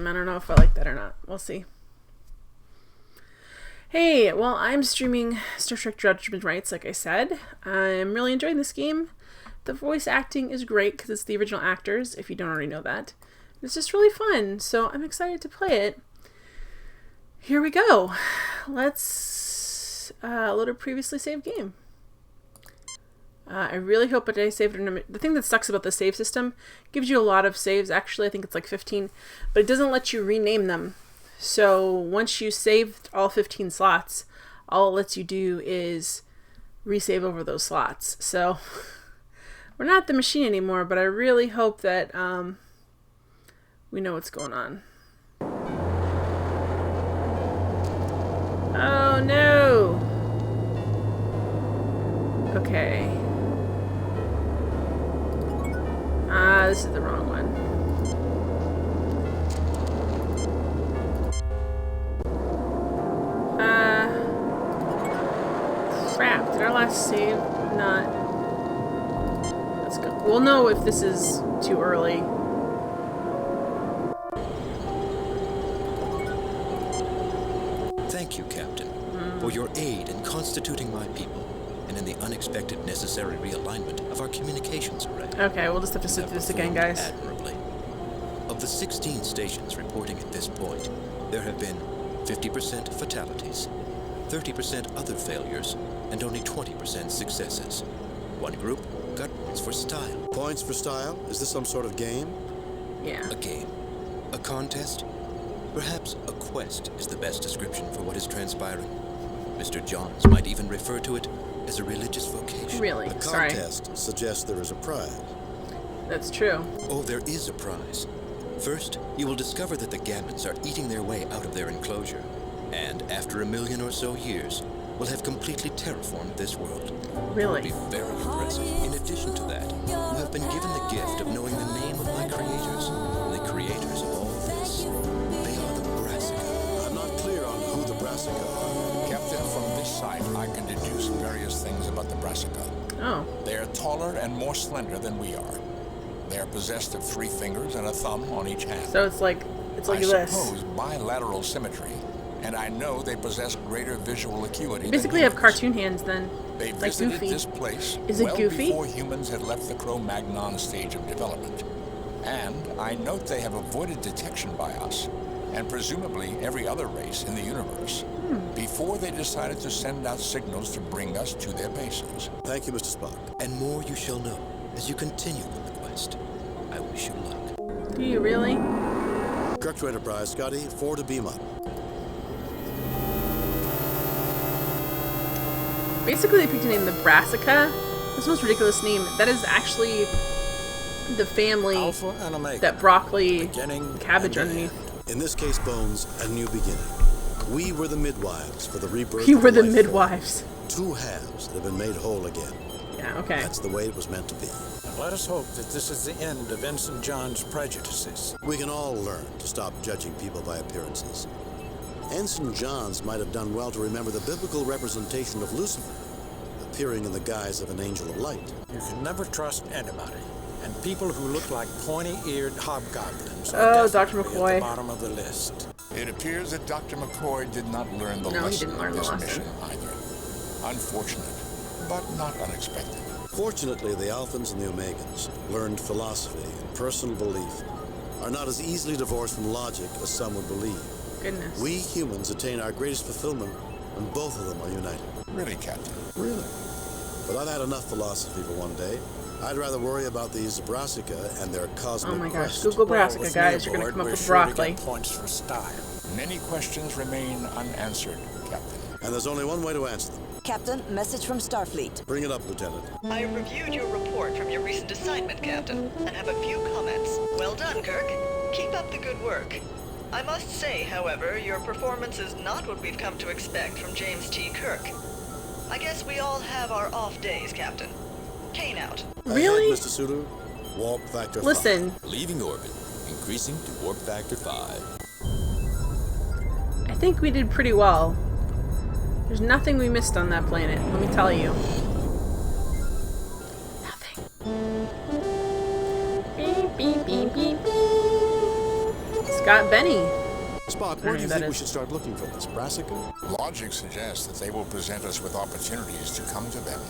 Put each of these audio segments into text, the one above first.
I don't know if I like that or not. We'll see. Hey, well, I'm streaming Star Trek Judgment Rites, like I said. I'm really enjoying this game. The voice acting is great because it's the original actors, if you don't already know that. It's just really fun, so I'm excited to play it. Here we go. Let's load a previously saved game. I really hope that I saved it. The thing that sucks about the save system, gives you a lot of saves. Actually, I think it's like 15, but it doesn't let you rename them. So once you saved all 15 slots, all it lets you do is resave over those slots. So we're not at the machine anymore, but I really hope that we know what's going on. Oh no! Okay. This is the wrong one. Crap. Did our last save not... Let's go. We'll know if this is too early. Thank you, Captain, for your aid in constituting my people and in the unexpected necessary realignment of our communications array. Okay, we'll just have to sit through this again, guys. Admirably. Of the 16 stations reporting at this point, there have been 50% fatalities, 30% other failures, and only 20% successes. One group got points for style. Points for style? Is this some sort of game? Yeah. A game. A contest? Perhaps a quest is the best description for what is transpiring. Mr. Johns might even refer to it as a religious vocation. Really? A contest suggests there is a prize. That's true. Oh, there is a prize. First, you will discover that the Gammons are eating their way out of their enclosure, and after 1 million or so years, will have completely terraformed this world. Really? It will be very impressive. In addition to that, you have been given the gift of knowing the name of my creators, and the creators of all this. They are the Brassica. I'm not clear on who the Brassica are. Captain, from this site, I can deduce various things about the Brassica. Oh. They are taller and more slender than we are. They are possessed of 3 fingers and a thumb on each hand. So it's like I this. suppose bilateral symmetry, and I know they possess greater visual acuity. You basically than have humans. cartoon hands then. They Like visited Goofy. this place Is it well Goofy? before humans had left the Cro-Magnon stage of development. And I note they have avoided detection by us, and presumably every other race in the universe, before they decided to send out signals to bring us to their bases. Thank you, Mr. Spock. And more you shall know as you continue on the quest. I wish you luck. Do you really? Kirk to Enterprise, Scotty, 4 to beam up. Basically, they picked a name, the Brassica. That's the most ridiculous name. That is actually the family Alpha and Omega. that broccoli Beginning cabbage and underneath. In this case, Bones, a new beginning. We were the midwives for the rebirth We of were the life midwives. form. 2 halves that have been made whole again. Yeah, okay. That's the way it was meant to be. And let us hope that this is the end of Ensign John's prejudices. We can all learn to stop judging people by appearances. Ensign Johns might have done well to remember the biblical representation of Lucifer, appearing in the guise of an angel of light. You can never trust anybody. And people who look like pointy-eared hobgoblins Oh, are Dr. definitely McCoy. at the bottom of the list. It appears that Dr. McCoy did not learn the No, he lesson didn't learn of the this lesson. mission either. Unfortunate, but not unexpected. Fortunately, the Alphans and the Omegans learned philosophy and personal belief are not as easily divorced from logic as some would believe. Goodness. We humans attain our greatest fulfillment when both of them are united. Really, Captain? Really? But I've had enough philosophy for one day. I'd rather worry about these Brassica and their cosmic Oh my gosh, quest. Google Well, Brassica, with guys. me You're gonna aboard, come up we're with sure to broccoli. get points for style. Many questions remain unanswered, Captain. And there's only one way to answer them. Captain, message from Starfleet. Bring it up, Lieutenant. I reviewed your report from your recent assignment, Captain, and have a few comments. Well done, Kirk. Keep up the good work. I must say, however, your performance is not what we've come to expect from James T. Kirk. I guess we all have our off days, Captain. Kane out. Really? Ahead, Mr. Sulu. Warp factor 5. Listen, Leaving orbit, increasing to warp factor 5. I think we did pretty well. There's nothing we missed on that planet, let me tell you. Nothing. Beep, beep, beep, beep, beep. Let's got Benny. Spock, where do you think we should start looking for this? Brassica? Logic suggests that they will present us with opportunities to come to them.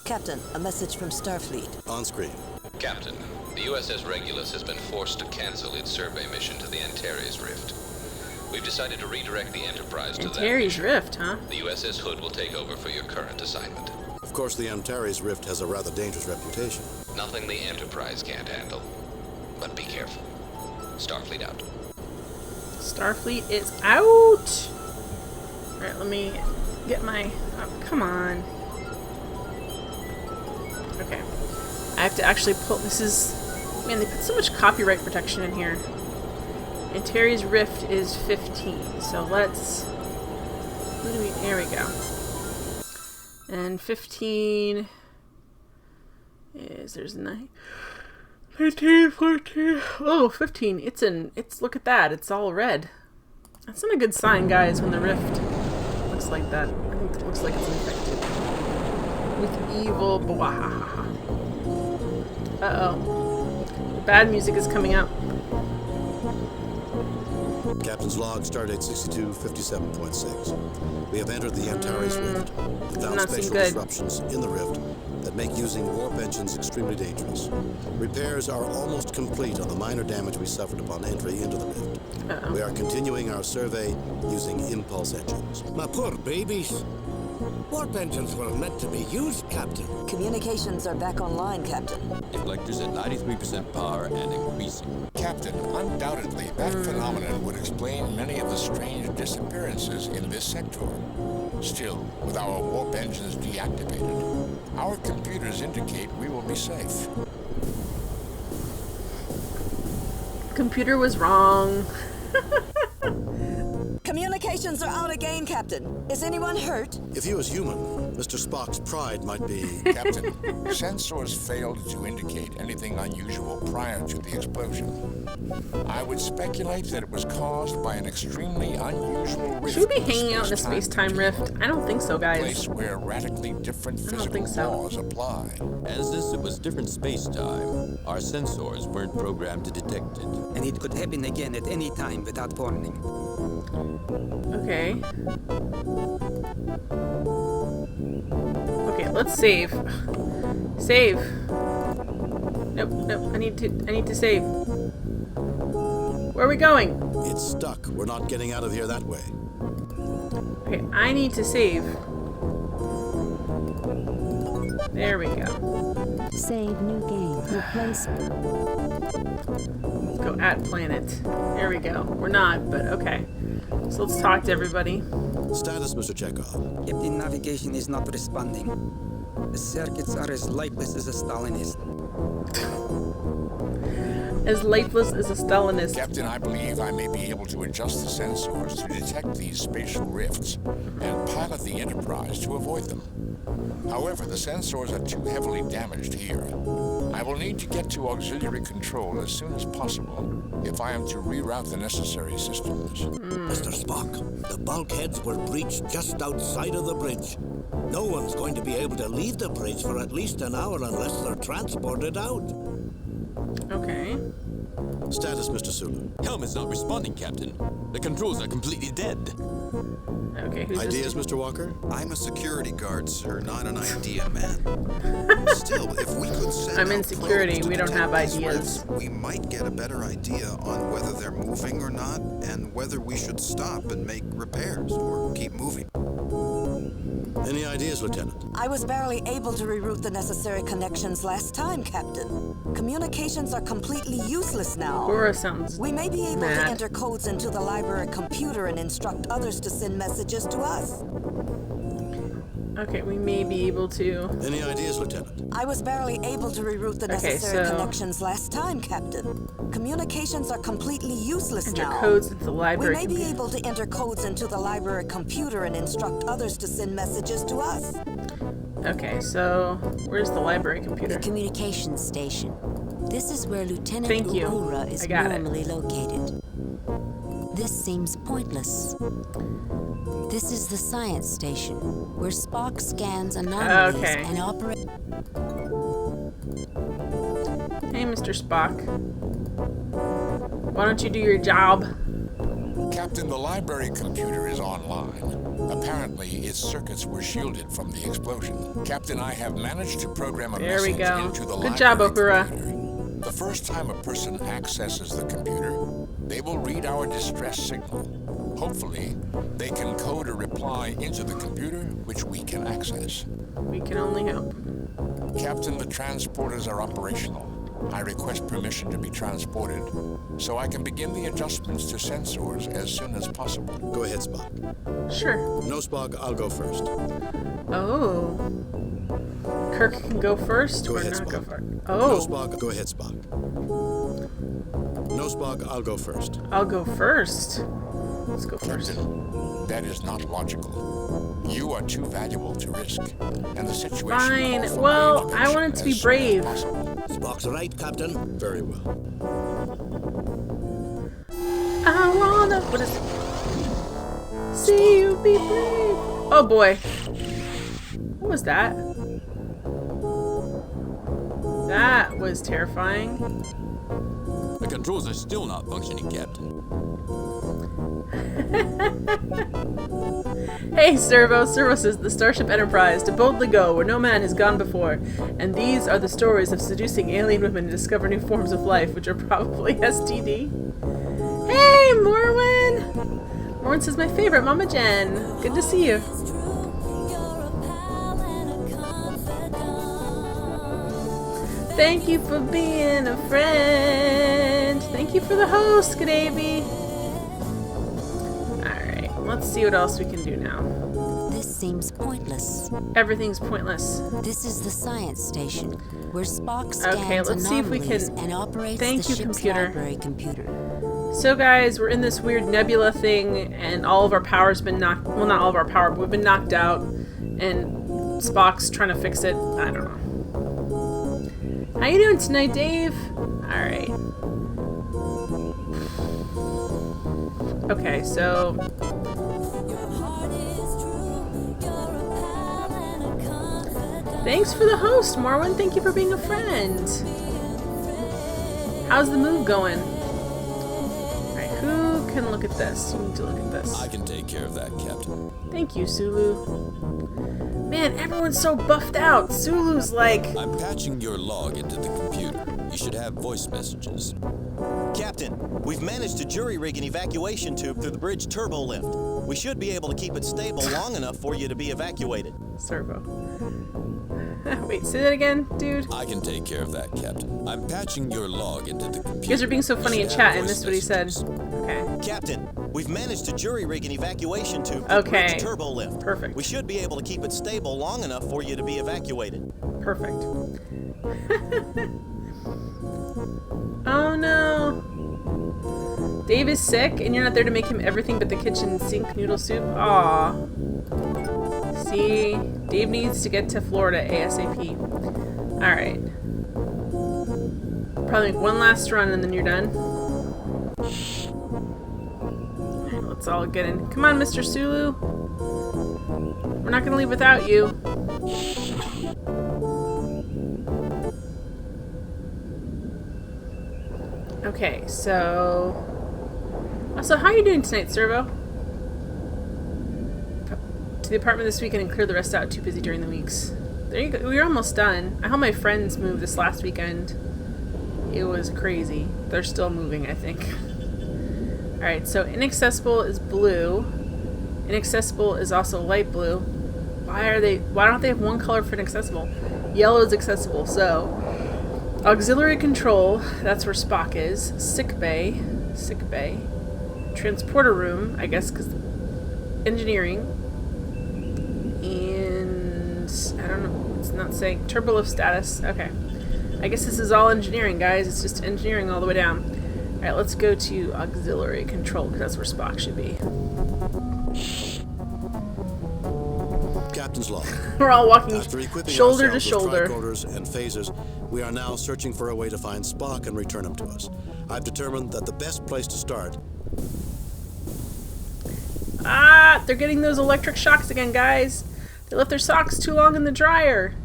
Captain, a message from Starfleet. On screen. Captain, the USS Regulus has been forced to cancel its survey mission to the Antares Rift. We've decided to redirect the Enterprise to that Antares mission. Rift, huh? The USS Hood will take over for your current assignment. Of course, the Antares Rift has a rather dangerous reputation. Nothing the Enterprise can't handle. But be careful. Starfleet out. Starfleet is out! Alright, let me get my... Oh, come on. Okay. I have to actually pull... This is... Man, they put so much copyright protection in here. Antares Rift is 15, so let's... Who do we... There we go. And 15... is... There's 9... 13, 14... Oh, 15. It's... Look at that. It's all red. That's not a good sign, guys, when the Rift looks like that. I think it looks like it's infected. With evil... Bwahaha. Uh-oh. The bad music is coming up. Captain's log, stardate 6257.6. We have entered the Antares Rift and found spatial disruptions in the rift that make using warp engines extremely dangerous. Repairs are almost complete on the minor damage we suffered upon entry into the rift. We are continuing our survey using impulse engines. My poor babies. Warp engines were meant to be used, Captain. Communications are back online, Captain. Deflectors at 93% power and increasing. Captain, undoubtedly that phenomenon would explain many of the strange disappearances in this sector. Still, with our warp engines deactivated, our computers indicate we will be safe. Computer was wrong. Communications are out again, Captain. Is anyone hurt? If he was human, Mr. Spock's pride might be... Captain, sensors failed to indicate anything unusual prior to the explosion. I would speculate that it was caused by an extremely unusual rift. Should we be hanging out in a space-time rift? I don't think so, guys. A place where radically different physical laws apply. As this, it was different space-time. Our sensors weren't programmed to detect it. And it could happen again at any time without warning. Okay. Okay, let's save. Save. Nope, nope. I need to save. Where are we going? It's stuck. We're not getting out of here that way. Okay, I need to save. There we go. Save new game. Replace. Let's go at planet. There we go. We're not, but okay. So let's talk to everybody. Status, Mr. Chekhov. Captain, navigation is not responding. The circuits are as lifeless as a Stalinist. As lifeless as a Stalinist. Captain, I believe I may be able to adjust the sensors to detect these spatial rifts and pilot the Enterprise to avoid them. However, the sensors are too heavily damaged here. I will need to get to auxiliary control as soon as possible if I am to reroute the necessary systems. Mr. Spock, the bulkheads were breached just outside of the bridge. No one's going to be able to leave the bridge for at least an hour unless they're transported out. Okay. Status, Mr. Sulu. Helm is not responding, Captain. The controls are completely dead. Okay, who's Ideas, this? Mr. Walker? I'm a security guard, sir, not an idea man. Still, if we could send I'm in out security. probes to We don't detect have these ideas. rifts, we might get a better idea on whether they're moving or not, and whether we should stop and make repairs or keep moving. Any ideas, Lieutenant? I was barely able to reroute the necessary connections last time, Captain. Communications are completely useless now. Cora sounds We may be able mad. to enter codes into the library computer and instruct others to send messages to us. Okay, we may be able to... Any ideas, Lieutenant? I was barely able to reroute the necessary so- connections last time, Captain. Communications are completely useless Enter now. codes into the We library. may be able to enter codes into the library computer and instruct others to send messages to us. Okay, so where's the library computer? The communications station. This is where Lieutenant Thank you. Uhura is I got it. normally located. This seems pointless. This is the science station, where Spock scans anomalies Okay. and operates. Hey, Mr. Spock. Why don't you do your job? Captain, the library computer is online. Apparently, its circuits were shielded from the explosion. Captain, I have managed to program a message into the Good job, library Uhura. computer. The first time a person accesses the computer, they will read our distress signal. Hopefully, they can code a reply into the computer, which we can access. We can only hope. Captain, the transporters are operational. I request permission to be transported, so I can begin the adjustments to sensors as soon as possible. Go ahead, Spock. Sure. No, Spock, I'll go first. Oh. Kirk can go first Go or ahead, not Spock. go first? No, Oh. Spock, go ahead, Spock. No, Spock, I'll go first. I'll go first. Let's go first. Captain, that is not logical. You are too valuable to risk, and the situation Fine. calls for Well, my I want it to be intervention as soon brave. as possible. Spock's right, Captain. Very well. I wanna. What is it? See you be brave. Oh boy. What was that? That was terrifying. The controls are still not functioning, Captain. Hey, Servo. Servo says the Starship Enterprise to boldly go where no man has gone before. And these are the stories of seducing alien women to discover new forms of life, which are probably STD. Hey, Morwen! Morwen says my favorite, Mama Jen. Good to see you. Thank you for being a friend. Thank you for the host, Gadaby. Alright, let's see what else we can do now. This seems pointless. Everything's pointless. This is the science station, where Spock scans Okay, let's see if we anomalies can... and operates Thank the you, ship's computer. library computer. So guys, we're in this weird nebula thing, and all of our power's been knocked... Well, not all of our power, but we've been knocked out, and Spock's trying to fix it. I don't know. How you doing tonight, Dave? Alright. Okay, so... Thanks for the host, Morwen. Thank you for being a friend. How's the move going? Alright, who can look at this? You need to look at this. I can take care of that, Captain. Thank you, Sulu. Man, everyone's so buffed out. Sulu's like... I'm patching your log into the computer. You should have voice messages. Captain, we've managed to jury-rig an evacuation tube through the bridge turbo lift. We should be able to keep it stable long enough for you to be evacuated. Servo. Wait, say that again, dude? I can take care of that, Captain. I'm patching your log into the computer. You guys are being so funny in chat, and this is what he said. Okay. Captain, we've managed to jury-rig an evacuation tube through the Okay. bridge turbo lift. Perfect. We should be able to keep it stable long enough for you to be evacuated. Perfect. Oh no. Dave is sick, and you're not there to make him everything but the kitchen sink noodle soup? Aw. See? Dave needs to get to Florida ASAP. Alright. Probably make one last run and then you're done. Alright, let's all get in. Come on, Mr. Sulu. We're not gonna leave without you. Okay, so... Also, how are you doing tonight, Servo? To the apartment this weekend and clear the rest out. Too busy during the weeks. There you go. We're almost done. I helped my friends move this last weekend. It was crazy. They're still moving, I think. Alright, so inaccessible is blue. Inaccessible is also light blue. Why don't they have one color for inaccessible? Yellow is accessible, so... Auxiliary control, that's where Spock is. Sick bay. Transporter room, I guess, because engineering. And I don't know, it's not saying turbolift status. Okay. I guess this is all engineering, guys. It's just engineering all the way down. Alright, let's go to auxiliary control, because that's where Spock should be. Captain's log. We're all walking After equipping shoulder to ourselves with shoulder. tricorders and phasers, we are now searching for a way to find Spock and return him to us. I've determined that the best place to start... Ah! They're getting those electric shocks again, guys. They left their socks too long in the dryer.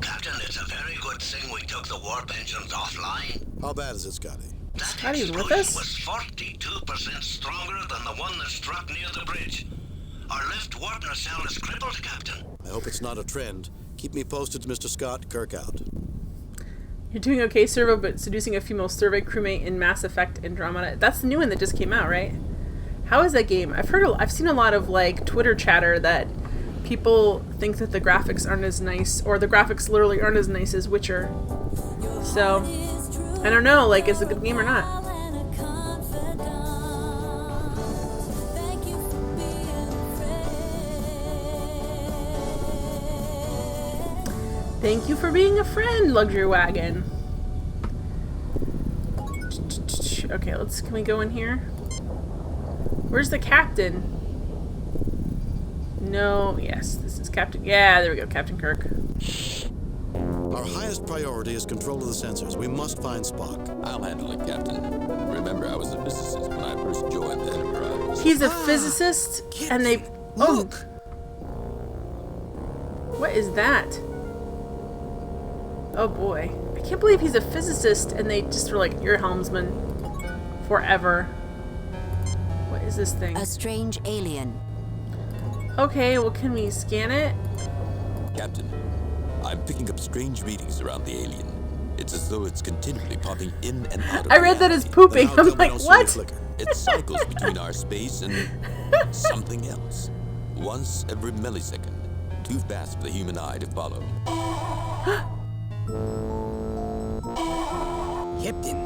Captain, it's a very good thing we took the warp engines offline. How bad is it, Scotty? Scotty's with us? was 42% stronger than the one that struck near the bridge. Our left Wartner cell is crippled, Captain. I hope it's not a trend. Keep me posted, Mr. Scott. Kirk out. You're doing okay, Servo, but seducing a female survey crewmate in Mass Effect Andromeda. That's the new one that just came out, right? How is that game? I've seen a lot of like Twitter chatter that people think that the graphics aren't as nice, or the graphics literally aren't as nice as Witcher. So, I don't know, like, is it a good game or not? Thank you for being a friend, Luxury Wagon. Okay, can we go in here? Where's the captain? No, yes, this is Captain. Yeah, there we go, Captain Kirk. Our highest priority is control of the sensors. We must find Spock. I'll handle it, Captain. Remember, I was a physicist when I first joined the Enterprise. He's a physicist, and they... Look! What is that? Oh boy. I can't believe he's a physicist, and they just were like, you're a helmsman. Forever. What is this thing? A strange alien. Okay, well, can we scan it? Captain, I'm picking up strange readings around the alien. It's as though it's continually popping in and out of I read that as pooping. I'm like, what? It cycles between our space and something else. Once every millisecond. Too fast for the human eye to follow. Captain.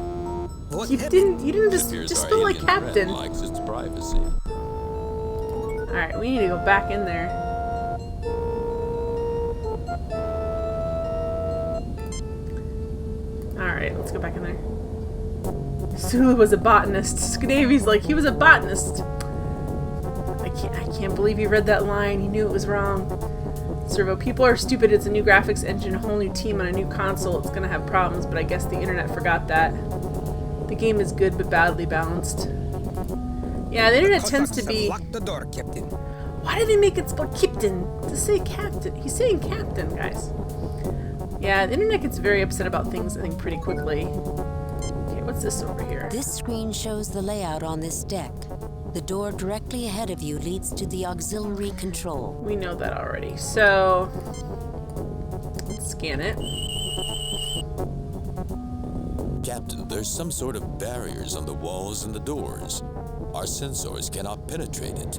What you didn't just feel like Captain. Likes its privacy. Alright, we need to go back in there. Alright, let's go back in there. Sulu was a botanist. Skenavy's like, he was a botanist. I can't believe he read that line. He knew it was wrong. Servo, people are stupid. It's a new graphics engine, a whole new team on a new console. It's gonna have problems, but I guess the internet forgot that. The game is good but badly balanced. Yeah, the internet tends to be... Lock the door, Captain. Why did they make it spell Captain? To say Captain. He's saying Captain, guys. Yeah, the internet gets very upset about things, I think, pretty quickly. Okay, what's this over here? This screen shows the layout on this deck. The door directly ahead of you leads to the auxiliary control. We know that already. So, let's scan it. Captain, there's some sort of barriers on the walls and the doors. Our sensors cannot penetrate it.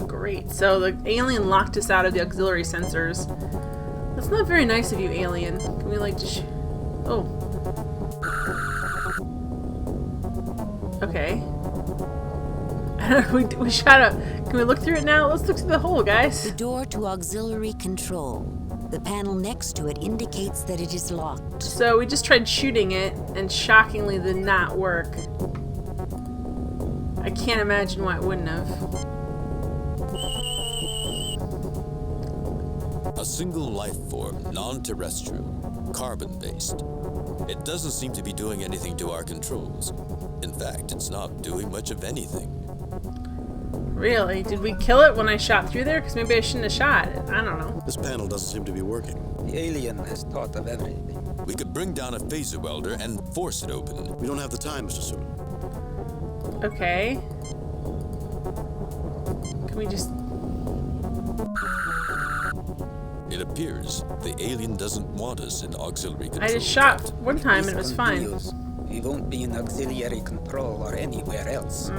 Great. So the alien locked us out of the auxiliary sensors. That's not very nice of you, alien. Can we like just... Oh. Okay. we shot up. Can we look through it now? Let's look through the hole, guys. The door to auxiliary control. The panel next to it indicates that it is locked. So we just tried shooting it, and shockingly did not work. I can't imagine why it wouldn't have. A single life form, non-terrestrial, carbon-based. It doesn't seem to be doing anything to our controls. In fact, it's not doing much of anything. Really? Did we kill it when I shot through there? Because maybe I shouldn't have shot it. I don't know. This panel doesn't seem to be working. The alien has thought of everything. We could bring down a phaser welder and force it open. We don't have the time, Mr. Sulu. Okay. Can we just... It appears the alien doesn't want us in auxiliary control. I just shot one time and it was fine. We won't be in auxiliary control or anywhere else.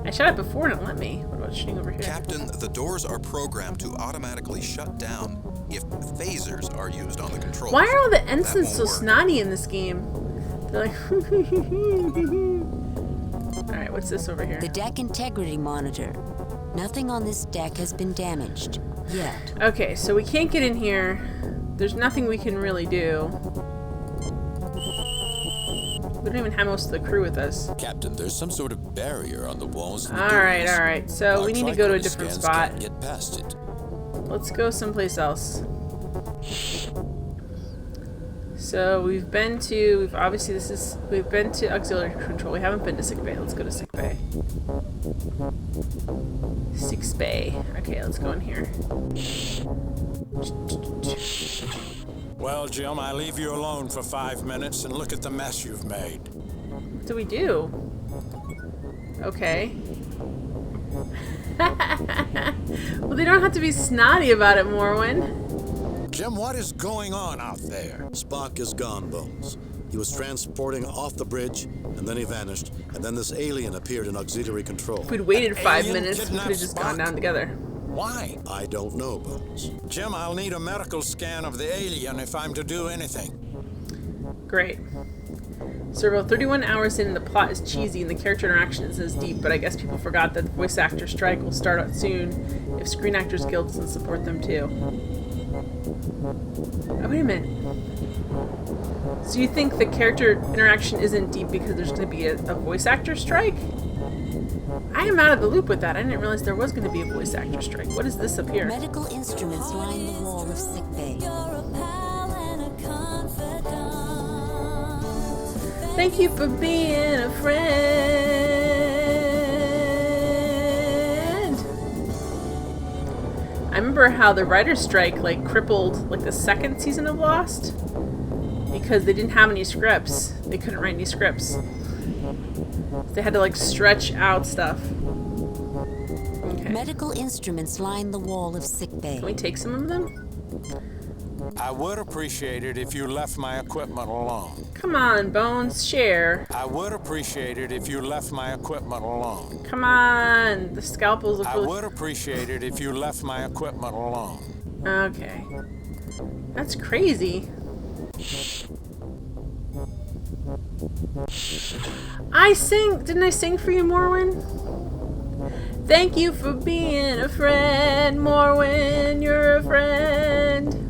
I shot it before and it let me. What about shooting over here? Captain, the doors are programmed to automatically shut down if phasers are used on the controls. Why are all the ensigns so snotty in this game? They're like... Alright, what's this over here? The deck integrity monitor. Nothing on this deck has been damaged. Yet. Okay, so we can't get in here. There's nothing we can really do. We don't even have most of the crew with us. Captain, there's some sort of barrier on the walls. Alright. So we need to go to a different spot. Can't get past it. Let's go someplace else. So we've been to, we've been to auxiliary control. We haven't been to sick bay. Let's go to sick bay. Sick bay. Okay, let's go in here. Well, Jim, I leave you alone for 5 minutes and look at the mess you've made. What do we do? Okay. Well, they don't have to be snotty about it, Morwen. Jim, what is going on out there? Spock is gone, Bones. He was transporting off the bridge, and then he vanished, and then this alien appeared in auxiliary control. If we'd waited 5 minutes, we could have just gone down together. Why? I don't know, Bones. Jim, I'll need a medical scan of the alien if I'm to do anything. Great. So we're about 31 hours in, and the plot is cheesy and the character interaction isn't deep, but I guess people forgot that the voice actor strike will start out soon if Screen Actors Guild doesn't support them too. Oh, wait a minute. So you think the character interaction isn't deep because there's going to be a voice actor strike? I am out of the loop with that. I didn't realize there was going to be a voice actor strike. What is this up here? Medical instruments line the wall of sickbay. Thank you for being a friend. I remember how the writer's strike crippled the second season of Lost because they didn't have any scripts. They couldn't write any scripts. They had to stretch out stuff. Okay. Medical instruments line the wall of sickbay. Can we take some of them? I would appreciate it if you left my equipment alone. Come on, Bones, share. I would appreciate it if you left my equipment alone. Come on, the scalpels look really... I would appreciate it if you left my equipment alone. Okay. That's crazy. Didn't I sing for you, Morwen? Thank you for being a friend, Morwen, you're a friend.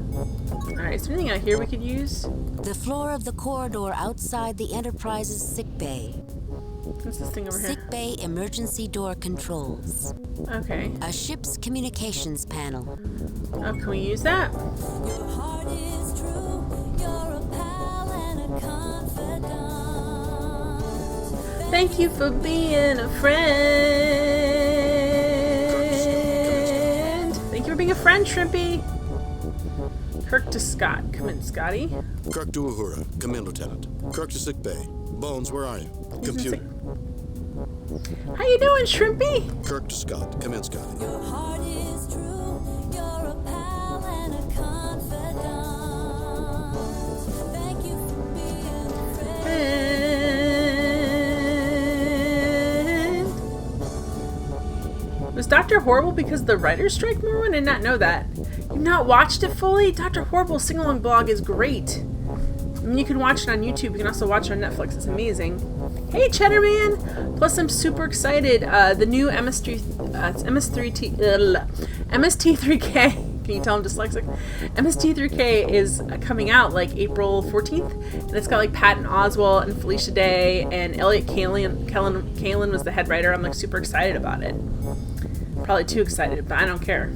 Alright, is there anything out here we could use? The floor of the corridor outside the Enterprise's sickbay. What's this thing over here? Sickbay emergency door controls. Okay. A ship's communications panel. Oh, can we use that? Your heart is true. You're a pal and a confidant. Thank you for being a friend. Thank you for being a friend, Shrimpy. Kirk to Scott. Come in, Scotty. Kirk to Uhura. Come in, Lieutenant. Kirk to sick bay. Bones, where are you? Computer. How you doing, Shrimpy? Kirk to Scott. Come in, Scotty. Your heart is true. You're a pal and a confidant. Thank you for being a friend. Was Dr. Horrible because of the writer's strike, Morwen? I did not know that. You've not watched it fully? Dr. Horrible's sing-along blog is great. I mean, you can watch it on YouTube. You can also watch it on Netflix. It's amazing. Hey, Cheddarman! Plus, I'm super excited. The new MST3K. Can you tell I'm dyslexic? MST3K is coming out April 14th, and it's got Patton Oswalt and Felicia Day and Elliot Kalin was the head writer. I'm super excited about it. Probably too excited, but I don't care.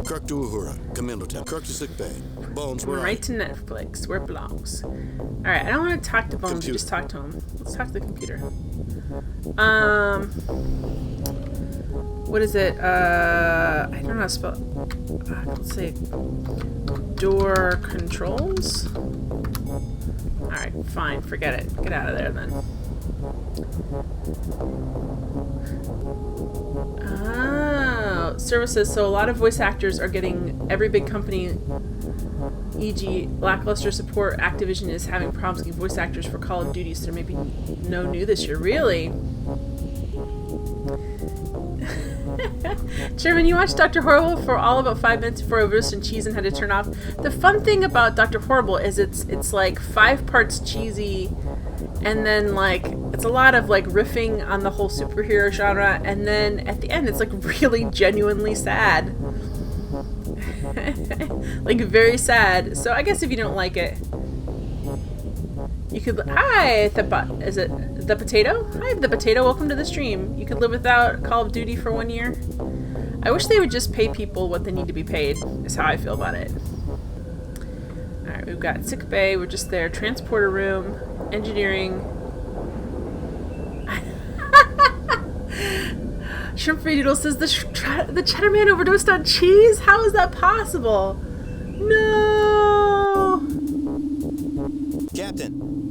Kirk to Uhura. Come in, Lieutenant. Kirk to sick bay. Bones, where are you? Right to Netflix, where it belongs. Alright, I don't want to talk to Bones, just talk to him. Let's talk to the computer. What is it? I don't know how to spell it. Let's say door controls. Alright, fine, forget it. Get out of there then. Oh, services. So a lot of voice actors are getting every big company, e.g. lackluster support. Activision is having problems getting voice actors for Call of Duty, so there may be no new this year. Really? Chairman, you watched Dr. Horrible for all about 5 minutes before I roasted cheese and had to turn off. The fun thing about Dr. Horrible is it's 5 parts cheesy, and then it's a lot of riffing on the whole superhero genre, and then at the end it's really genuinely sad. Very sad. So I guess if you don't like it, you could. Hi, is it the potato? Hi, the potato. Welcome to the stream. You could live without Call of Duty for 1 year. I wish they would just pay people what they need to be paid. Is how I feel about it. All right, we've got sick bay. We're just there. Transporter room, engineering. Shrimp Doodle says the Cheddar Man overdosed on cheese. How is that possible? No.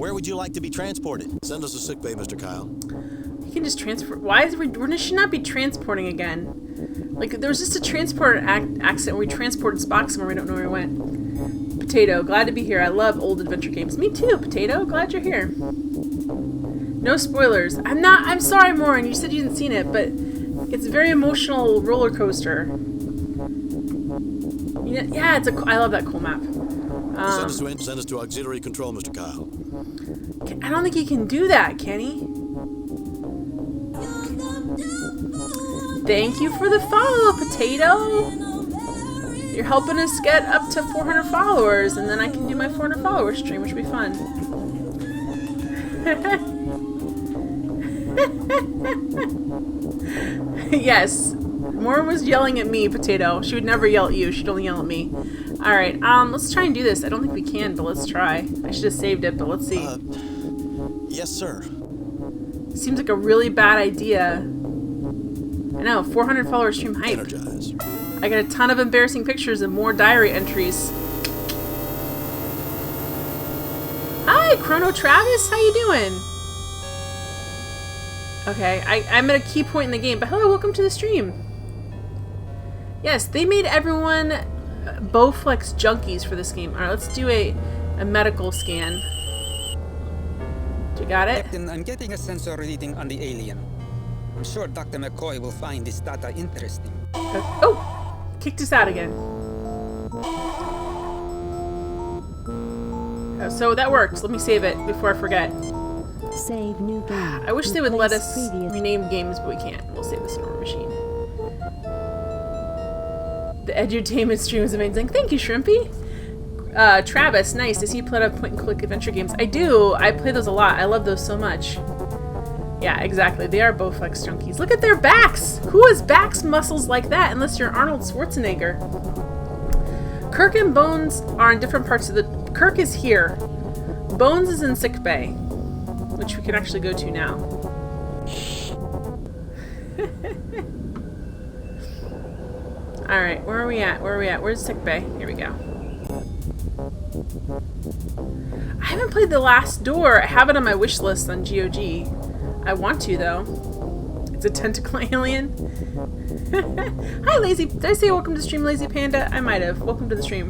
Where would you like to be transported? Send us to sickbay, Mr. Kyle. You can just transport. Why is we should not be transporting again? Like, there was just a transport accident where we transported Spock somewhere we don't know where he went. Potato, glad to be here. I love old adventure games. Me too, Potato. Glad you're here. No spoilers. I'm sorry, Maureen. You said you hadn't seen it, but it's a very emotional roller coaster. You know, yeah, I love that cool map. Send us to auxiliary control, Mr. Kyle. I don't think he can do that, can he? Thank you for the follow, Potato. You're helping us get up to 400 followers, and then I can do my 400 follower stream, which will be fun. Yes, Maureen was yelling at me, Potato. She would never yell at you. She'd only yell at me. Alright, let's try and do this. I don't think we can, but let's try. I should have saved it, but let's see. Yes, sir. Seems like a really bad idea. I know, 400 follower stream hype. Energize. I got a ton of embarrassing pictures and more diary entries. Hi, Chrono Travis. How you doing? Okay, I'm at a key point in the game, but hello, welcome to the stream. Yes, they made everyone Bowflex junkies for this game. Alright, let's do a medical scan. You got it? Captain, I'm getting a sensor reading on the alien. I'm sure Dr. McCoy will find this data interesting. Oh! Kicked us out again. So that works. Let me save it before I forget. Save new game. I wish they would let us rename games, but we can't. We'll save this in our machine. The edutainment stream is amazing. Thank you, Shrimpy. Travis, nice. Does he play up point-and-click adventure games? I do. I play those a lot. I love those so much. Yeah, exactly. They are Bowflex junkies. Look at their backs! Who has backs muscles like that unless you're Arnold Schwarzenegger? Kirk and Bones are in different parts of the... Kirk is here. Bones is in sickbay, which we can actually go to now. Alright, where are we at? Where are we at? Where's sickbay? Here we go. I haven't played The Last Door. I have it on my wish list on GOG. I want to, though. It's a tentacle alien. Hi, Lazy. Did I say welcome to the stream, Lazy Panda? I might have. Welcome to the stream.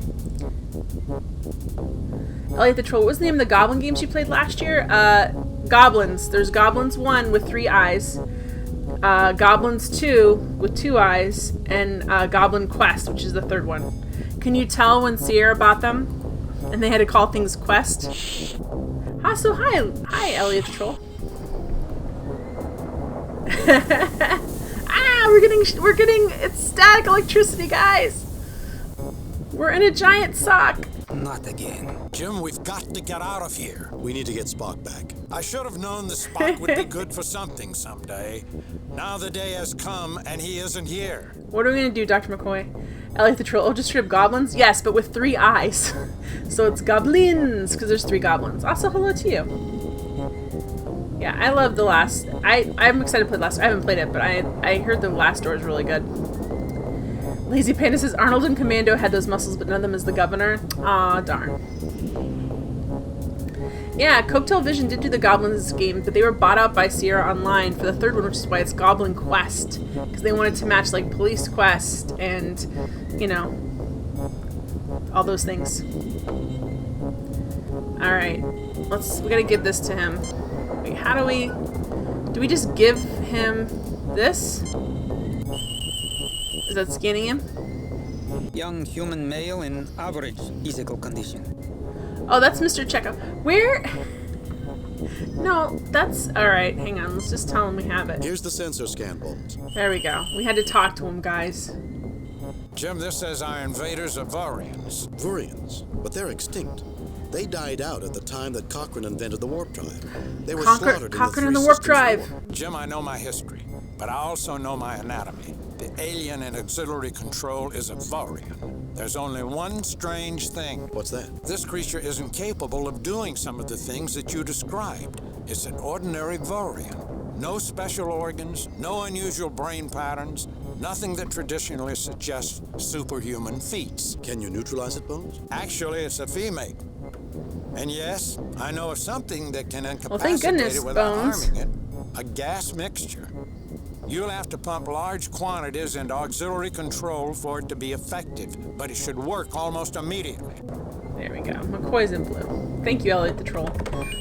Elliot the Troll. What was the name of the Goblin games you played last year? Goblins. There's Goblins 1 with 3 eyes. Goblins 2 with 2 eyes. And Goblin Quest, which is the 3rd one. Can you tell when Sierra bought them? And they had to call things Quest? Hi, Elliot the Troll. We're getting it's static electricity, guys. We're in a giant sock. Not again. Jim, we've got to get out of here. We need to get Spock back. I should have known the Spock would be good for something someday. Now the day has come and he isn't here. What are we gonna do, Dr. McCoy? Elliot the Troll. Oh, just strip goblins? Yes, but with 3 eyes. So it's goblins, because there's 3 goblins. Also, hello to you. Yeah, I love The Last... I'm excited to play The Last... I haven't played it, but I heard The Last Door is really good. Lazy Panda says Arnold and Commando had those muscles, but none of them is the governor. Aw, darn. Yeah, Cocktail Vision did do the Goblins game, but they were bought out by Sierra Online for the 3rd one, which is why it's Goblin Quest. Because they wanted to match, like, Police Quest and, you know, all those things. Alright. We gotta give this to him. Wait, how do we... Do we just give him this? Is that scanning him? Young human male in average physical condition. Oh, that's Mr. Chekhov. Where? No, that's... Alright, hang on. Let's just tell him we have it. Here's the sensor scan, Bones. There we go. We had to talk to him, guys. Jim, this says our invaders are Vurians. Vurians? But they're extinct. They died out at the time that Cochrane invented the warp drive. They were slaughtered Cochrane in the warp drive. Jim, I know my history, but I also know my anatomy. The alien in auxiliary control is a Vurian. There's only one strange thing. What's that? This creature isn't capable of doing some of the things that you described. It's an ordinary Vurian. No special organs, no unusual brain patterns, nothing that traditionally suggests superhuman feats. Can you neutralize it, Bones? Actually, it's a female. And yes, I know of something that can Well, thank incapacitate goodness, it without Bones. harming it. A gas mixture. You'll have to pump large quantities into auxiliary control for it to be effective, but it should work almost immediately. There we go. McCoy's in blue. Thank you, Elliot the Troll.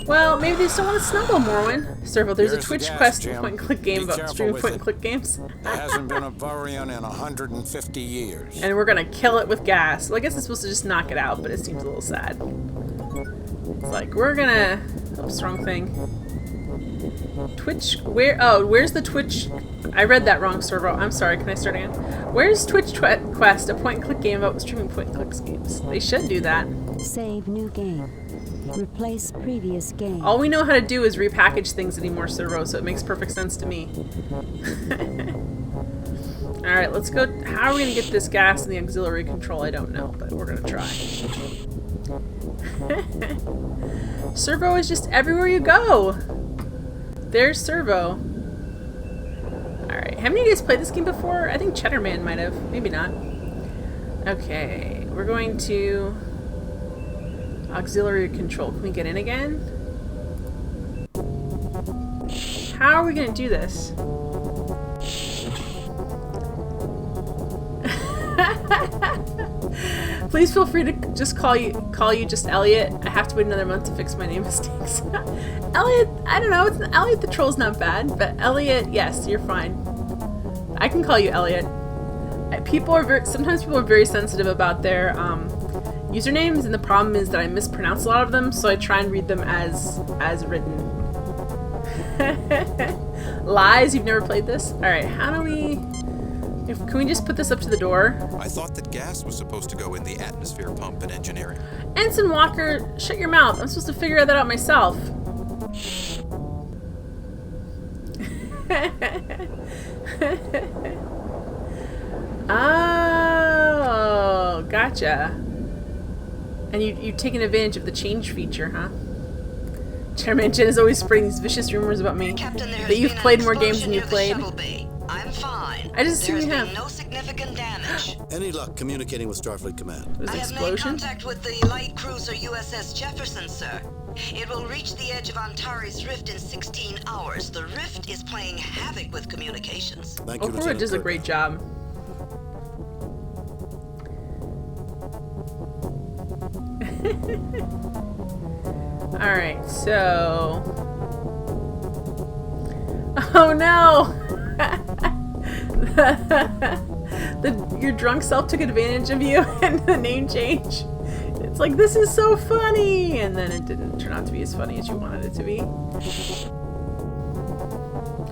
Well, maybe they still want to snuggle, Morwen. Servo, there's Here's a the Twitch gas, quest Jim. point-and-click game Be about careful streaming with point-and-click games. There hasn't been a Vorian in 150 years. And we're gonna kill it with gas. Well, I guess it's supposed to just knock it out, but it seems a little sad. It's like, we're gonna... Oops, wrong thing. Twitch... Where... Oh, where's the Twitch... I read that wrong, Servo. I'm sorry. Can I start again? Where's Twitch Quest, a point-and-click game about streaming point-and-click games? They should do that. Save new game. Replace previous game. All we know how to do is repackage things anymore, Servo, so it makes perfect sense to me. Alright, let's go... How are we gonna get this gas in the auxiliary control? I don't know, but we're gonna try. Servo is just everywhere you go. There's Servo. Alright, haven't you guys played this game before? I think Cheddarman might have. Maybe not. Okay, we're going to... Auxiliary control. Can we get in again? How are we going to do this? Please feel free to just call you just Elliot. I have to wait another month to fix my name mistakes. Elliot, I don't know. Elliot the Troll's not bad, but Elliot, yes, you're fine. I can call you Elliot. Sometimes people are very sensitive about their usernames, and the problem is that I mispronounce a lot of them, so I try and read them as written. Lies, you've never played this? Alright, how do we... Can we just put this up to the door? I thought that gas was supposed to go in the atmosphere pump in engineering. Ensign Walker, shut your mouth. I'm supposed to figure that out myself. Oh, gotcha. And you've taken advantage of the change feature, huh? Chairman Jen is always spreading these vicious rumors about me. Captain, that you've played more games than you've played. I'm fine. I just assume you have. No significant damage. Any luck communicating with Starfleet Command? Was I an have made explosion? contact with the light cruiser USS Jefferson, sir. It will reach the edge of Antares Rift in 16 hours. The Rift is playing havoc with communications. Thank you, Oprah Lieutenant does a Kirk. great job. Alright, so... Oh no! Your drunk self took advantage of you and the name change. It's like, this is so funny! And then it didn't turn out to be as funny as you wanted it to be.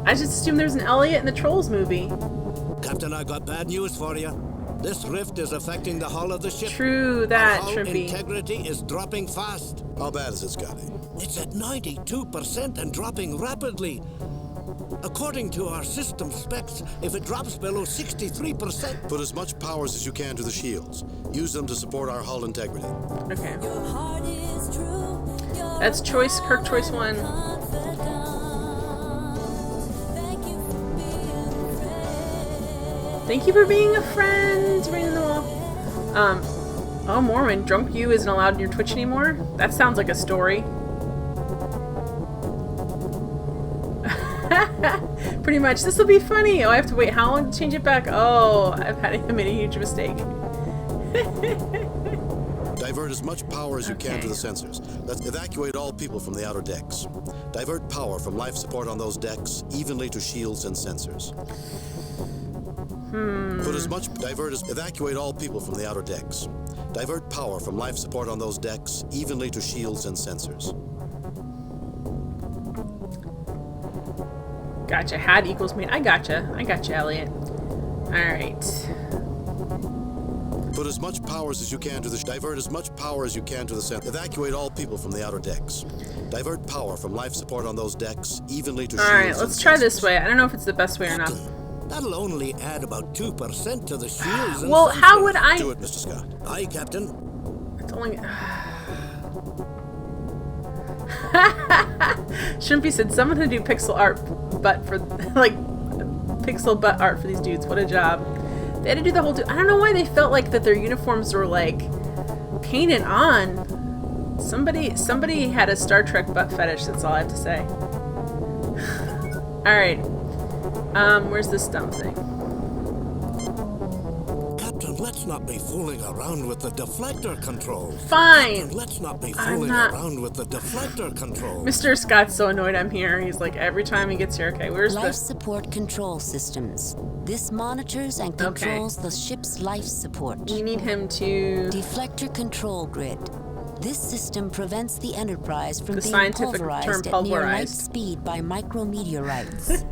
I just assumed there was an Elliot in the Trolls movie. Captain, I got bad news for you. This rift is affecting the hull of the ship. True that, Our hull Shrimpy. integrity is dropping fast. How bad is it, Scotty? It's at 92% and dropping rapidly. According to our system specs, if it drops below 63%... Put as much powers as you can to the shields. Use them to support our hull integrity. Okay. That's choice, Kirk choice 1. Thank you for being a friend, Rain in the Wall. Oh, Mormon, drunk you isn't allowed in your Twitch anymore? That sounds like a story. Pretty much. This will be funny. Oh, I have to wait how long to change it back? Oh, I made a huge mistake. Divert as much power as you can to the sensors. Let's evacuate all people from the outer decks. Divert power from life support on those decks evenly to shields and sensors. Evacuate all people from the outer decks. Divert power from life support on those decks evenly to shields and sensors. Gotcha. Had equals made. I gotcha, Elliot. Alright. Put as much powers as you can to the... Divert as much power as you can to the center. Evacuate all people from the outer decks. Divert power from life support on those decks evenly to shields. Alright, let's try this way. I don't know if it's the best way or not. That'll only add about 2% to the shields. Well, how would I... Do it, Mr. Scott. Aye, Captain. It's only... Shrimpy said someone to do pixel art butt for... like, pixel butt art for these dudes. What a job. They had to do the whole... I don't know why they felt like that their uniforms were, like, painted on Somebody had a Star Trek butt fetish, that's all I have to say. Alright. Where's this dumb thing? Captain, let's not be fooling around with the deflector control. Fine! Captain, let's not be fooling around with the deflector control. Mr. Scott's so annoyed I'm here. He's like, every time he gets here, okay, where's Life support control systems. This monitors and controls the ship's life support. You need him to... Deflector control grid. This system prevents the Enterprise from being scientific pulverized term at near light pulverized. speed by micrometeorites.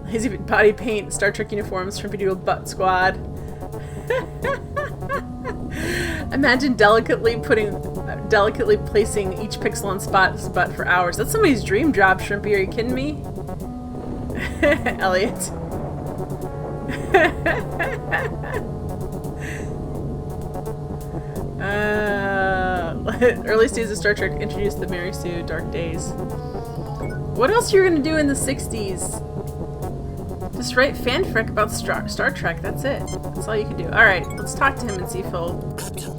Lazy body paint, Star Trek uniforms, Shrimpy Doodle Butt Squad. Imagine delicately placing each pixel on Spot's butt for hours. That's somebody's dream job, Shrimpy. Are you kidding me? Elliot. Early stages of Star Trek introduced the Mary Sue Dark Days. What else are you gonna do in the 60s? Just write fanfic about Star Trek, that's it. That's all you can do. Alright, let's talk to him and see if he'll... Captain,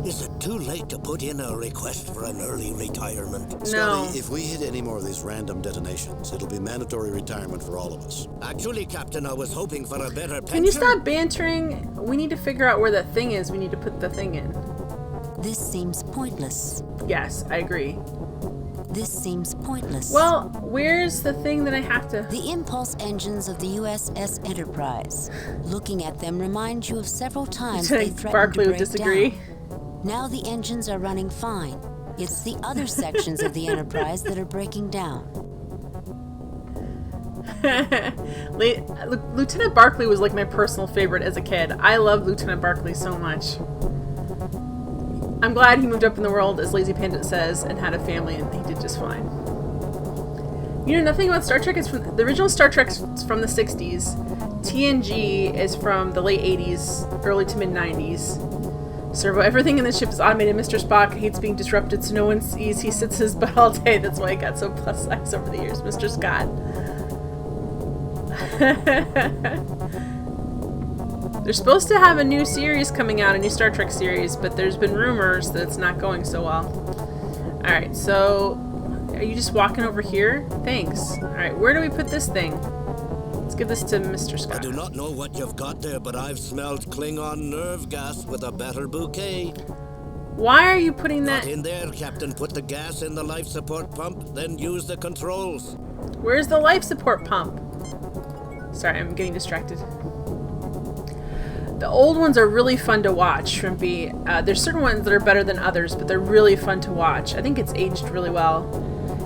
is it too late to put in a request for an early retirement? No. Scotty, if we hit any more of these random detonations, it'll be mandatory retirement for all of us. Actually, Captain, I was hoping for a better pension. Can you stop bantering? We need to figure out where the thing is. We need to put the thing in. This seems pointless. Yes, I agree. This seems pointless. Well, where's the thing that I have to... The impulse engines of the USS Enterprise. Looking at them reminds you of several times they threatened Barclay to would break disagree. down. Now the engines are running fine. It's the other sections of the Enterprise that are breaking down. Lieutenant Barclay was like my personal favorite as a kid. I loved Lieutenant Barclay so much. I'm glad he moved up in the world, as Lazy Panda says, and had a family, and he did just fine. You know nothing about Star Trek? It's from the original Star Trek's from the 60s. TNG is from the late 80s, early to mid 90s. Servo, everything in the ship is automated. Mr. Spock hates being disrupted, so no one sees. He sits his butt all day. That's why he got so plus size over the years. Mr. Scott. They're supposed to have a new series coming out, a new Star Trek series, but there's been rumors that it's not going so well. Alright, so are you just walking over here? Thanks. Alright, where do we put this thing? Let's give this to Mr. Scott. I do not know what you've got there, but I've smelled Klingon nerve gas with a better bouquet. Why are you putting that... Not in there, Captain. Put the gas in the life support pump, then use the controls. Where's the life support pump? Sorry, I'm getting distracted. The old ones are really fun to watch, Shrimpy. There's certain ones that are better than others, but they're really fun to watch. I think it's aged really well.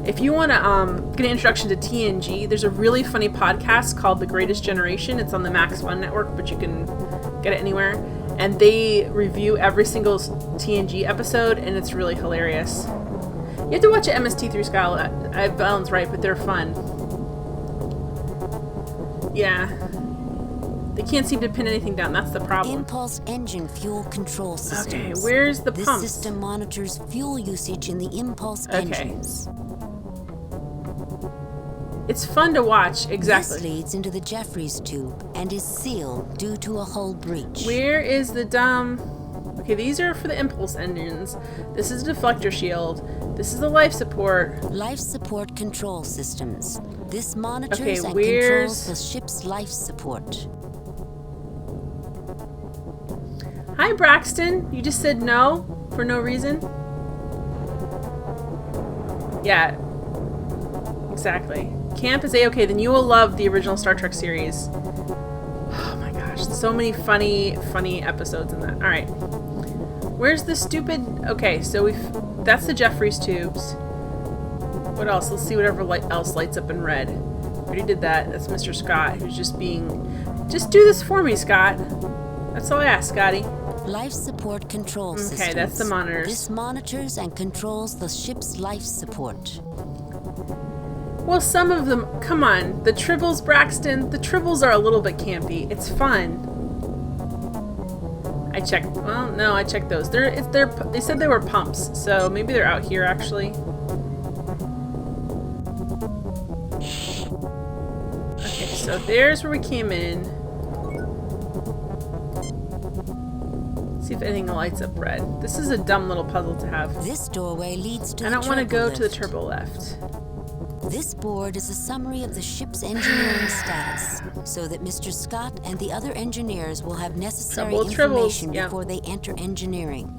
If you want to get an introduction to TNG, there's a really funny podcast called The Greatest Generation. It's on the Max Fun Network, but you can get it anywhere. And they review every single TNG episode, and it's really hilarious. You have to watch it MST3 Scale. Alan's right, but they're fun. Yeah. They can't seem to pin anything down. That's the problem. Impulse engine fuel control systems. Okay, where's the pump? This system monitors fuel usage in the impulse engines. It's fun to watch, exactly. This leads into the Jeffries tube and is sealed due to a hull breach. Where is the dumb... Okay, these are for the impulse engines. This is a deflector shield. This is the life support. Life support control systems. This monitors and where's... controls the ship's life support. Hi, Braxton. You just said no for no reason? Yeah. Exactly. Camp is A-okay, then you will love the original Star Trek series. Oh my gosh, so many funny episodes in that. Alright. Where's the stupid... Okay, so that's the Jeffries tubes. What else? Let's see whatever else lights up in red. Already did that. That's Mr. Scott, who's just being... Just do this for me, Scott. That's all I ask, Scotty. Life support control systems. Okay, that's the monitors. This monitors and controls the ship's life support. Well, some of them... Come on. The Tribbles, Braxton. The Tribbles are a little bit campy. It's fun. I checked... Well, no, I checked those. They said they were pumps, so maybe they're out here, actually. Okay, so there's where we came in. See if anything lights up red. This is a dumb little puzzle to have. This doorway leads to I the don't want to go to the lift. turbo lift. This board is a summary of the ship's engineering status, so that Mr. Scott and the other engineers will have necessary information before they enter engineering.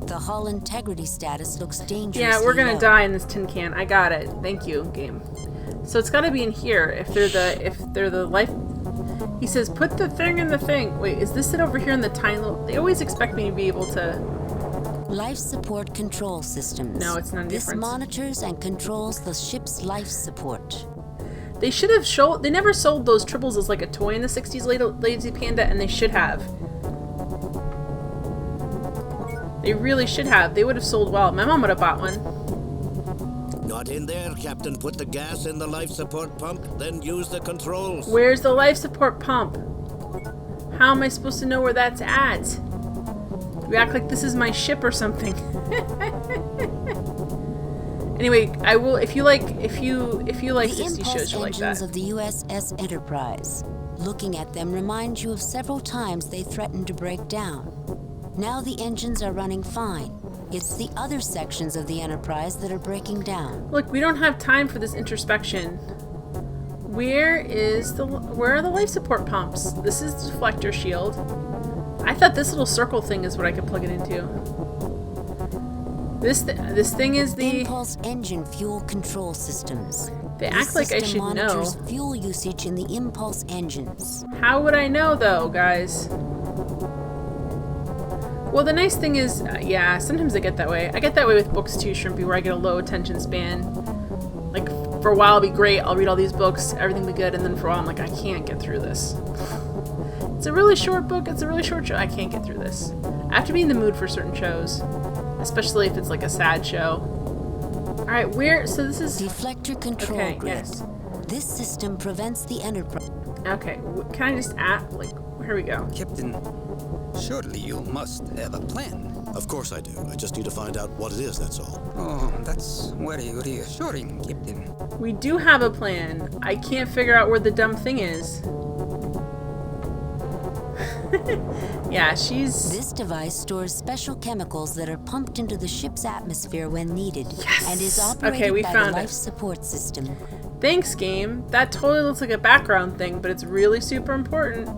The hull integrity status looks dangerous. Yeah, we're gonna die in this tin can. I got it. Thank you, game. So it's gotta be in here. If they're the life. He says, put the thing in the thing. Wait, is this it over here in the tiny little? They always expect me to be able to. Life support control systems. No, it's not This different. monitors and controls the ship's life support. They should have showed. They never sold those triples as like a toy in the 60s, Lazy Panda, and they should have. They really should have. They would have sold well. My mom would have bought one. Not in there, Captain. Put the gas in the life support pump, then use the controls. Where's the life support pump? How am I supposed to know where that's at? You act like this is my ship or something. Anyway, I will if you like 60 shows you like that. The impulse engines of the USS Enterprise. Looking at them reminds you of several times they threatened to break down. Now the engines are running fine. It's the other sections of the Enterprise that are breaking down. Look, we don't have time for this introspection. Where are the life support pumps? This is the deflector shield. I thought this little circle thing is what I could plug it into. This thing is the impulse engine fuel control systems. They act like I should know. Monitors fuel usage in the impulse engines. How would I know though, guys? Well, the nice thing is, yeah, sometimes I get that way. I get that way with books too, Shrimpy, where I get a low attention span. Like, for a while it'll be great, I'll read all these books, everything will be good, and then for a while I'm like, I can't get through this. It's a really short book, it's a really short show, I can't get through this. I have to be in the mood for certain shows. Especially if it's like a sad show. Alright, so this is... Deflector control okay, grid. yes. This system prevents the Enterprise... Okay, can I just here we go. Captain, surely you must have a plan. Of course I do. I just need to find out what it is, that's all. Oh, that's very reassuring, Captain. We do have a plan. I can't figure out where the dumb thing is. Yeah, This device stores special chemicals that are pumped into the ship's atmosphere when needed, and is operated by the life support system. Thanks, game. That totally looks like a background thing, but it's really super important.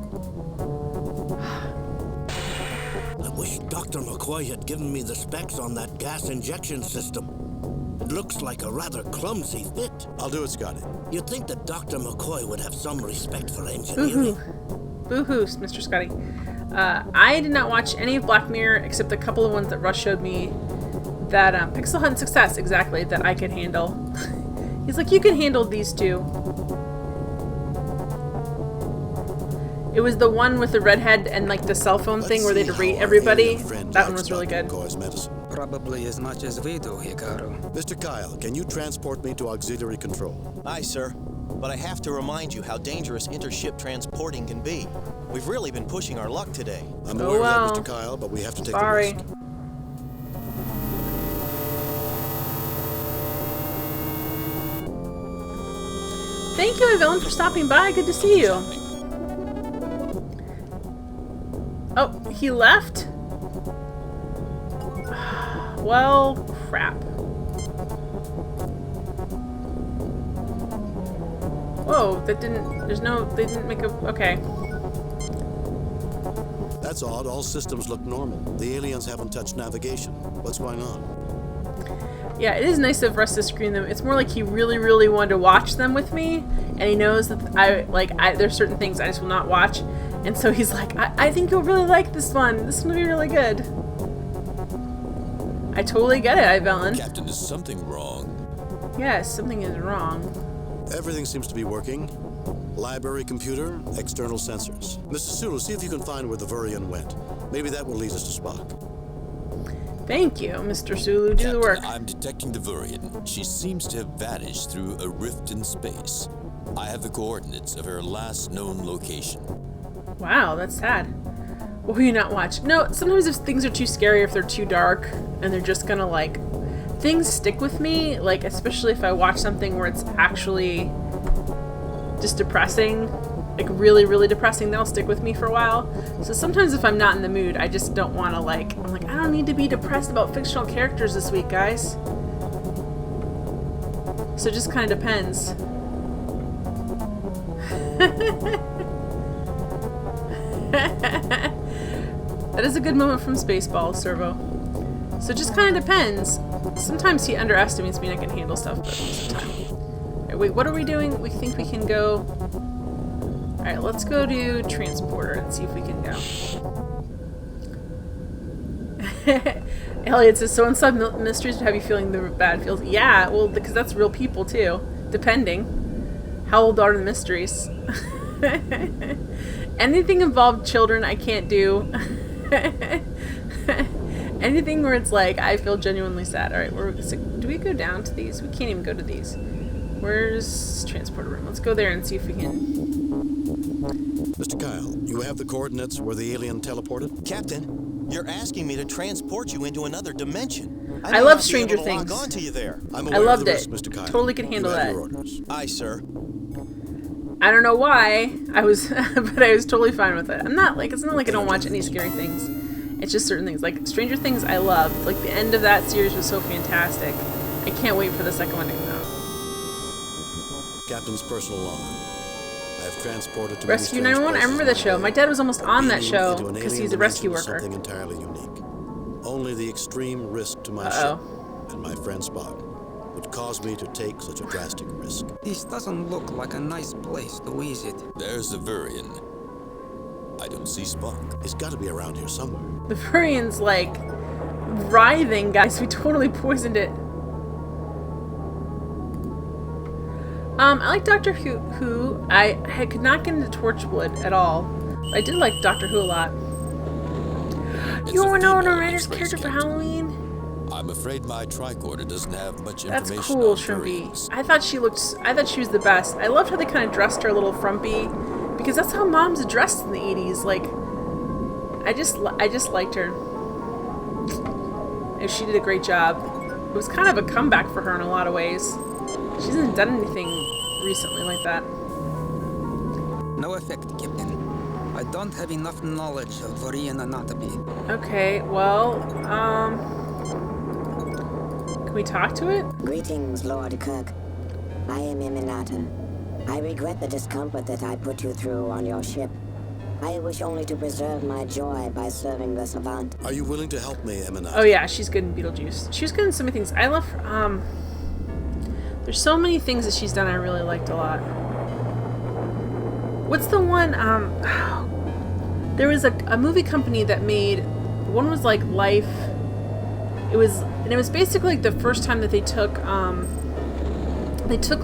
I wish Dr. McCoy had given me the specs on that gas injection system. It looks like a rather clumsy fit. I'll do it, Scotty. You'd think that Dr. McCoy would have some respect for engineering. Boo-hoo, Mr. Scotty. I did not watch any of Black Mirror except a couple of ones that Russ showed me that Pixel Hunt Success, exactly, that I could handle. He's like, you can handle these two. It was the one with the redhead and like the cell phone thing where they had to rate everybody. That one was really good. Probably as much as we do, Hikaru. Mr. Kyle, can you transport me to auxiliary control? Aye, sir. But I have to remind you how dangerous intership transporting can be. We've really been pushing our luck today. I'm aware of that, Mr. Kyle, but we have to take the risk. Thank you, Evelyn, for stopping by. Good to see you. Oh, he left? Well, crap. Whoa, they didn't make a, okay. That's odd, all systems look normal. The aliens haven't touched navigation. What's going on? Yeah, it is nice of us to screen them. It's more like he really, really wanted to watch them with me, and he knows that there's certain things I just will not watch, and so he's like, I think you'll really like this one. This one will be really good. I totally get it, Evelyn. Captain, is something wrong? Yes, something is wrong. Everything seems to be working. Library computer, external sensors. Mr. Sulu, see if you can find where the Vurian went. Maybe that will lead us to Spock. Thank you, Mr. Sulu. Do the work. I'm detecting the Vurian. She seems to have vanished through a rift in space. I have the coordinates of her last known location. Wow, that's sad. What will you not watch? No, sometimes if things are too scary, if they're too dark, and they're just gonna things stick with me, especially if I watch something where it's actually just depressing. like really, really depressing, that'll stick with me for a while. So sometimes if I'm not in the mood, I just don't want to I'm like, I don't need to be depressed about fictional characters this week, guys. So it just kind of depends. That is a good moment from Spaceballs, Servo. So it just kind of depends. Sometimes he underestimates me and I can handle stuff, but most of the time. Right, wait, what are we doing? We think we can go... Alright, let's go to Transporter and see if we can go. Elliot says, so Unsolved Mysteries would have you feeling the bad feels. Yeah, well, because that's real people too. Depending. How old are the mysteries? Anything involved children I can't do. Anything where it's like, I feel genuinely sad. Alright, do we go down to these? We can't even go to these. Where's Transporter Room? Let's go there and see if we can... Mr. Kyle, you have the coordinates where the alien teleported? Captain, you're asking me to transport you into another dimension. I love Stranger Things. On to you there. I loved it. Mr. Kyle. Totally could handle that. Aye, sir. I don't know why I was, but I was totally fine with it. I'm not like, it's not like I don't watch any scary things. It's just certain things. Like Stranger Things I loved. Like the end of that series was so fantastic. I can't wait for the second one to come out. Captain's personal log. I have transported to Rescue 911. I remember that show. My dad was almost on that show because he's a rescue worker. Something entirely unique. Only the extreme risk to my ship and my friend Spock would cause me to take such a drastic risk. This doesn't look like a nice place to visit. There's the Virion. I don't see Spock. It's got to be around here somewhere. The Virian's like writhing, guys. We totally poisoned it. I like Doctor Who. I could not get into Torchwood at all. I did like Doctor Who a lot. You want to know a writer's character for Halloween? I'm afraid my tricorder doesn't have much information. That's cool, Shrimpy. I thought she was the best. I loved how they kind of dressed her a little frumpy, because that's how moms dressed in the 80s. Like, I just liked her. And she did a great job. It was kind of a comeback for her in a lot of ways. She hasn't done anything recently like that. No effect, Captain. I don't have enough knowledge of Virion anatomy. Okay, well, can we talk to it? Greetings, Lord Kirk. I am Eminata. I regret the discomfort that I put you through on your ship. I wish only to preserve my joy by serving the Savant. Are you willing to help me, Eminata? Oh yeah, she's good in Beetlejuice. She was good in so many things. I love her, there's so many things that she's done I really liked a lot. What's the one, there was a movie company that made, one was like Life. It was basically like the first time that they took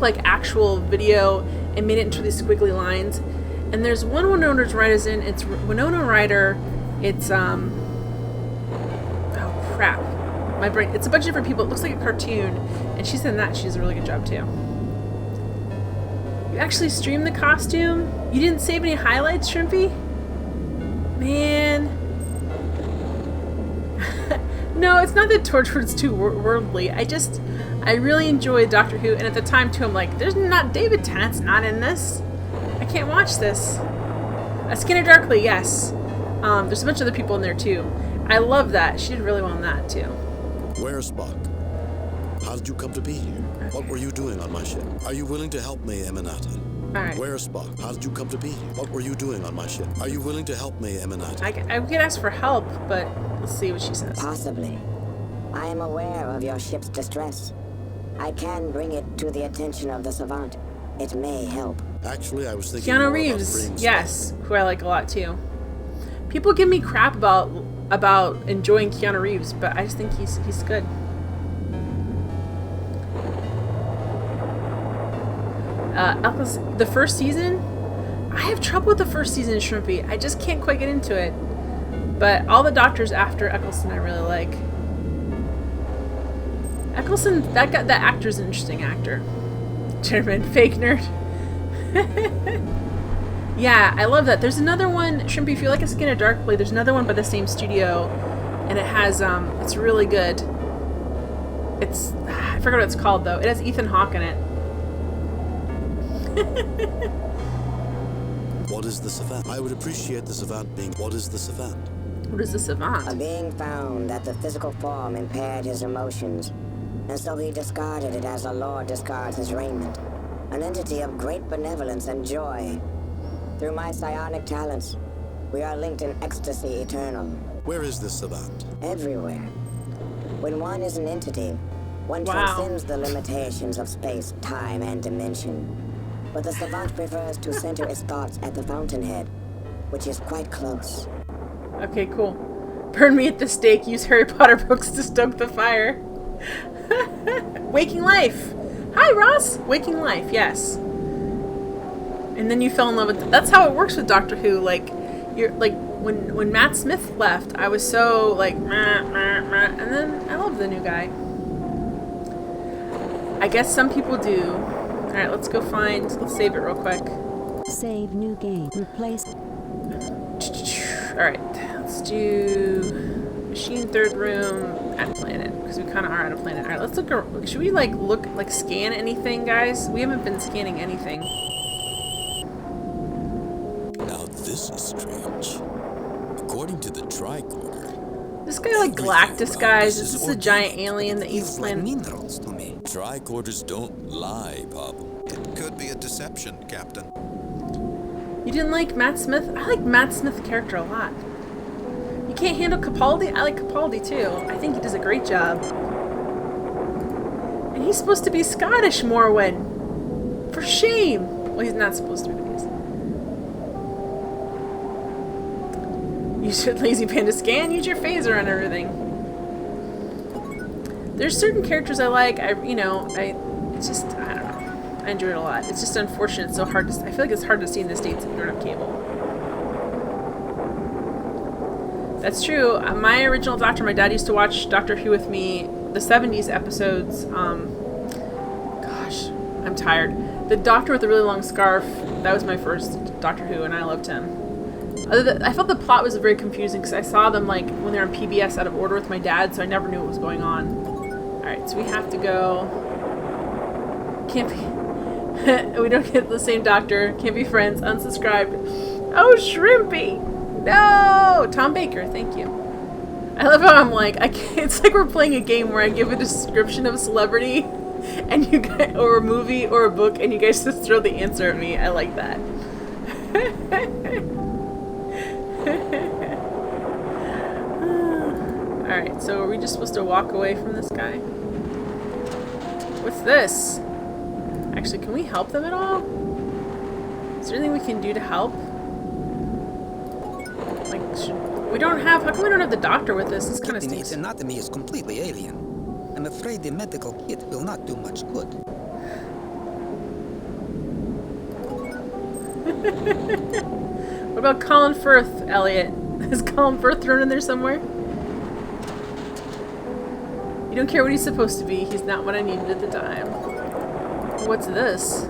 like actual video and made it into these squiggly lines. And there's one Winona Ryder's in. It's Winona Ryder. It's oh crap, my brain. It's a bunch of different people. It looks like a cartoon, and she's in that. She does a really good job too. You actually streamed the costume. You didn't save any highlights, Shrimpy? Man. No, it's not that Torchwood's too worldly. I really enjoyed Doctor Who, and at the time too, I'm like, there's not David Tennant's not in this. I can't watch this. Skinner Darkly, yes. There's a bunch of other people in there too. I love that. She did really well in that too. Where's Spock? How did you come to be here? Okay. What were you doing on my ship? Are you willing to help me, Eminata? Alright. Where's Spock? How did you come to be here? What were you doing on my ship? Are you willing to help me, Eminata? I could ask for help, but let's see what she says. Possibly. I am aware of your ship's distress. I can bring it to the attention of the Savant. It may help. Actually, I was thinking Keanu Reeves, yes, who I like a lot too. People give me crap about enjoying Keanu Reeves, but I just think he's good. The first season, I have trouble with the first season, Shrimpy. I just can't quite get into it. But all the Doctors after Eccleston I really like. Eccleston, that actor's an interesting actor. German fake nerd. Yeah, I love that. There's another one, Shrimpy, if you like a Skin of Darkly, there's another one by the same studio, and it has, it's really good. It's, I forgot what it's called, though. It has Ethan Hawke in it. What is the savant? I would appreciate the savant being... What is the savant? What is the savant? A being found that the physical form impaired his emotions, and so he discarded it as a lord discards his raiment. An entity of great benevolence and joy. Through my psionic talents, we are linked in ecstasy eternal. Where is this savant? Everywhere. When one is an entity, one transcends the limitations of space, time, and dimension. But the savant prefers to center its thoughts at the fountainhead, which is quite close. Okay, cool. Burn me at the stake, use Harry Potter books to stoke the fire. Waking Life! Hi, Ross! Waking Life, yes. And then you fell in love with... That's how it works with Doctor Who. Like, you're like... When Matt Smith left, I was so like, meh, meh, meh, and then I love the new guy. I guess some people do. All right, let's go find. Let's save it real quick. Save new game. Replace. All right, let's do machine third room at planet because we kind of are at a planet. All right, let's look. Should we look scan anything, guys? We haven't been scanning anything. Now this is strange. According to the tricorder, this guy like Galactus, guys. Is this a giant alien that eats planet? Minerals to me. Tricorders don't lie, Pablo. It could be a deception, Captain. You didn't like Matt Smith? I like Matt Smith's character a lot. You can't handle Capaldi? I like Capaldi too. I think he does a great job. And he's supposed to be Scottish, Morwen. For shame. Well, he's not supposed to be. Use your lazy panda scan, use your phaser on everything. There's certain characters I like, it's just, I don't know. I enjoy it a lot. It's just unfortunate, it's so hard to, I feel like it's hard to see in the States if you don't have cable. That's true. My original doctor, my dad used to watch Doctor Who with me, the 70s episodes. Gosh, I'm tired. The doctor with the really long scarf, that was my first Doctor Who, and I loved him. I felt the plot was very confusing because I saw them like when they were on PBS out of order with my dad, so I never knew what was going on. Alright, so we have to go. Can't be. We don't get the same doctor. Can't be friends. Unsubscribed. Oh, Shrimpy! No! Tom Baker, thank you. I love how I'm like, it's like we're playing a game where I give a description of a celebrity and you guys, or a movie or a book, and you guys just throw the answer at me. I like that. Alright, so are we just supposed to walk away from this guy? What's this? Actually, can we help them at all? Is there anything we can do to help? Like, we don't have... How come we don't have the doctor with us? This kind of stinks. His anatomy is completely alien. I'm afraid the medical kit will not do much good. What about Colin Firth, Elliot? Is Colin Firth thrown in there somewhere? You don't care what he's supposed to be. He's not what I needed at the time. What's this?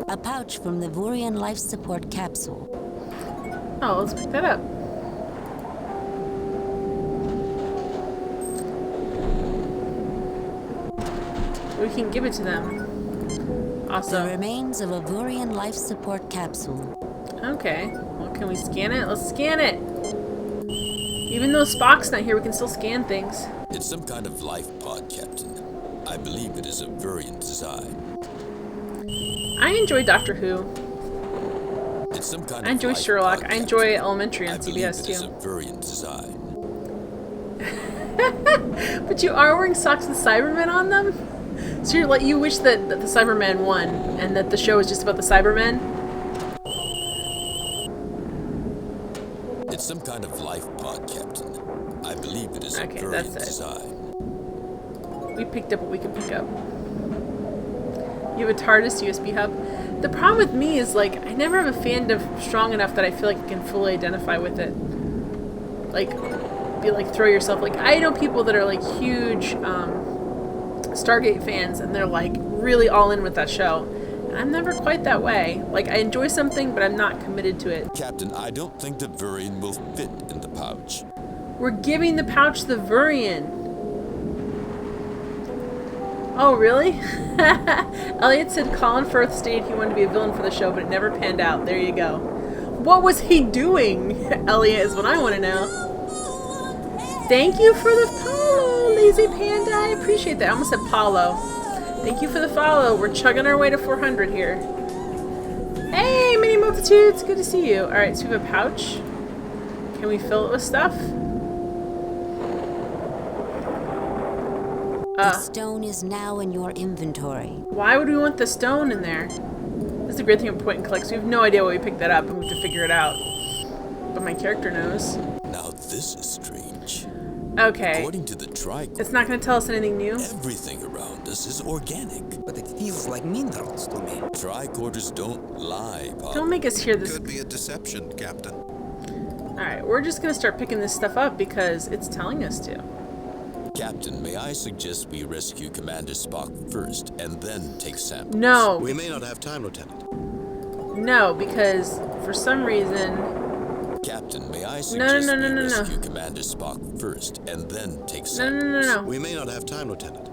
A pouch from the Vurian life support capsule. Oh, let's pick that up. We can give it to them. Awesome. The remains of a Vurian life support capsule. Okay. Well, can we scan it? Let's scan it! Even though Spock's not here, we can still scan things. It's some kind of life pod, Captain. I believe it is a Vurian design. I enjoy Doctor Who. It's some kind I enjoy of Sherlock. pod, I enjoy Elementary on CBS too. It is a too. Vurian design. But you are wearing socks with Cybermen on them? So you wish that the Cybermen won, and that the show is just about the Cybermen? It's some kind of life pod, Captain. I believe it is a Vurian design. We picked up what we could pick up. You have a TARDIS USB hub. The problem with me is, like, I never have a fandom strong enough that I feel like I can fully identify with it. Like, be like, throw yourself. Like, I know people that are, like, huge Stargate fans, and they're, like, really all in with that show. And I'm never quite that way. Like, I enjoy something, but I'm not committed to it. Captain, I don't think the Vurian will fit in the pouch. We're giving the pouch to the Vurian. Oh, really? Elliot said Colin Firth stated he wanted to be a villain for the show, but it never panned out. There you go. What was he doing, Elliot, is what I want to know. Thank you for the follow, Lazy Panda. I appreciate that. I almost said Paulo. Thank you for the follow. We're chugging our way to 400 here. Hey, Mini Multitudes. Good to see you. Alright, so we have a pouch. Can we fill it with stuff? The stone is now in your inventory. Why would we want the stone in there? This is the great thing about point and clicks. We have no idea why we picked that up, and we have to figure it out. But my character knows. Now this is strange. Okay. According to the tricorder, it's not going to tell us anything new? Everything around us is organic. But it feels like minerals to me. Tricorders don't lie, Pop. Don't make us hear this. Could be a deception, Captain. Alright, we're just going to start picking this stuff up because it's telling us to. Captain, may I suggest we rescue Commander Spock first and then take samples? No. We may not have time, Lieutenant. No, because for some reason... Captain, may I suggest we rescue Commander Spock first and then take samples? No. We may not have time, Lieutenant.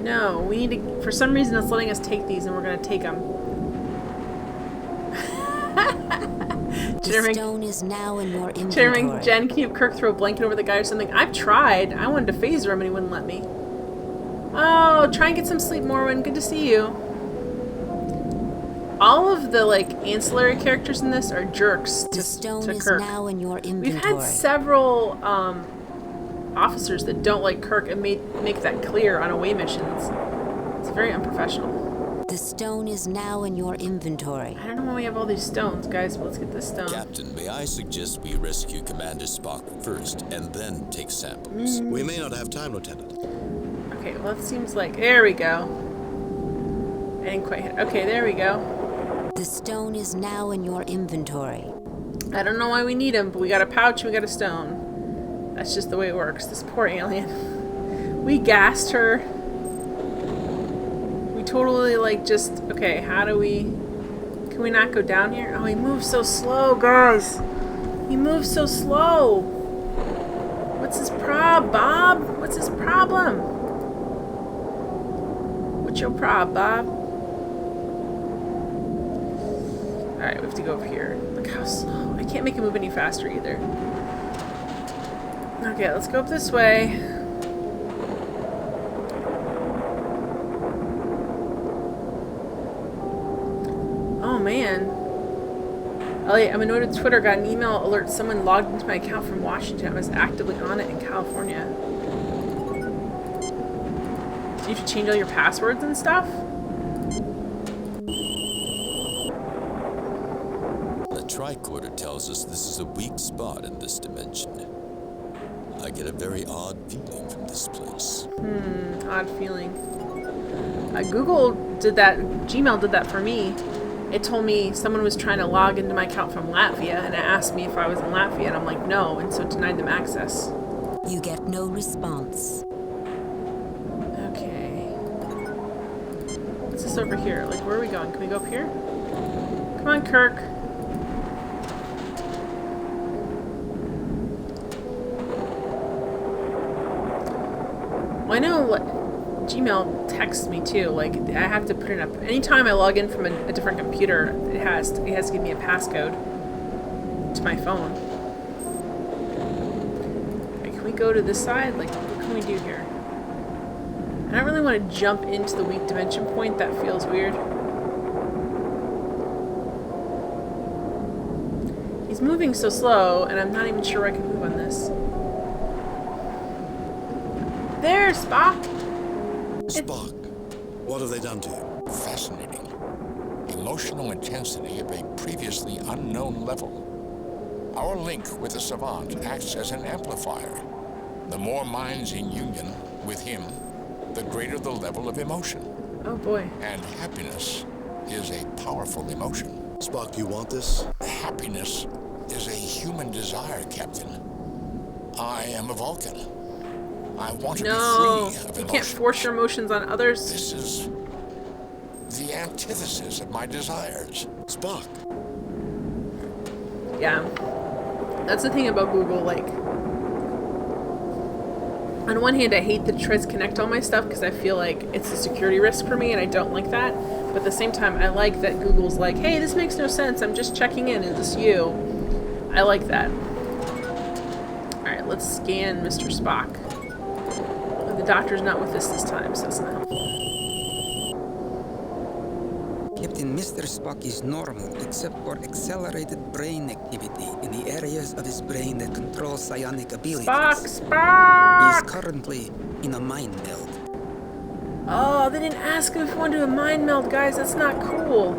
No, we need to... For some reason, it's letting us take these, and we're going to take them. The stone is now in your inventory. Chairman Jen, can you have Kirk throw a blanket over the guy or something? I've tried. I wanted to phaser him, and he wouldn't let me. Oh, try and get some sleep, Morwen. Good to see you. All of the, like, ancillary characters in this are jerks to Kirk. The stone is now in your inventory. We've had several officers that don't like Kirk and make that clear on away missions. It's very unprofessional. The stone is now in your inventory. I don't know why we have all these stones, guys, but let's get this stone. Captain, may I suggest we rescue Commander Spock first and then take samples? We may not have time, Lieutenant. Okay, well, it seems like... There we go. I didn't quite hit... Okay, there we go. The stone is now in your inventory. I don't know why we need them, but we got a pouch and we got a stone. That's just the way it works. This poor alien. We gassed her. We totally, like, just... Okay, how do we... Can we not go down here? Oh, he moves so slow, guys. He moves so slow. What's his Bob? What's his problem? What's your Bob? Alright, we have to go over here. Look how slow. I can't make him move any faster either. Okay, let's go up this way. Oh, man. Elliot, I'm annoyed with Twitter. Got an email alert. Someone logged into my account from Washington. I was actively on it in California. Do you have to change all your passwords and stuff? The tricorder tells us this is a weak spot in this dimension. I get a very odd feeling from this place. Odd feeling. Google did that. Gmail did that for me. It told me someone was trying to log into my account from Latvia, and it asked me if I was in Latvia, and I'm like, no, and so it denied them access. You get no response. Okay. What's this over here? Like, where are we going? Can we go up here? Come on, Kirk. Well, I know what Gmail texts me too. Like, I have to put it up. Anytime I log in from a different computer, it has to give me a passcode to my phone. Okay, can we go to this side? Like, what can we do here? I don't really want to jump into the weak dimension point. That feels weird. He's moving so slow, and I'm not even sure I can move on this. There, Spock! Spock, what have they done to you? Fascinating. Emotional intensity of a previously unknown level. Our link with the savant acts as an amplifier. The more minds in union with him, the greater the level of emotion. Oh boy. And happiness is a powerful emotion. Spock, you want this? Happiness is a human desire, Captain. I am a Vulcan. I want to be free of emotion. You can't force your emotions on others. This is the antithesis of my desires. Spock. Yeah. That's the thing about Google, like... On one hand, I hate that Treads connect all my stuff because I feel like it's a security risk for me and I don't like that. But at the same time, I like that Google's like, hey, this makes no sense. I'm just checking in. Is this you? I like that. Alright, let's scan Mr. Spock. The doctor's not with us this time, so that's not helpful. Captain, Mr. Spock is normal, except for accelerated brain activity in the areas of his brain that control psionic abilities. Spock! He is currently in a mind meld. Oh, they didn't ask him if he wanted to do a mind meld, guys. That's not cool.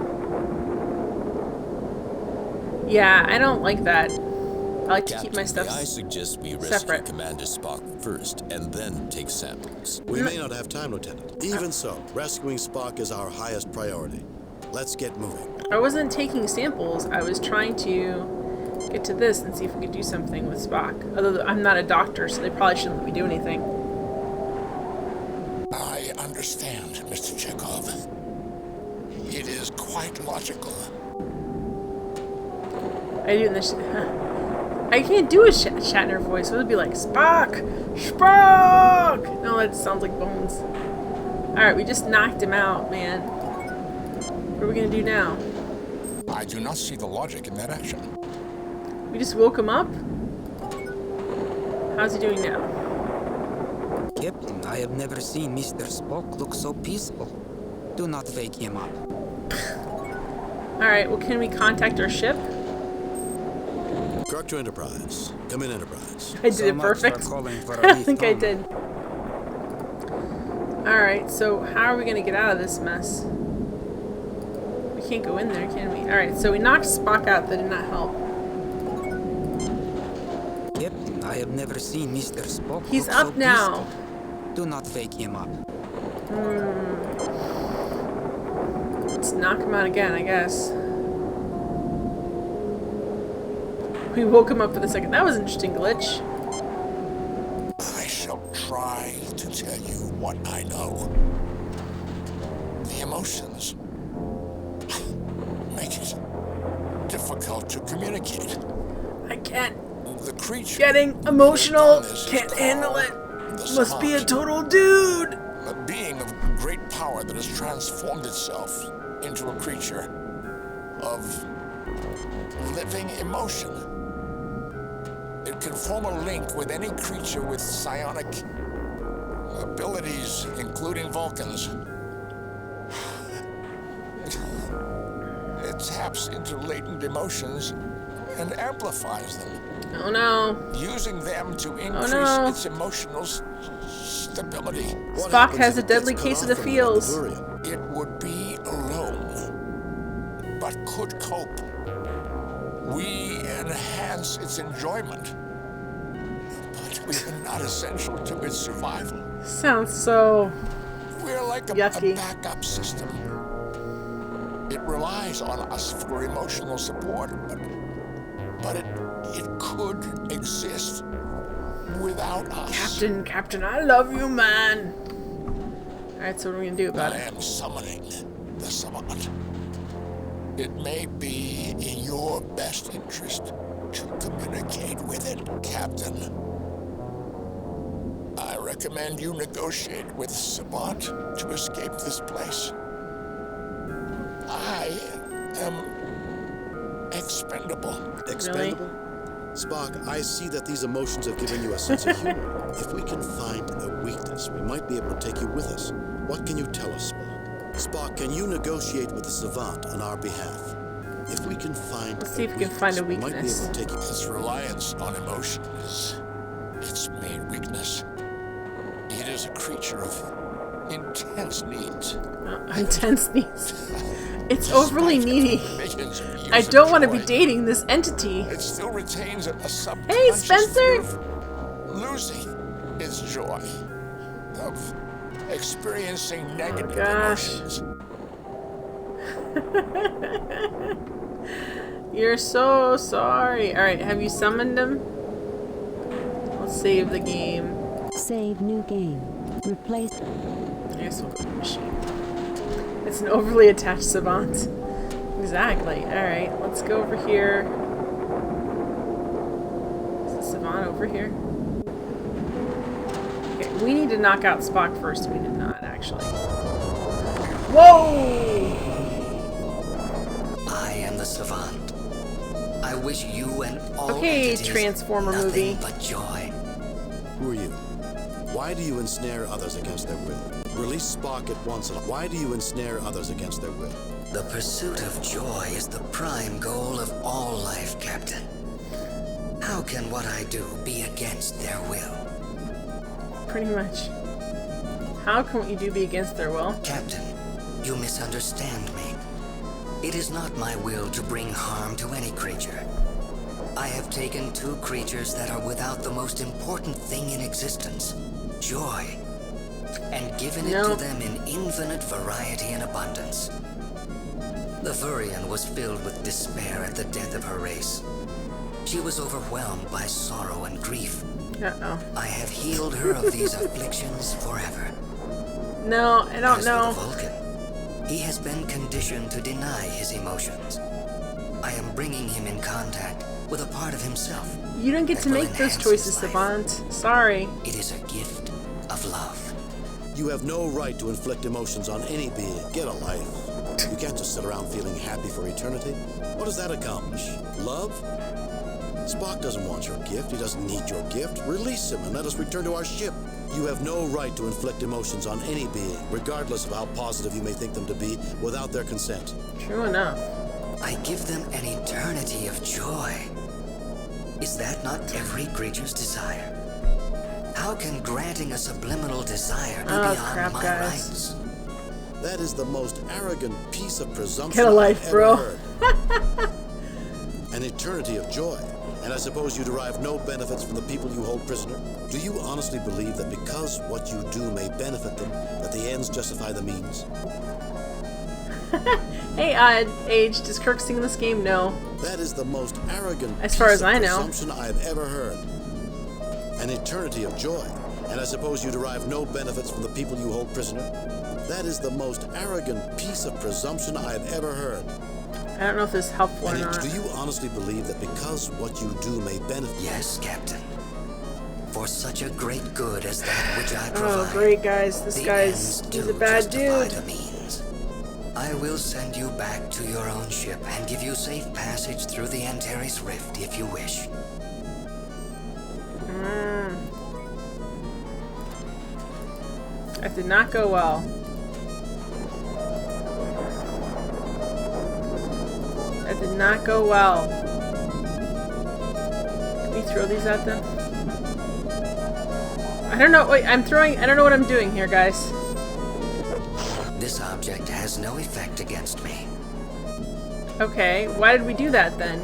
Yeah, I don't like that. I like to keep my stuff I suggest we rescue separate. Commander Spock first, and then take samples. We may not have time, Lieutenant. Even so, rescuing Spock is our highest priority. Let's get moving. I wasn't taking samples. I was trying to get to this and see if we could do something with Spock. Although I'm not a doctor, so they probably shouldn't let me do anything. I understand, Mr. Chekhov. It is quite logical. I do this. I can't do a Shatner voice. It would be like Spock, Spock. No, that sounds like Bones. All right, we just knocked him out, man. What are we gonna do now? I do not see the logic in that action. We just woke him up? How's he doing now? Captain, I have never seen Mr. Spock look so peaceful. Do not wake him up. Alright, well, can we contact our ship? Kirk to Enterprise. Come in, Enterprise. I did it perfect. I think I did. Alright, so how are we going to get out of this mess? We can't go in there, can we? Alright, so we knocked Spock out. That did not help. Captain, I have never seen Mr. Spock He's look up so now. Peaceful. Do not wake him up. Let's knock him out again, I guess. We woke him up for the second. That was an interesting glitch. I shall try to tell you what I know. The emotions make it difficult to communicate. I can't. The creature getting emotional. Can't handle it. Must be a total dude. A being of great power that has transformed itself into a creature of living emotion. It can form a link with any creature with psionic abilities, including Vulcans. It taps into latent emotions and amplifies them. Oh no. Using them to increase its emotional stability. Spock has a deadly case of the feels. It would be alone, but could cope. We enhance its enjoyment, but we are not essential to its survival. Sounds so We're like a backup system. It relies on us for emotional support, but it could exist without us. Captain, I love you, man. Alright, so what are we gonna do about it? I am summoning the savant. It may be in your best interest to communicate with it, Captain. I recommend you negotiate with Savant to escape this place. I am expendable. Expendable? Really? Spock, I see that these emotions have given you a sense of humor. If we can find a weakness, we might be able to take you with us. What can you tell us, Spock? Spock, can you negotiate with the Savant on our behalf? If we can find Let's see if we can find a weakness. We might be able to take you. Its reliance on emotion is its main weakness. It is a creature of intense needs. Intense needs. It's overly needy. I don't want to be dating this entity. It still retains a subconscious Hey, Spencer! Losing its joy of experiencing negative emotions. You're so sorry. Alright, have you summoned him? Let's save the game. Save new game. Replace. I guess we'll go to the machine. It's an overly attached savant. Exactly. Alright, let's go over here. Is the savant over here? Okay, We need to knock out Spock first. We did not, actually. Whoa! I am the Savant. I wish you and all okay, entities Transformer nothing movie. but joy. Who are you? Why do you ensnare others against their will? Release Spock at once. Why do you ensnare others against their will? The pursuit of joy is the prime goal of all life, Captain. How can what I do be against their will? Pretty much. How can what you do be against their will? Captain, you misunderstand me. It is not my will to bring harm to any creature. I have taken two creatures that are without the most important thing in existence, joy, and given it to them in infinite variety and abundance. The Vurian was filled with despair at the death of her race. She was overwhelmed by sorrow and grief. I have healed her of these afflictions forever. No, I don't know. As for the Vulcan, he has been conditioned to deny his emotions. I am bringing him in contact with a part of himself. You don't get to make those choices, Savant. Sorry. It is a gift of love. You have no right to inflict emotions on any being. Get a life. You can't just sit around feeling happy for eternity. What does that accomplish? Love? Spock doesn't want your gift. He doesn't need your gift. Release him and let us return to our ship. You have no right to inflict emotions on any being, regardless of how positive you may think them to be, without their consent. True enough. I give them an eternity of joy. Is that not every creature's desire? How can granting a subliminal desire be beyond my rights? That is the most arrogant piece of presumption Get a life, I've bro. ever heard. An eternity of joy. And I suppose you derive no benefits from the people you hold prisoner? Do you honestly believe that because what you do may benefit them, that the ends justify the means? Hey, Age, does Kirk sing in this game? No. That is the most arrogant as far as I know. presumption I've ever heard. An eternity of joy. And I suppose you derive no benefits from the people you hold prisoner? That is the most arrogant piece of presumption I've ever heard. I don't know if this is helpful or not. Do you honestly believe that because what you do may benefit? Yes, Captain. For such a great good as that which I provide. Oh, great, guys. This guy's he's a bad dude. The means. I will send you back to your own ship and give you safe passage through the Antares Rift if you wish. That did not go well. That did not go well. Can we throw these at them? I don't know. Wait, I don't know what I'm doing here, guys. This object has no effect against me. Okay, why did we do that then?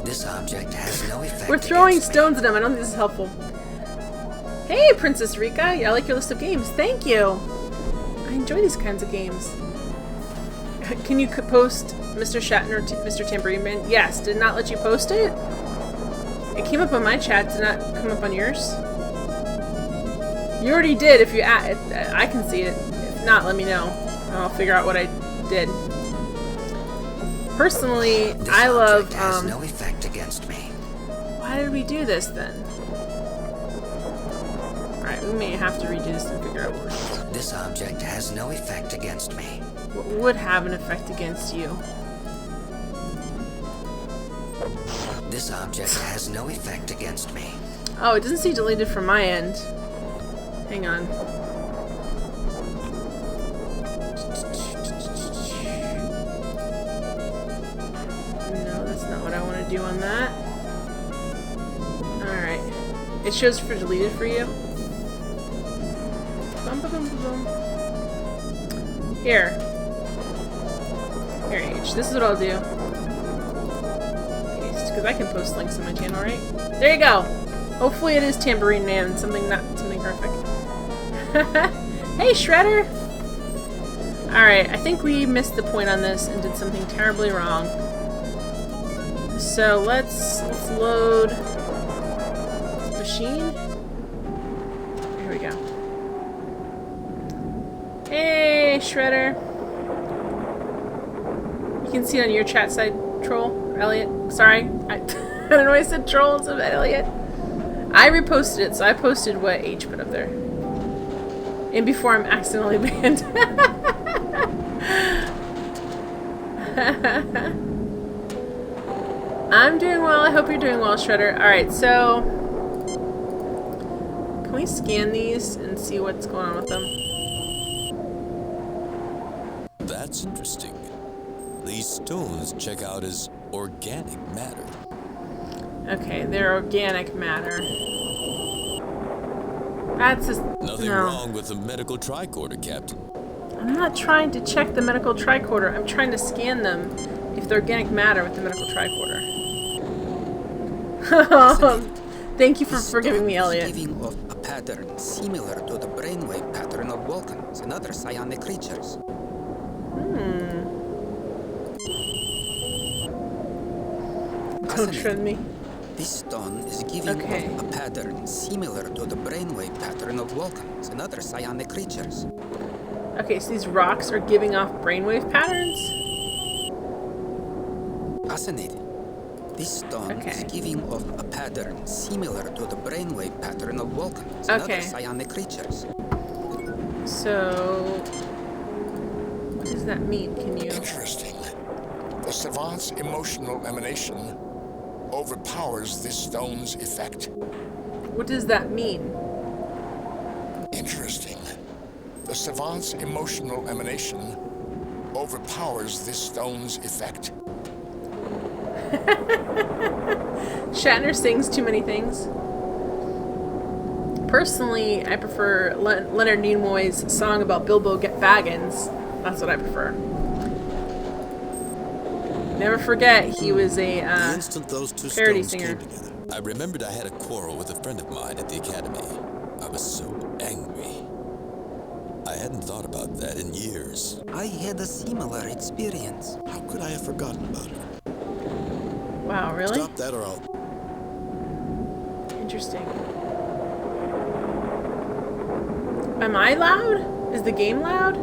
This object has no effect. We're throwing stones at him. I don't think this is helpful. Hey, Princess Rika. I like your list of games. Thank you. I enjoy these kinds of games. Can you post Mr. Shatner, Mr. Tambourine Man? Yes. Did not let you post it? It came up on my chat. Did not come up on yours? You already did. If you I can see it. If not, let me know. I'll figure out what I did. Personally, I love. Has no effect against me. Why did we do this then? All right, we may have to redo this and figure out what we're doing. This object has no effect against me. What would have an effect against you? This object has no effect against me. Oh, it doesn't say deleted from my end. Hang on. No, that's not what I want to do on that. Alright. It shows for deleted for you. Here. Here, H. This is what I'll do. Paste, because I can post links on my channel, right? There you go! Hopefully it is Tambourine Man, something horrific. Hey, Shredder! Alright, I think we missed the point on this and did something terribly wrong. So let's load this machine. Here we go. Hey, Shredder! You can see it on your chat side, Troll, or Elliot. Sorry, I don't know why I said Troll instead of Elliot. I reposted it, so I posted what H put up there. And before I'm accidentally banned. I'm doing well. I hope you're doing well, Shredder. Alright, so... Can we scan these and see what's going on with them? That's interesting. These stones check out as organic matter. Okay, they're organic matter. That's just... Nothing wrong with the medical tricorder, Captain. I'm not trying to check the medical tricorder. I'm trying to scan them if they're organic matter with the medical tricorder. Thank you for forgiving me, Elliot. Giving off a pattern similar to the brainwave pattern of Vulcans and other psionic creatures. Don't shred me. This stone is giving off a pattern similar to the brainwave pattern of Vulcans and other psionic creatures. Okay, so these rocks are giving off brainwave patterns? Fascinating. This stone is giving off a pattern similar to the brainwave pattern of Vulcans and other psionic creatures. So, what does that mean? Can you... Interesting. The savant's emotional emanation overpowers this stone's effect. What does that mean? Interesting. The savant's emotional emanation overpowers this stone's effect. Shatner sings too many things. Personally, I prefer Leonard Nimoy's song about Bilbo Baggins. That's what I prefer. Never forget, he was a parody singer. I remembered I had a quarrel with a friend of mine at the academy. I was so angry. I hadn't thought about that in years. I had a similar experience. How could I have forgotten about her? Wow, really? Stop that or I'll... Interesting. Am I loud? Is the game loud?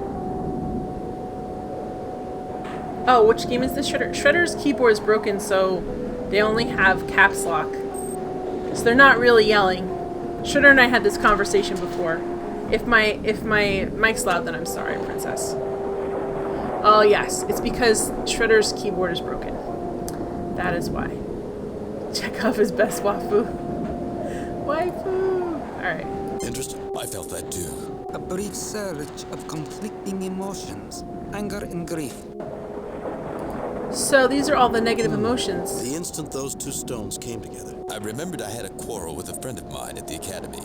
Oh, which game is this? Shredder's keyboard is broken, so they only have caps lock. So they're not really yelling. Shredder and I had this conversation before. If my mic's loud, then I'm sorry, Princess. Oh yes, it's because Shredder's keyboard is broken. That is why. Chekhov is best waifu. Waifu! Alright. Interesting. I felt that too. A brief surge of conflicting emotions, anger and grief. So these are all the negative emotions. The instant those two stones came together. I remembered I had a quarrel with a friend of mine at the academy.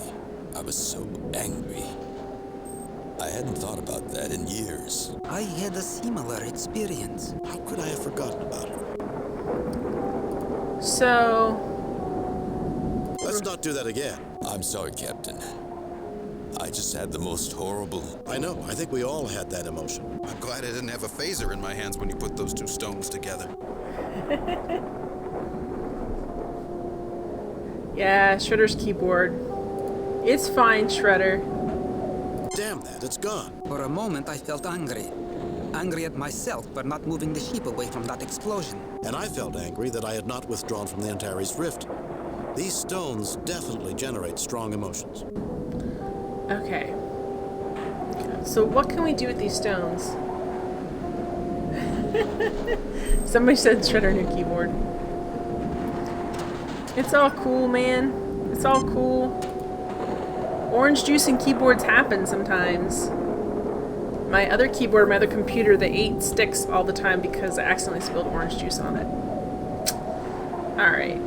I was so angry. I hadn't thought about that in years. I had a similar experience. How could I have forgotten about her? So... Let's not do that again. I'm sorry, Captain. I just had the most horrible... I know. I think we all had that emotion. I'm glad I didn't have a phaser in my hands when you put those two stones together. Yeah, Shredder's keyboard. It's fine, Shredder. Damn that, it's gone. For a moment, I felt angry. Angry at myself for not moving the ship away from that explosion. And I felt angry that I had not withdrawn from the Antares Rift. These stones definitely generate strong emotions. Okay. So what can we do with these stones? Somebody said Shredder new keyboard. It's all cool, man. It's all cool. Orange juice and keyboards happen sometimes. My other keyboard, my other computer, the 8 sticks all the time because I accidentally spilled orange juice on it. Alright.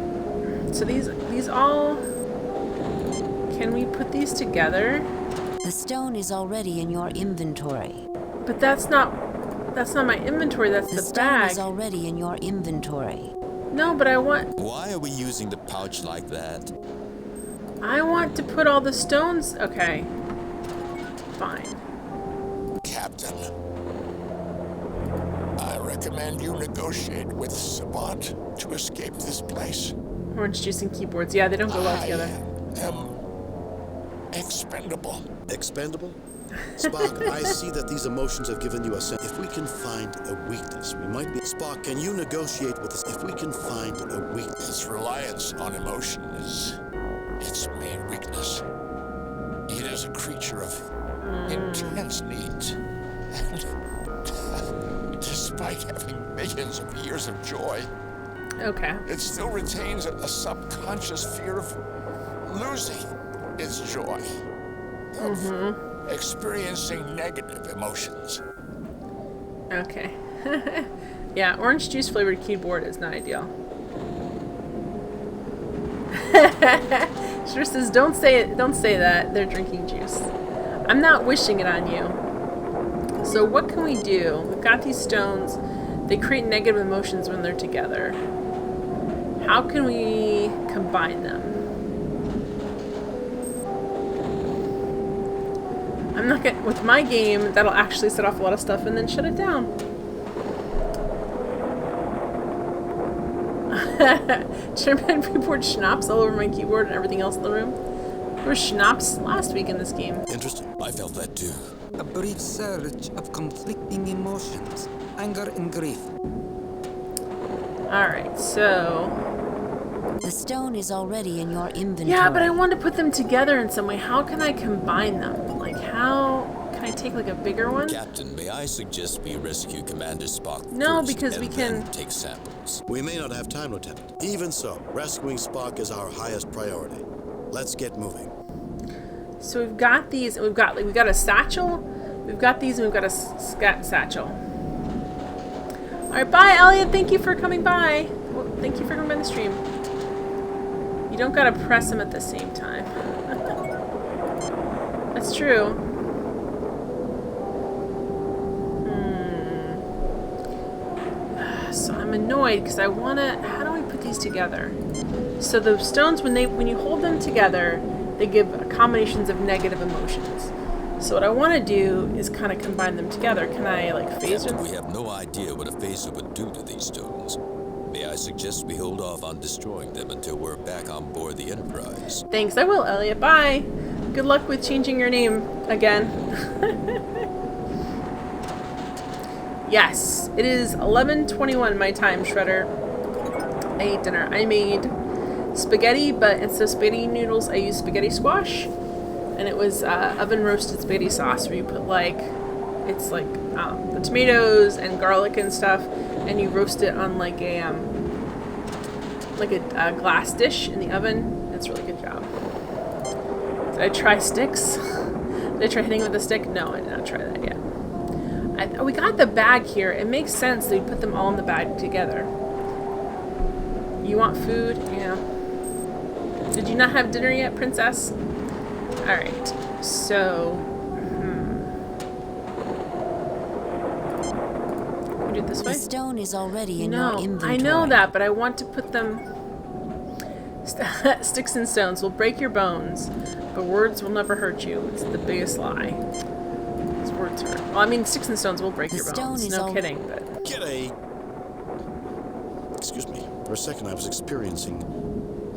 So these all... Can we put these together? The stone is already in your inventory. But that's not my inventory, that's the bag. The stone is already in your inventory. No, but I want... Why are we using the pouch like that? I want to put all the stones... Okay. Fine. Captain, I recommend you negotiate with Savant to escape this place. Orange juice and keyboards. Yeah, they don't go well together. Expendable. Expendable? Spock, I see that these emotions have given you a sense. If we can find a weakness, we might be... Spock, can you negotiate with us if we can find a weakness? Its reliance on emotion is its Spock's main weakness. It is a creature of intense needs. And despite having millions of years of joy, it still retains a subconscious fear of losing its joy. Of experiencing negative emotions. Okay. Yeah, orange juice flavored keyboard is not ideal. Sure says, don't say that. They're drinking juice. I'm not wishing it on you. So what can we do? We've got these stones. They create negative emotions when they're together. How can we combine them? I'm not gonna, with my game, that'll actually set off a lot of stuff and then shut it down. Chairman poured schnapps all over my keyboard and everything else in the room. There was schnapps last week in this game. Interesting. I felt that too. A brief surge of conflicting emotions, anger and grief. Alright, so... The stone is already in your inventory. Yeah, but I want to put them together in some way. How can I combine them? Like, how... Can I take, like, a bigger one? Captain, may I suggest we rescue Commander Spock No, first because we and can... then take samples. We may not have time, Lieutenant. Even so, rescuing Spock is our highest priority. Let's get moving. So we've got these, and we've got a satchel. We've got these, and we've got a satchel. Alright, bye, Elliot. Thank you for coming by. Well, thank you for coming by the stream. You don't gotta press them at the same time. That's true. So I'm annoyed because I wanna... How do we put these together? So the stones, when you hold them together, they give combinations of negative emotions. So what I want to do is kind of combine them together. Can I, like, phaser? Captain, we have no idea what a phaser would do to these stones. May I suggest we hold off on destroying them until we're back on board the Enterprise? Thanks, I will, Elliot. Bye. Good luck with changing your name again. Yes, it is 11:21 my time, Shredder. I ate dinner. I made spaghetti, but instead of spaghetti noodles, I used spaghetti squash. And it was oven roasted spaghetti sauce where you put, like, it's like the tomatoes and garlic and stuff, and you roast it on like a glass dish in the oven. It's a really good job. Did I try sticks? Did I try hitting with a stick? No, I did not try that yet. We got the bag here. It makes sense that we put them all in the bag together. You want food? Yeah. Did you not have dinner yet, Princess? Alright, so... Can we do it this way? The stone is already in your inventory. I know that, but I want to put them... Sticks and stones will break your bones, but words will never hurt you. It's the biggest lie. These words hurt. Well, I mean, sticks and stones will break your bones. No kidding, but... Kitty! Excuse me. For a second, I was experiencing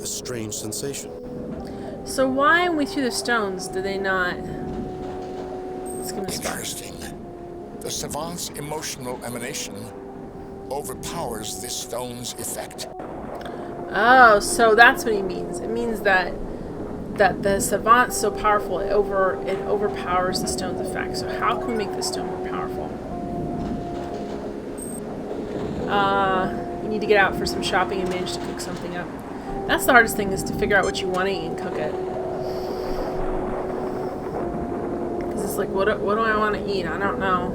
a strange sensation. So why, when we threw the stones, did they not... Let's give them a spark. Interesting. The savant's emotional emanation overpowers this stone's effect. Oh, so that's what he means. It means that the savant's so powerful, it overpowers the stone's effect. So how can we make the stone more powerful? You need to get out for some shopping and manage to cook something up. That's the hardest thing, is to figure out what you want to eat and cook it. Because it's like, what do I want to eat? I don't know.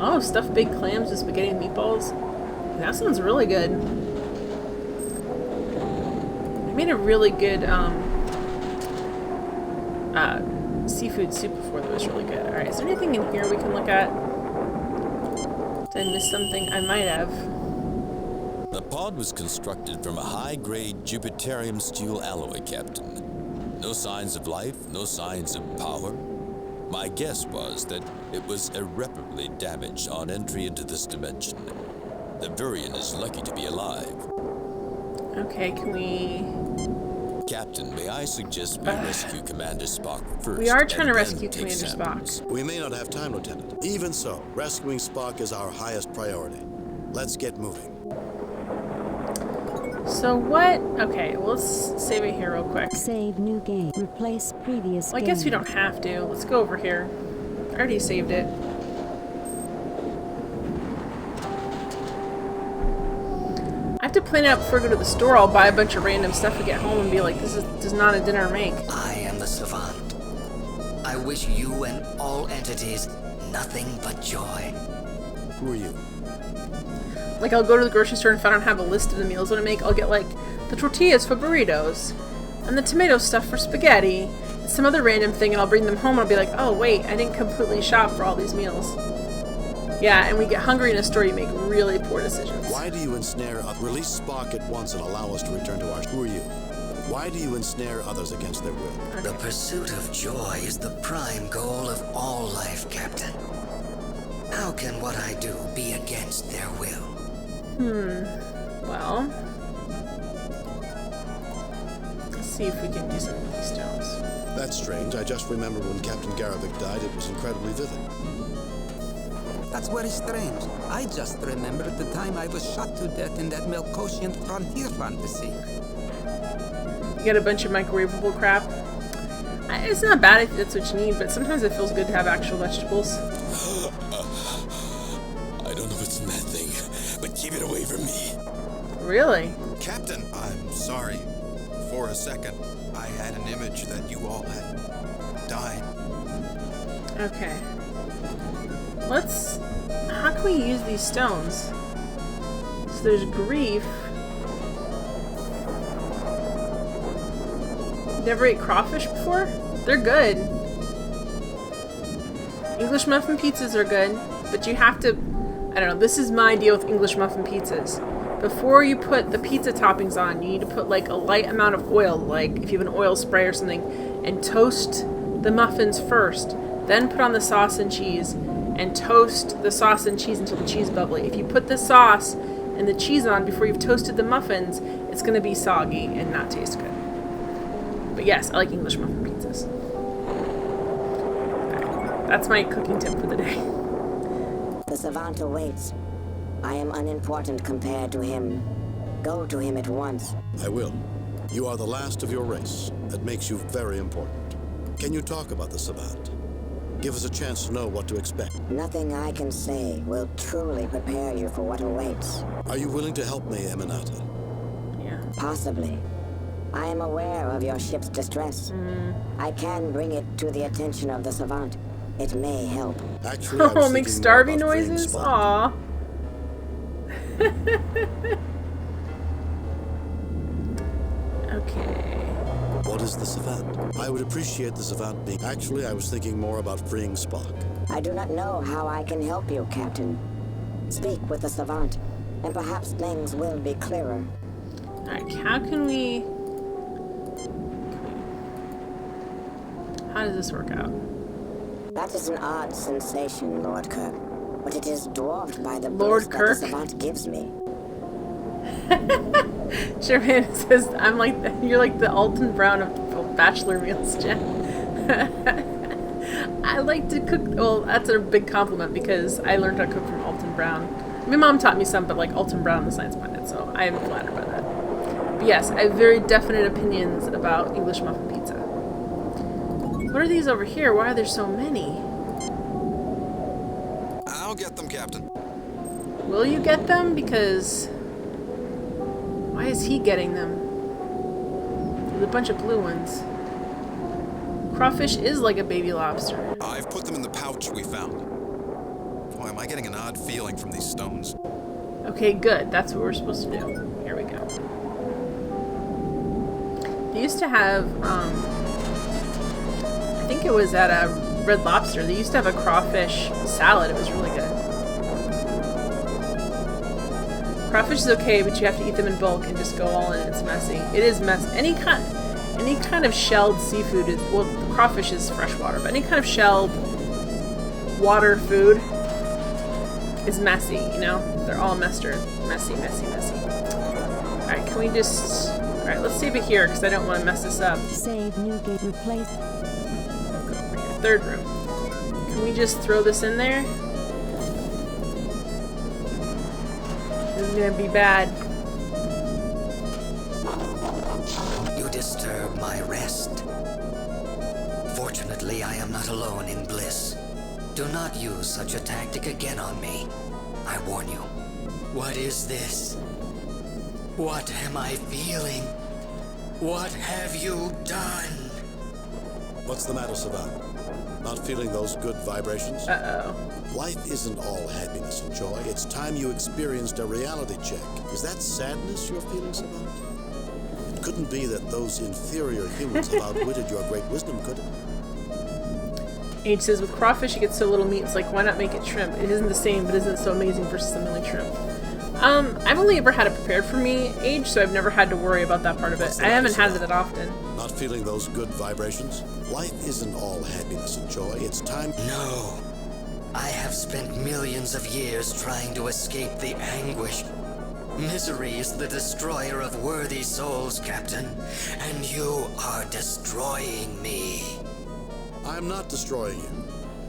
Oh, stuffed baked clams with spaghetti and meatballs. That sounds really good. I made a really good seafood soup before that was really good. Alright, is there anything in here we can look at? Did I miss something? I might have. The pod was constructed from a high-grade Jupiterium steel alloy, Captain. No signs of life, no signs of power. My guess was that it was irreparably damaged on entry into this dimension. The Virion is lucky to be alive. Okay, can we... Captain, may I suggest we rescue Commander Spock first? We are trying to rescue Commander Spock. We may not have time, Lieutenant. Even so, rescuing Spock is our highest priority. Let's get moving. So what? Okay, well, let's save it here real quick. Save new game. Replace previous Well, I guess we don't have to. Let's go over here. I already saved it. I have to plan it out before I go to the store. I'll buy a bunch of random stuff to get home and be like, this is not a dinner make. I am the Savant. I wish you and all entities nothing but joy. Who are you? Like, I'll go to the grocery store and if I don't have a list of the meals I want to make, I'll get, like, the tortillas for burritos, and the tomato stuff for spaghetti, and some other random thing, and I'll bring them home and I'll be like, oh, wait, I didn't completely shop for all these meals. Yeah, and we get hungry in a store, you make really poor decisions. Why do you ensnare release Spock at once and allow us to return to our... Who are you? Why do you ensnare others against their will? Okay. The pursuit of joy is the prime goal of all life, Captain. How can what I do be against their will? Well, let's see if we can do something with these stones. That's strange. I just remembered when Captain Garavik died, it was incredibly vivid. That's very strange. I just remembered the time I was shot to death in that Melkoshian frontier fantasy. You get a bunch of microwavable crap. It's not bad if that's what you need, but sometimes it feels good to have actual vegetables. I don't know if it's a mad thing, but keep it away from me. Really? Captain, I'm sorry. For a second, I had an image that you all had died. Okay. How can we use these stones? So there's grief. Never ate crawfish before? They're good. English muffin pizzas are good, but you have to... I don't know, this is my deal with English muffin pizzas. Before you put the pizza toppings on, you need to put like a light amount of oil, like if you have an oil spray or something, and toast the muffins first. Then put on the sauce and cheese, and toast the sauce and cheese until the cheese is bubbly. If you put the sauce and the cheese on before you've toasted the muffins, it's going to be soggy and not taste good. But yes, I like English muffin pizzas. Okay. That's my cooking tip for the day. The Savant awaits. I am unimportant compared to him. Go to him at once. I will. You are the last of your race. That makes you very important. Can you talk about the Savant? Give us a chance to know what to expect. Nothing I can say will truly prepare you for what awaits. Are you willing to help me, Eminata? Yeah. Possibly. I am aware of your ship's distress. I can bring it to the attention of the Savant. It may help. Actually, oh, make starving noises? Aww. Okay. What is the Savant? I would appreciate the Savant being... Actually, I was thinking more about freeing Spock. I do not know how I can help you, Captain. Speak with the Savant, and perhaps things will be clearer. Alright, how can we... How does this work out? That is an odd sensation, Lord Kirk, but it is dwarfed by the Lord bliss Kirk? that the Savant gives me. Sherman says, you're like the Alton Brown of Bachelor meals, Jen. I like to cook, well, that's a big compliment because I learned how to cook from Alton Brown. My mom taught me some, but like Alton Brown, the science behind it, so I am flattered by that. But yes, I have very definite opinions about English muffin pizza. What are these over here? Why are there so many? I'll get them, Captain. Will you get them? Because... why is he getting them? There's a bunch of blue ones. Crawfish is like a baby lobster. I've put them in the pouch we found. Boy, am I getting an odd feeling from these stones. Okay, good. That's what we're supposed to do. Here we go. They used to have, I think it was at a Red Lobster. They used to have a crawfish salad. It was really good. Crawfish is okay, but you have to eat them in bulk and just go all in. It's messy. It is messy. Any kind of shelled seafood is, well, crawfish is freshwater, but any kind of shelled water food is messy, you know? They're all messy, messy, messy. Alright, can we just... Alright, let's save it here, because I don't want to mess this up. Save, new game, replace. Go over here. Third room. Can we just throw this in there? This is gonna be bad. disturb my rest. Fortunately, I am not alone in bliss. Do not use such a tactic again on me. I warn you. What is this? What am I feeling? What have you done? What's the matter, Savant? Not feeling those good vibrations? Uh-oh. Life isn't all happiness and joy. It's time you experienced a reality check. Is that sadness you're feeling, Savant? It couldn't be that those inferior humans have outwitted your great wisdom, could it? Age says, with crawfish, you get so little meat. It's like, why not make it shrimp? It isn't the same, but isn't it so amazing versus something like shrimp? I've only ever had it prepared for me, Age, so I've never had to worry about that part of it. I haven't had it that often. Not feeling those good vibrations? Life isn't all happiness and joy. It's time... No. I have spent millions of years trying to escape the anguish. Misery is the destroyer of worthy souls, Captain. And you are destroying me. I'm not destroying you.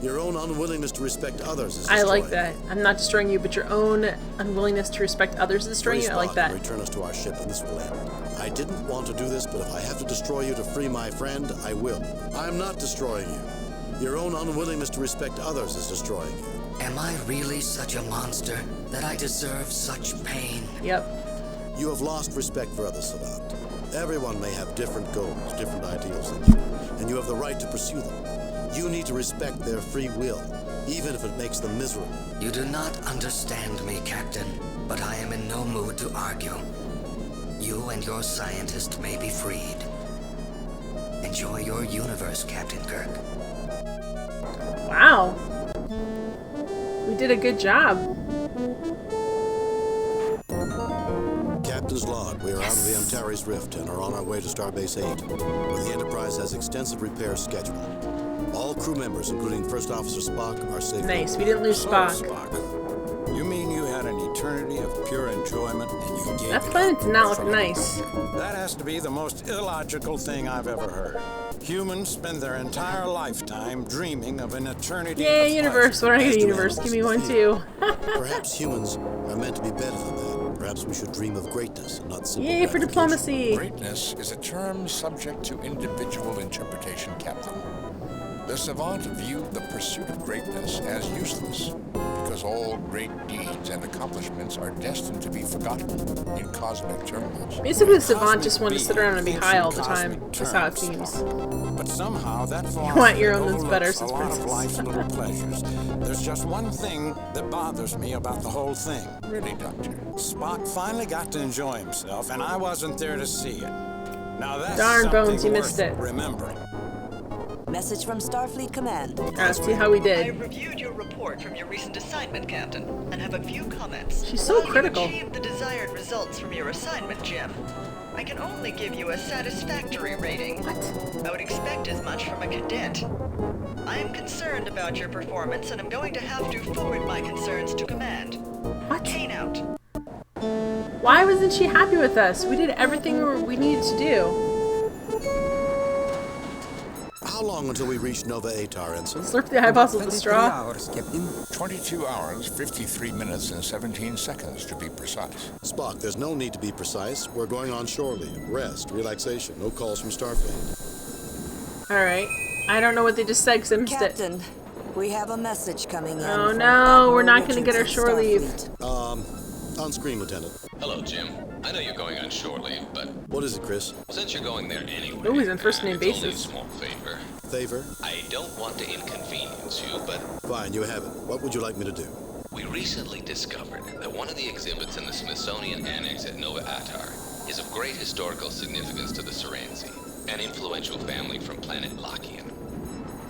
Your own unwillingness to respect others is destroying I like that. I'm not destroying you, but your own unwillingness to respect others is destroying you. I like that. Return us to our ship and this will end. I didn't want to do this, but if I have to destroy you to free my friend, I will. I'm not destroying you. Your own unwillingness to respect others is destroying you. Am I really such a monster that I deserve such pain? Yep. You have lost respect for others, Savant. Everyone may have different goals, different ideals than you, and you have the right to pursue them. You need to respect their free will, even if it makes them miserable. You do not understand me, Captain, but I am in no mood to argue. You and your scientist may be freed. Enjoy your universe, Captain Kirk. Wow. We did a good job. Captain's log. We are out of the Antares Rift and are on our way to Starbase 8, where the Enterprise has extensive repairs scheduled. All crew members, including First Officer Spock, are safe. Nice. We didn't lose Spock. Spock. You mean you had an eternity of pure enjoyment and you gave That planet did not look nice. That has to be the most illogical thing I've ever heard. Humans spend their entire lifetime dreaming of an eternity. Yay, universe. What are you, universe? Give me one, too. Perhaps humans are meant to be better than that. Perhaps we should dream of greatness and not simple Yay for diplomacy. Greatness is a term subject to individual interpretation, Captain. The Savant viewed the pursuit of greatness as useless, because all great deeds and accomplishments are destined to be forgotten in cosmic terms. Basically, the Savant just wanted to sit around and be high all the time. That's how it seems. But somehow that you want your own that's better since a lot of life's little pleasures. There's just one thing that bothers me about the whole thing. Really, Doctor? Spock finally got to enjoy himself, and I wasn't there to see it. Now that's darn something bones, you missed it. Remembering. Message from Starfleet Command. Let's see how we did. I reviewed your report from your recent assignment, Captain, and have a few comments. She's so While critical. you achieved the desired results from your assignment, Jim, I can only give you a satisfactory rating. What? I would expect as much from a cadet. I am concerned about your performance, and I'm going to have to forward my concerns to Command. What? Kane out. Why wasn't she happy with us? We did everything we needed to do. How long until we reach Nova Atar, Ensign? Slurp the eyeballs with the straw. Hours, Captain. 22 hours, 53 minutes, and 17 seconds, to be precise. Spock, there's no need to be precise. We're going on shore leave. Rest, relaxation, no calls from Starfleet. Alright. I don't know what they just said because I missed Captain, we have a message coming in. Oh from no, we're not going to Richards get our at shore leave. Starfleet. On screen, Lieutenant. Hello, Jim. I know you're going on shore leave, but What is it, Chris? since you're going there anyway, Oh, he's on first name it's only a basis. small favor. Favor? I don't want to inconvenience you, but Fine, you have it. What would you like me to do? we recently discovered that one of the exhibits in the Smithsonian Annex at Nova Atar is of great historical significance to the Serenzi, an influential family from planet Lakian.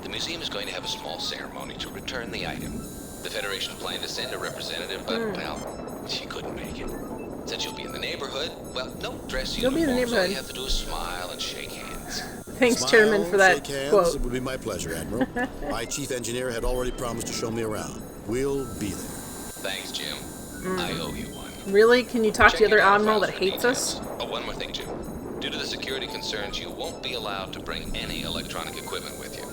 The museum is going to have a small ceremony to return the item. The Federation planned to send a representative, but, well, she couldn't make it. Since you'll be in the neighborhood, well, no dress You'll be in the uniforms. All neighborhood. you have to do is smile and shake hands. Thanks, Smile, Chairman, for that shake hands. quote. It would be my pleasure, Admiral. My chief engineer had already promised to show me around. We'll be there. Thanks, Jim. I owe you one. Really? Can you talk to the Check other your data admiral files that for hates us? details. Oh, one more thing, Jim. Due to the security concerns, you won't be allowed to bring any electronic equipment with you.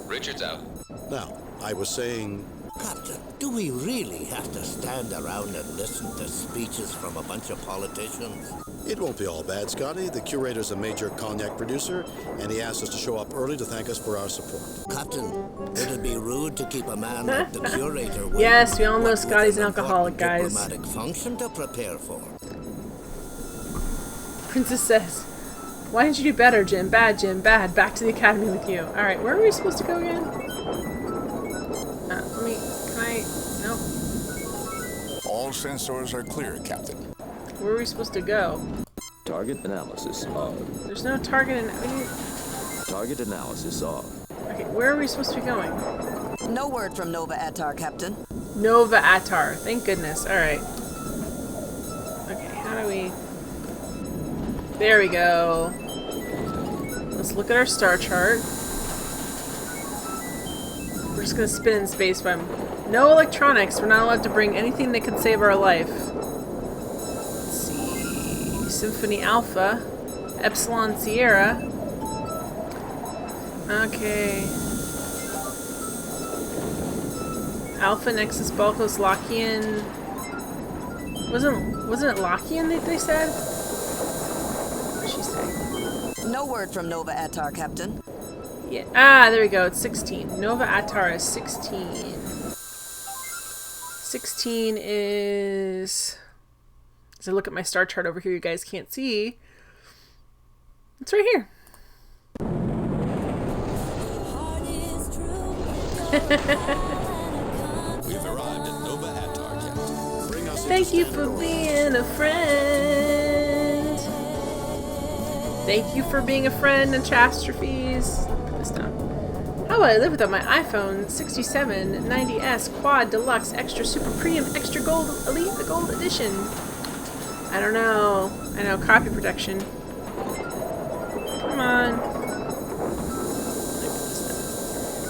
Richards out. Now, I was saying... Captain, do we really have to stand around and listen to speeches from a bunch of politicians? It won't be all bad, Scotty. The curator's a major cognac producer, and he asked us to show up early to thank us for our support. Captain, would it be rude to keep a man like the curator waiting? Yes, we all know Scotty's an alcoholic, guys. Diplomatic function to prepare for. Princess says, "Why didn't you do better, Jim? Bad, Jim. Bad. Back to the academy with you." Alright, where are we supposed to go again? No. All sensors are clear, Captain. Where are we supposed to go? Target analysis on. There's no target Target analysis on. Okay, where are we supposed to be going? No word from Nova Attar, Captain. Nova Attar. Thank goodness. Alright. Okay, how do we... There we go. Let's look at our star chart. We're just gonna spin in space by no electronics. We're not allowed to bring anything that could save our life. Let's see. Symphony Alpha. Epsilon Sierra. Okay. Alpha Nexus Balkos Lockian. Wasn't it Lockian that they said? What did she say? No word from Nova Attar, Captain. Yeah. Ah, there we go. It's 16. Nova Attar is 16. 16 is... As I look at my star chart over here, you guys can't see. It's right here. We've arrived at Nova Attar, Captain. Bring us Thank you for being a friend. Thank you for being a friend and catastrophes. Put this down. How would I live without my iPhone 6790S Quad Deluxe Extra Super Premium Extra Gold Elite the Gold Edition? I don't know. I know, copy protection. Come on.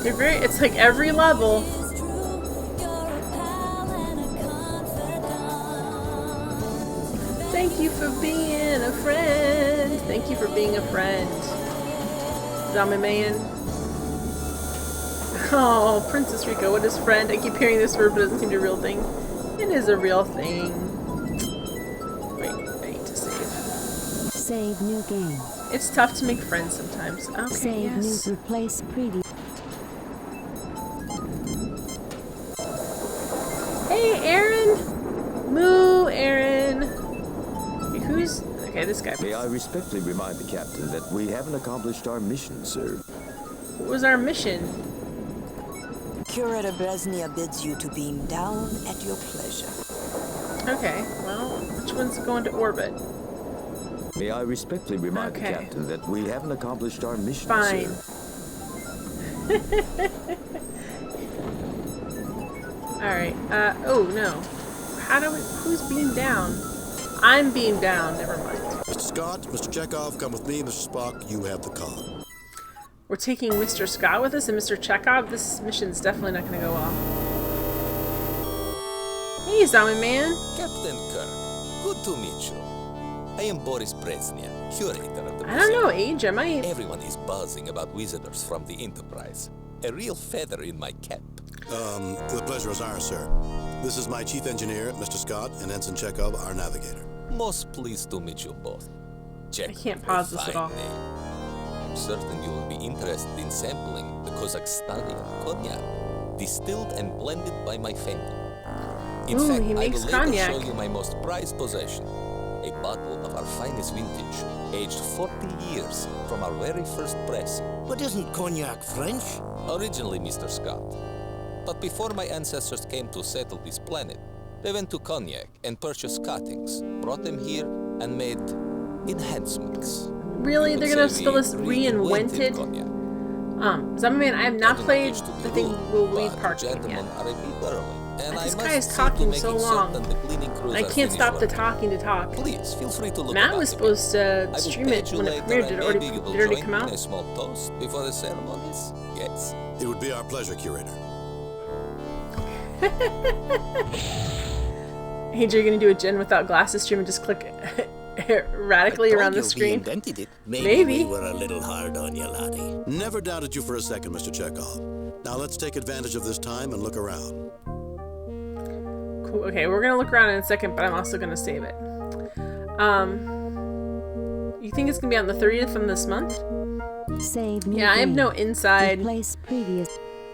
They're very, it's like every level. Thank you for being a friend. Thank you for being a friend. Zombie Man. Oh, Princess Rico, what is friend? I keep hearing this word, but it doesn't seem to be a real thing. It is a real thing. Wait, I need to save. Save new game. It's tough to make friends sometimes. Okay, Save yes. new, replace previous. Hey, Aaron! Moo, Aaron! Okay, who's... Okay, this guy. May I respectfully remind the captain that we haven't accomplished our mission, sir. What was our mission? Curator Bresnia bids you to beam down at your pleasure. Okay, well, which one's going to orbit? May I respectfully remind the captain that we haven't accomplished our mission, Fine. sir. Alright, oh no. How do we... Who's beamed down? I'm beamed down, never mind. Mr. Scott, Mr. Chekhov, come with me. Mr. Spock, you have the cog. We're taking Mr. Scott with us and Mr. Chekhov. This mission's definitely not going to go well. Hey, Zombie Man. Captain Kirk, good to meet you. I am Boris Brezhnev, curator of the museum. I don't know, Age, am I... Everyone is buzzing about visitors from the Enterprise. A real feather in my cap. The pleasure is ours, sir. This is my chief engineer, Mr. Scott, and Ensign Chekhov, our navigator. Most pleased to meet you both. I can't pause this at all. I'm certain you will be interested in sampling the Kazakhstani cognac, distilled and blended by my family. In fact, he I makes will later cognac. show you my most prized possession, a bottle of our finest vintage, aged 40 years from our very first press. But isn't cognac French? Originally, Mr. Scott. But before my ancestors came to settle this planet, they went to Cognac and purchased cuttings, brought them here, and made enhancements. Really? They're gonna spell this reinvented? Zombie Man, I have not played the thing we'll leave parking yet. This guy is talking so long. I can't stop the talking to talk. Please feel free to look Matt was supposed to stream it when it premiered. Did it already come out? A small toast before the ceremonies? Yes. It would be our pleasure, curator. Hey, you're gonna do a Jen without glasses stream and just click radically around the screen? It. Maybe. We were a little hard on you, laddie. Never doubted you for a second, Mr. Chekhov. Now let's take advantage of this time and look around. Cool. Okay, we're gonna look around in a second, but I'm also gonna save it. You think it's gonna be on the 30th of this month? Save new yeah, I have no game. inside. Replace previous.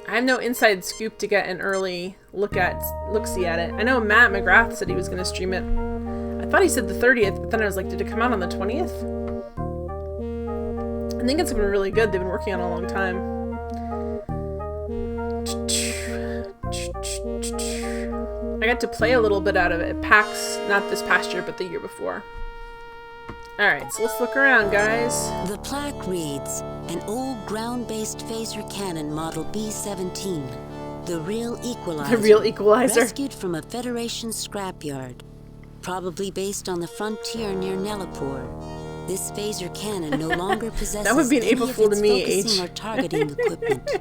I have no inside scoop to get an early look-see at it. I know Matt McGrath said he was gonna stream it. I thought he said the 30th, but then I was like, did it come out on the 20th? I think it's been really good. They've been working on it a long time. I got to play a little bit out of it at PAX, not this past year, but the year before. Alright, so let's look around, guys. The plaque reads, an old ground-based phaser cannon model B-17. The real equalizer. The real equalizer. Rescued from a Federation scrapyard. Probably based on the frontier near Nelapur. This phaser cannon no longer possesses that would be an April Fool to me, focusing or targeting equipment.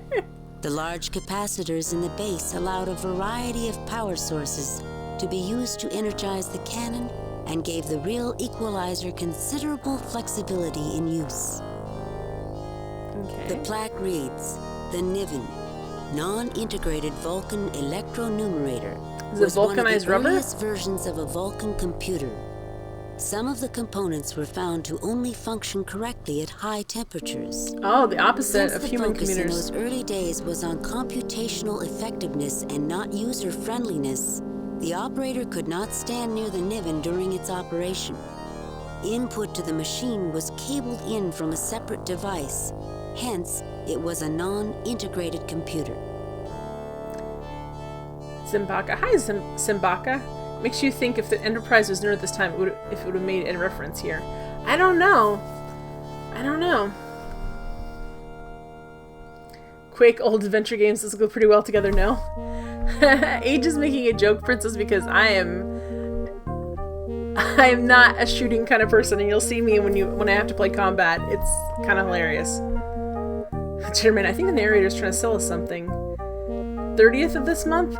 The large capacitors in the base allowed a variety of power sources to be used to energize the cannon and gave the real equalizer considerable flexibility in use. Okay. The plaque reads, the Niven, non-integrated Vulcan electronumerator, was one of the earliest versions of a Vulcan computer. Some of the components were found to only function correctly at high temperatures. Oh, the opposite Since of human computers. The focus in those early days was on computational effectiveness and not user-friendliness, the operator could not stand near the Niven during its operation. Input to the machine was cabled in from a separate device. Hence, it was a non-integrated computer. Zimbaka. Hi, Zimbaka. Makes you think if the Enterprise was near at this time, if it would have made a reference here. I don't know. Quake old adventure games, this will go pretty well together, no? Age is making a joke, Princess, because I am not a shooting kind of person, and you'll see me when I have to play combat. It's kind of hilarious. Jitterman, I think the narrator's trying to sell us something. 30th of this month?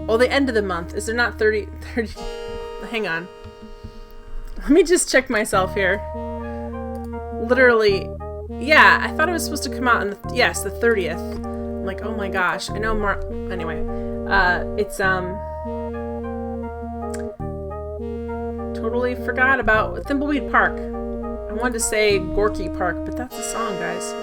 Oh, the end of the month. Is there not 30? Hang on. Let me just check myself here. Literally, yeah, I thought it was supposed to come out on the 30th. I'm like, oh my gosh. I know more. Anyway, it's totally forgot about Thimbleweed Park. I wanted to say Gorky Park, but that's the song, guys.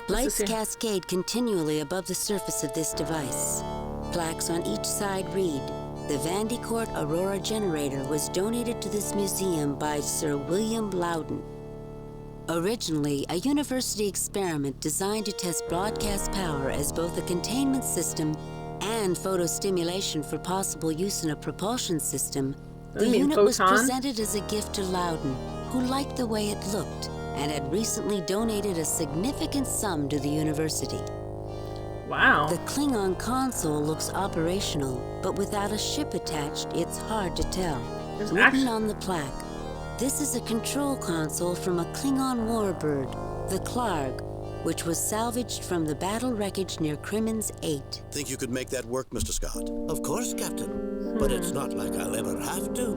Lights cascade continually above the surface of this device. Plaques on each side read, the Vandecourt Aurora generator was donated to this museum by Sir William Loudon. Originally, a university experiment designed to test broadcast power as both a containment system and photostimulation for possible use in a propulsion system, the unit was presented as a gift to Loudon, who liked the way it looked and had recently donated a significant sum to the university. Wow. The Klingon console looks operational, but without a ship attached, it's hard to tell. Written on the plaque, this is a control console from a Klingon warbird, the Klarg, which was salvaged from the battle wreckage near Crimmins 8. Think you could make that work, Mr. Scott? Of course, Captain. But it's not like I'll ever have to.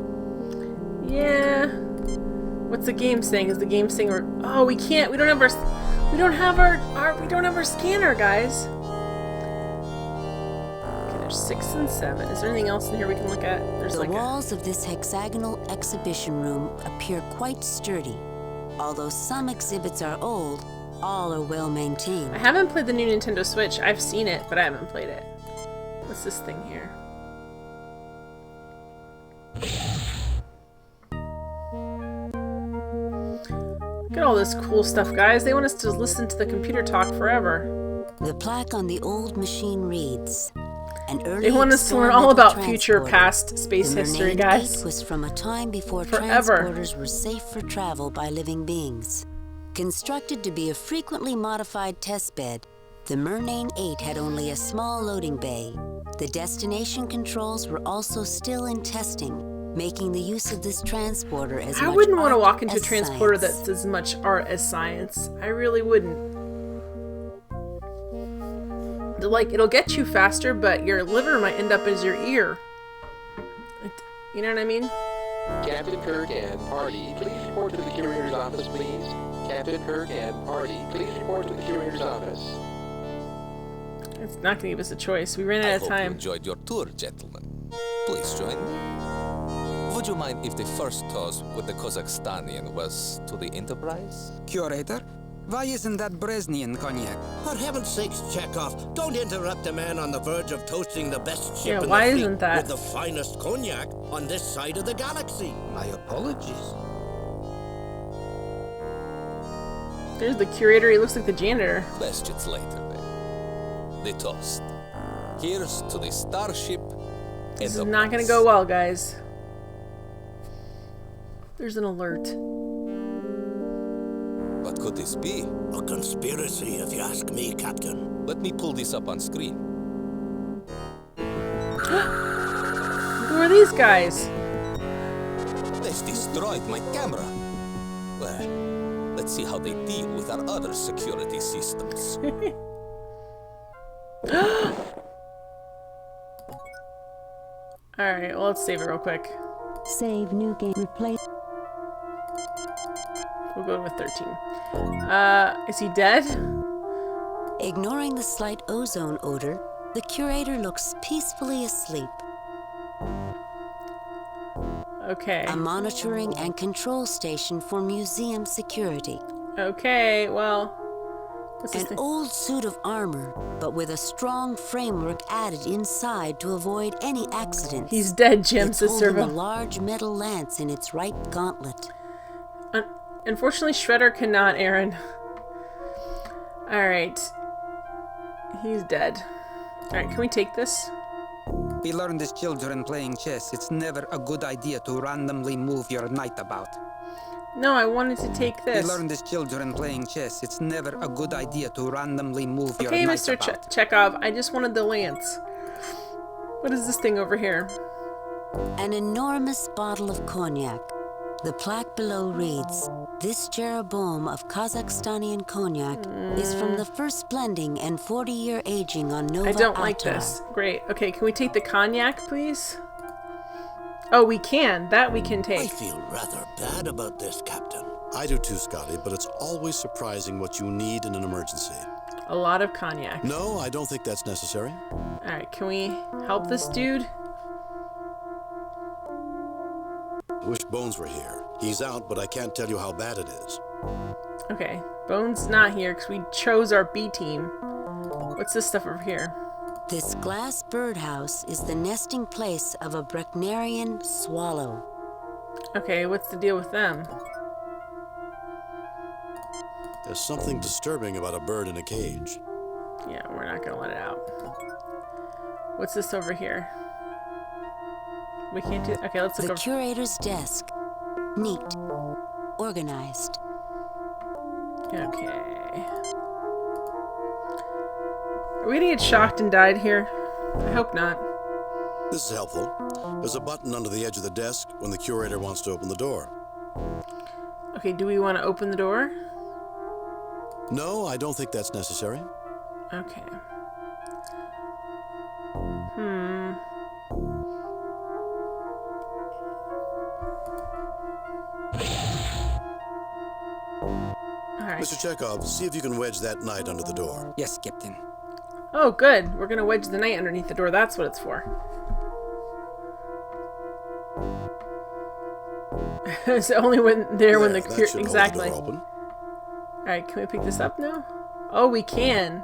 Yeah. What's the game saying? Is the game saying oh, we can't. We don't have our scanner, guys. 6 and 7. Is there anything else in here we can look at? The walls of this hexagonal exhibition room appear quite sturdy. Although some exhibits are old, all are well maintained. I haven't played the new Nintendo Switch. I've seen it, but I haven't played it. What's this thing here? Look at all this cool stuff, guys. They want us to listen to the computer talk forever. The plaque on the old machine reads, they want us to learn all about future, past space history, guys. The was from a time before transporters were safe for travel by living beings. Constructed to be a frequently modified testbed, the Murnane 8 had only a small loading bay. The destination controls were also still in testing, making the use of this transporter as much art as science. I wouldn't want to walk into a transporter that's as much art as science. I really wouldn't. Like, it'll get you faster, but your liver might end up as your ear. You know what I mean? Captain Kirk and party, please report to the curator's office, please. Captain Kirk and party, please report to the curator's office. It's not going to give us a choice. We ran out of time. I hope you enjoyed your tour, gentlemen. Please join me. Would you mind if the first toast with the Kazakhstanian was to the Enterprise? Curator, why isn't that Brezhnev cognac? For heaven's sakes, Chekhov, don't interrupt a man on the verge of toasting the best ship in why the fleet isn't that? with the finest cognac on this side of the galaxy. My apologies. There's the curator. He looks like the janitor. Questions later, then. The toast. Here's to the starship. This is not going to go well, guys. There's an alert. What could this be? A conspiracy, if you ask me, Captain. Let me pull this up on screen. Who are these guys? They've destroyed my camera. Well, let's see how they deal with our other security systems. Alright, well, let's save it real quick. Save new game. Replace. We'll go with 13. Is he dead? Ignoring the slight ozone odor, the curator looks peacefully asleep. Okay. A monitoring and control station for museum security. Okay, well... What's this An thing? old suit of armor, but with a strong framework added inside to avoid any accidents. He's dead, Jim, It's says holding Servo. a large metal lance in its right gauntlet. Unfortunately, Shredder cannot, Aaron. Alright. He's dead. Alright, can we take this? We learned as children playing chess, it's never a good idea to randomly move your knight about. No, I wanted to take this. We learned as children playing chess, it's never a good idea to randomly move your Okay, knight Mr. about. Chekhov, I just wanted the lance. What is this thing over here? An enormous bottle of cognac. The plaque below reads, "This Jeroboam of Kazakhstanian cognac is from the first blending and 40-year aging on Nova I don't like Atar." this. Great. Okay, can we take the cognac, please? Oh, we can. That we can I take. feel rather bad about this, Captain. I do too, Scotty, but it's always surprising what you need in an emergency. A lot of cognac. No, I don't think that's necessary. Alright, can we help this dude? I wish Bones were here. He's out, but I can't tell you how bad it is. Okay, Bones not here because we chose our B team. What's this stuff over here? This glass birdhouse is the nesting place of a Brechnerian swallow. Okay, what's the deal with them? There's something disturbing about a bird in a cage. Yeah, we're not gonna let it out. What's this over here? We can't do. Okay, let's look The over. curator's desk. Neat. Organized. Okay. Are we gonna get shocked and died here? I hope not. This is helpful. There's a button under the edge of the desk when the curator wants to open the door. Okay, do we want to open the door? No, I don't think that's necessary. Okay. Alright. Mr. Chekhov, see if you can wedge that knight under the door. Yes, Captain. Oh, good. We're gonna wedge the knight underneath the door. That's what it's for. It's only when when the that should hold exactly. the door open. Alright, can we pick this up now? Oh, we can.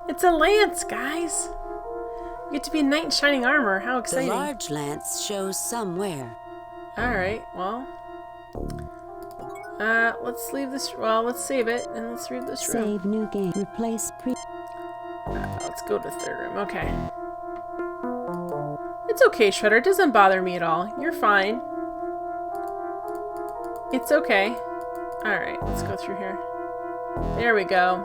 It's a lance, guys. You get to be a knight in shining armor. How The exciting. large lance shows some wear. Alright, well. Let's leave this. Well, let's save it and let's read this room. Save new game. Replace pre. Let's go to the third room. Okay. It's okay, Shredder. It doesn't bother me at all. You're fine. It's okay. Alright, let's go through here. There we go.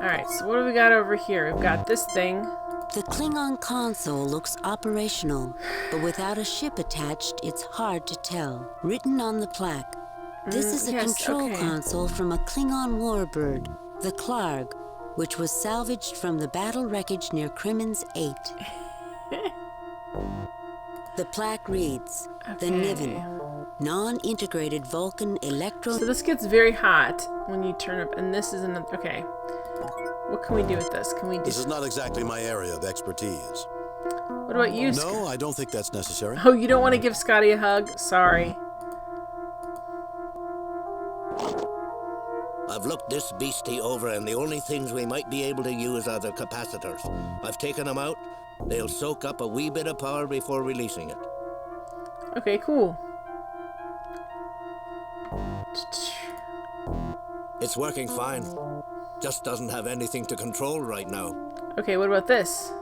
Alright, so what do we got over here? We've got this thing. The Klingon console looks operational, but without a ship attached, it's hard to tell. Written on the plaque. This is a control console from a Klingon warbird, the Klarg, which was salvaged from the battle wreckage near Crimmins 8. The plaque reads, the Niven, non-integrated Vulcan electro... So this gets very hot when you turn up, and this is another... Okay. What can we do with this? Can we do... This is not exactly my area of expertise. What about you, No, I don't think that's necessary. Oh, you don't want to give Scotty a hug? Sorry. I've looked this beastie over, and the only things we might be able to use are the capacitors. I've taken them out. They'll soak up a wee bit of power before releasing it. Okay, cool. It's working fine. Just doesn't have anything to control right now. Okay, what about this?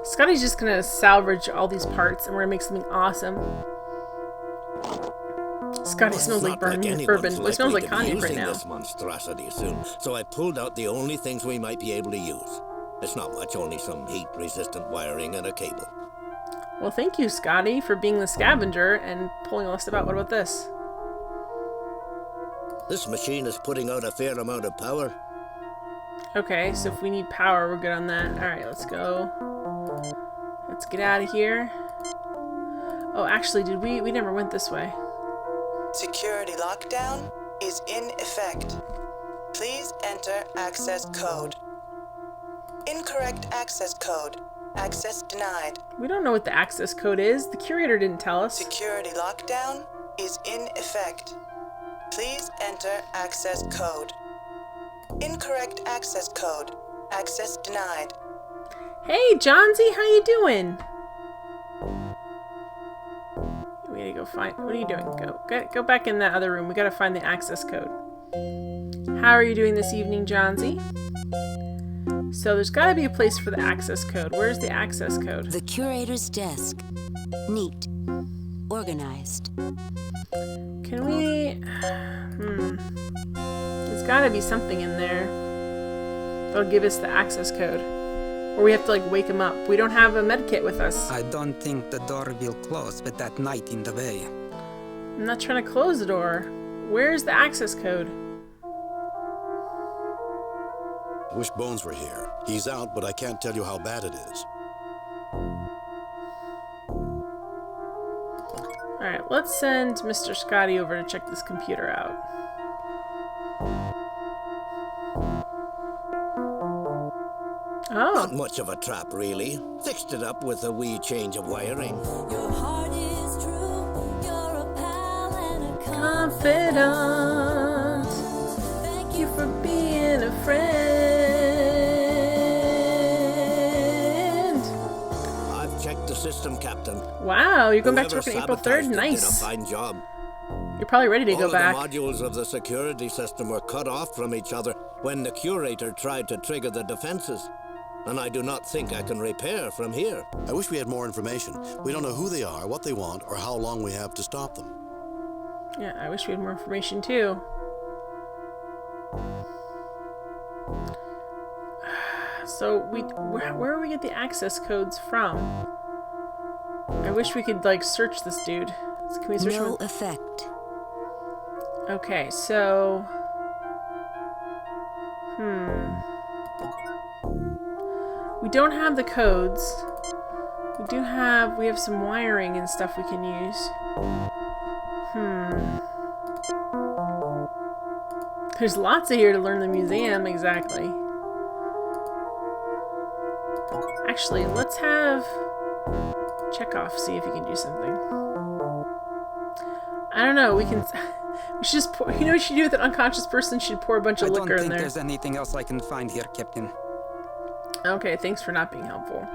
Scotty's just gonna salvage all these parts and we're gonna make something awesome. Scotty smells like bourbon. Well, it smells like cognac right now. This monstrosity soon, so I pulled out the only things we might be able to use. It's not much, only some heat-resistant wiring and a cable. Well, thank you, Scotty, for being the scavenger and pulling all this stuff out. What about this? This machine is putting out a fair amount of power. Okay, so if we need power, we're good on that. Alright, let's go. Let's get out of here. Oh, actually, did we never went this way. Security lockdown is in effect. Please enter access code. Incorrect access code. Access denied. We don't know what the access code is. The curator didn't tell us. Security lockdown is in effect. Please enter access code. Incorrect access code. Access denied. Hey, Johnsy, how you doing? We gotta go find... What are you doing? Go back in that other room. We gotta find the access code. How are you doing this evening, Johnsy? So there's gotta be a place for the access code. Where's the access code? The curator's desk. Neat. Organized. Can we... There's gotta be something in there that'll give us the access code. Or we have to, like, wake him up. We don't have a med kit with us. I don't think the door will close with that knight in the way. I'm not trying to close the door. Where's the access code? I wish Bones were here. He's out, but I can't tell you how bad it is. Alright, let's send Mr. Scotty over to check this computer out. Oh. Not much of a trap, really. Fixed it up with a wee change of wiring. Your heart is true. You're a pal and a confidant. Thank you for being a friend. I've checked the system, Captain. Wow, you're going back to work on April 3rd? Nice. Did a fine job. You're probably ready to go back. All the modules of the security system were cut off from each other when the curator tried to trigger the defenses. And I do not think I can repair from here. I wish we had more information. We don't know who they are, what they want, or how long we have to stop them. Yeah, I wish we had more information too. So where do we get the access codes from? I wish we could, like, search this dude. Can we search No him? effect. Okay, so... We don't have the codes. We have some wiring and stuff we can use. There's lots of here to learn the museum, exactly. Actually, let's have Chekhov see if he can do something. I don't know, we should just pour, you know what we should do with an unconscious person? Should pour a bunch of liquor in there. I don't think there's anything else I can find here, Captain. Okay, thanks for not being helpful.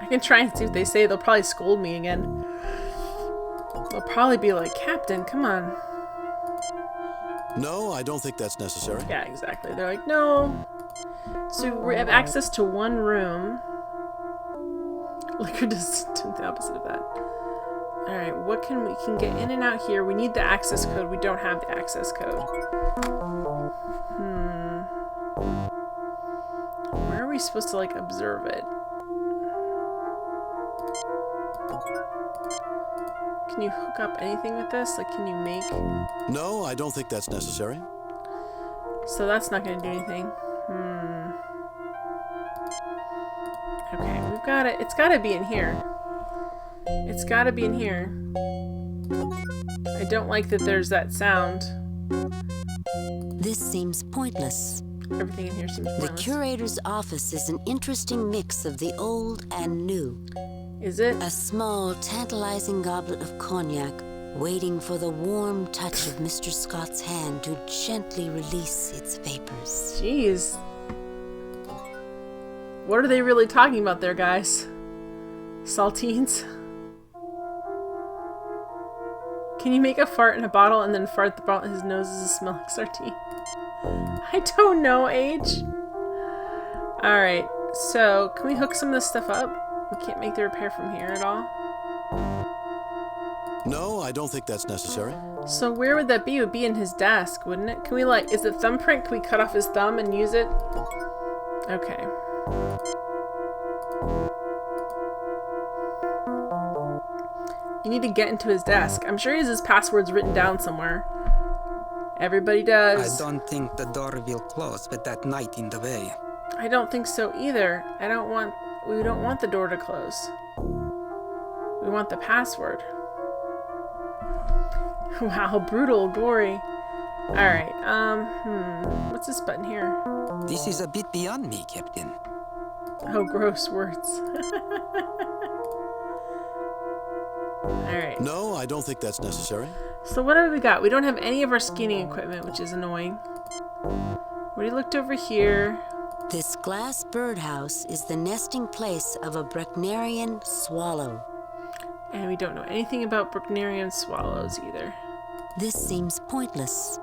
I can try and see what they say. They'll probably scold me again. They'll probably be like, Captain, come on. No, I don't think that's necessary. Yeah, exactly. They're like, no. So we have access to one room. Liquor does the opposite of that. Alright, what can we can get in and out here? We need the access code. We don't have the access code. Where are we supposed to, like, observe it? Can you hook up anything with this? Like, can you make... No, I don't think that's necessary. So that's not going to do anything. Okay, we've got it. It's got to be in here. It's got to be in here. I don't like that there's that sound. This seems pointless. Everything in here seems pointless. The curator's office is an interesting mix of the old and new. Is it? A small, tantalizing goblet of cognac, waiting for the warm touch of Mr. Scott's hand to gently release its vapors. Jeez. What are they really talking about there, guys? Saltines? Can you make a fart in a bottle and then fart the bottle? His nose is a smell like sardine. I don't know, Age. Alright, so can we hook some of this stuff up? We can't make the repair from here at all. No, I don't think that's necessary. So where would that be? It would be in his desk, wouldn't it? Can we like, is it thumbprint? Can we cut off his thumb and use it? Okay. You need to get into his desk. I'm sure he has his passwords written down somewhere. Everybody does. I don't think the door will close with that knight in the way. I don't think so either. We don't want the door to close. We want the password. Wow, brutal, gory. Alright, what's this button here? This is a bit beyond me, Captain. Oh, gross words. Alright. No, I don't think that's necessary. So what have we got? We don't have any of our scanning equipment, which is annoying. We looked over here. This glass birdhouse is the nesting place of a Brucknerian swallow. And we don't know anything about Brucknerian swallows either. This seems pointless.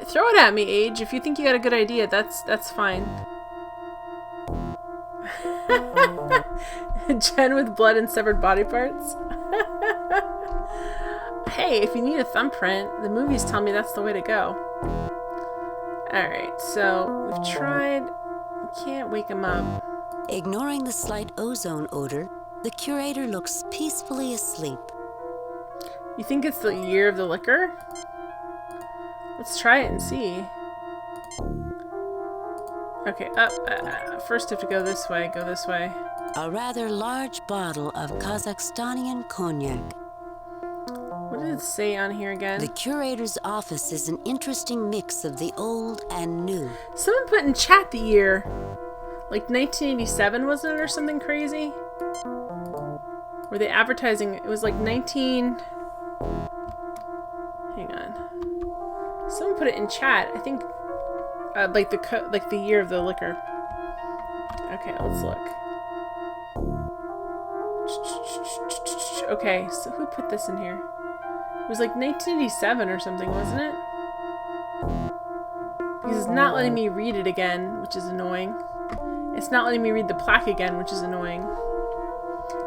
Throw it at me, Age. If you think you got a good idea, that's fine. Jen with blood and severed body parts. Hey, if you need a thumbprint, the movies tell me that's the way to go. Alright, so we've tried. We can't wake him up. Ignoring the slight ozone odor, the curator looks peacefully asleep. You think it's the year of the liquor? Let's try it and see. Okay, up. First have to go this way. Go this way. A rather large bottle of Kazakhstanian cognac. What did it say on here again? The curator's office is an interesting mix of the old and new. Someone put in chat the year. Like 1987, wasn't it, or something crazy? Were they advertising? It was like 19... Hang on. Someone put it in chat. I think, like the year of the liquor. Okay, let's look. Okay, so who put this in here? It was like 1987 or something, wasn't it? Because it's not letting me read it again, which is annoying. It's not letting me read the plaque again, which is annoying.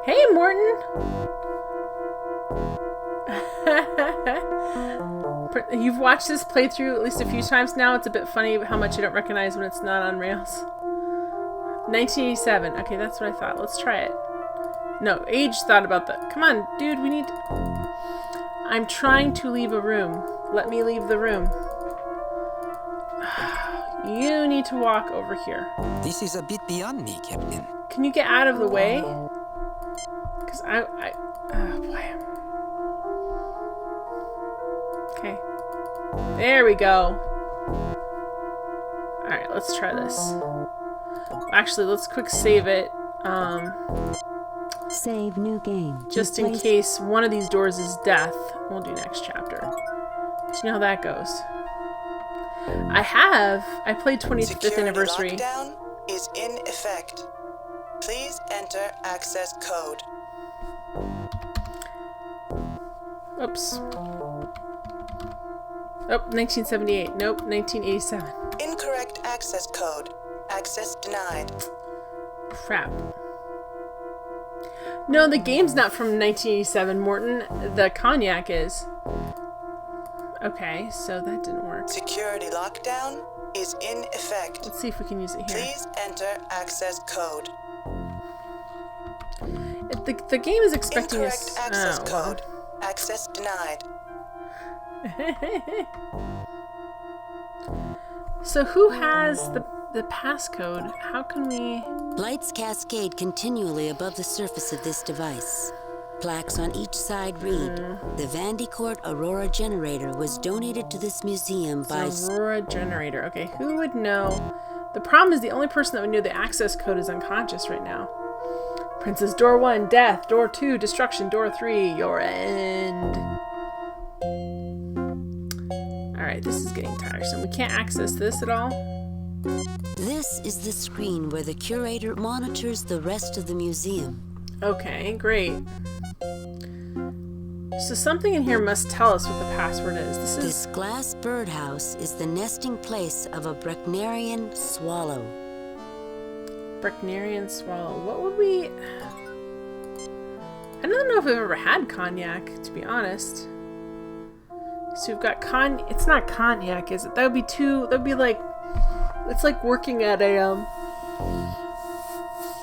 Hey, Morton! You've watched this playthrough at least a few times now. It's a bit funny how much you don't recognize when it's not on rails. 1987. Okay, that's what I thought. Let's try it. No, Age thought about that. Come on, dude, we need... I'm trying to leave a room. Let me leave the room. You need to walk over here. This is a bit beyond me, Captain. Can you get out of the way? Because oh, boy. Okay. There we go. Alright, let's try this. Actually, let's quick save it. Save new game. Just in case one of these doors is death. We'll do next chapter. So you know how that goes. I played 25th anniversary. Lockdown is in effect. Please enter access code. Oops. Oh, 1978. Nope, 1987. Incorrect access code. Access denied. Crap. No, the game's not from 1987, Morton. The cognac is. Okay, so that didn't work. Security lockdown is in effect. Let's see if we can use it here. Please enter access code. The game is expecting Incorrect access code. Access denied. So who has the passcode? How can we... Lights cascade continually above the surface of this device. Plaques on each side read, the Vandecourt Aurora generator was donated to this museum by... Aurora generator. Okay, who would know? The problem is the only person that would know the access code is unconscious right now. Princess, door 1, death. Door 2, destruction. Door 3, your end. Alright, this is getting tiresome. We can't access this at all. This is the screen where the curator monitors the rest of the museum. Okay, great. So something in here must tell us what the password is. This glass birdhouse is the nesting place of a Brecnerian swallow. Brecnerian swallow. What would we... I don't know if we've ever had cognac, to be honest. So we've got It's not cognac, is it? That would be too... That would be like... It's like working at a,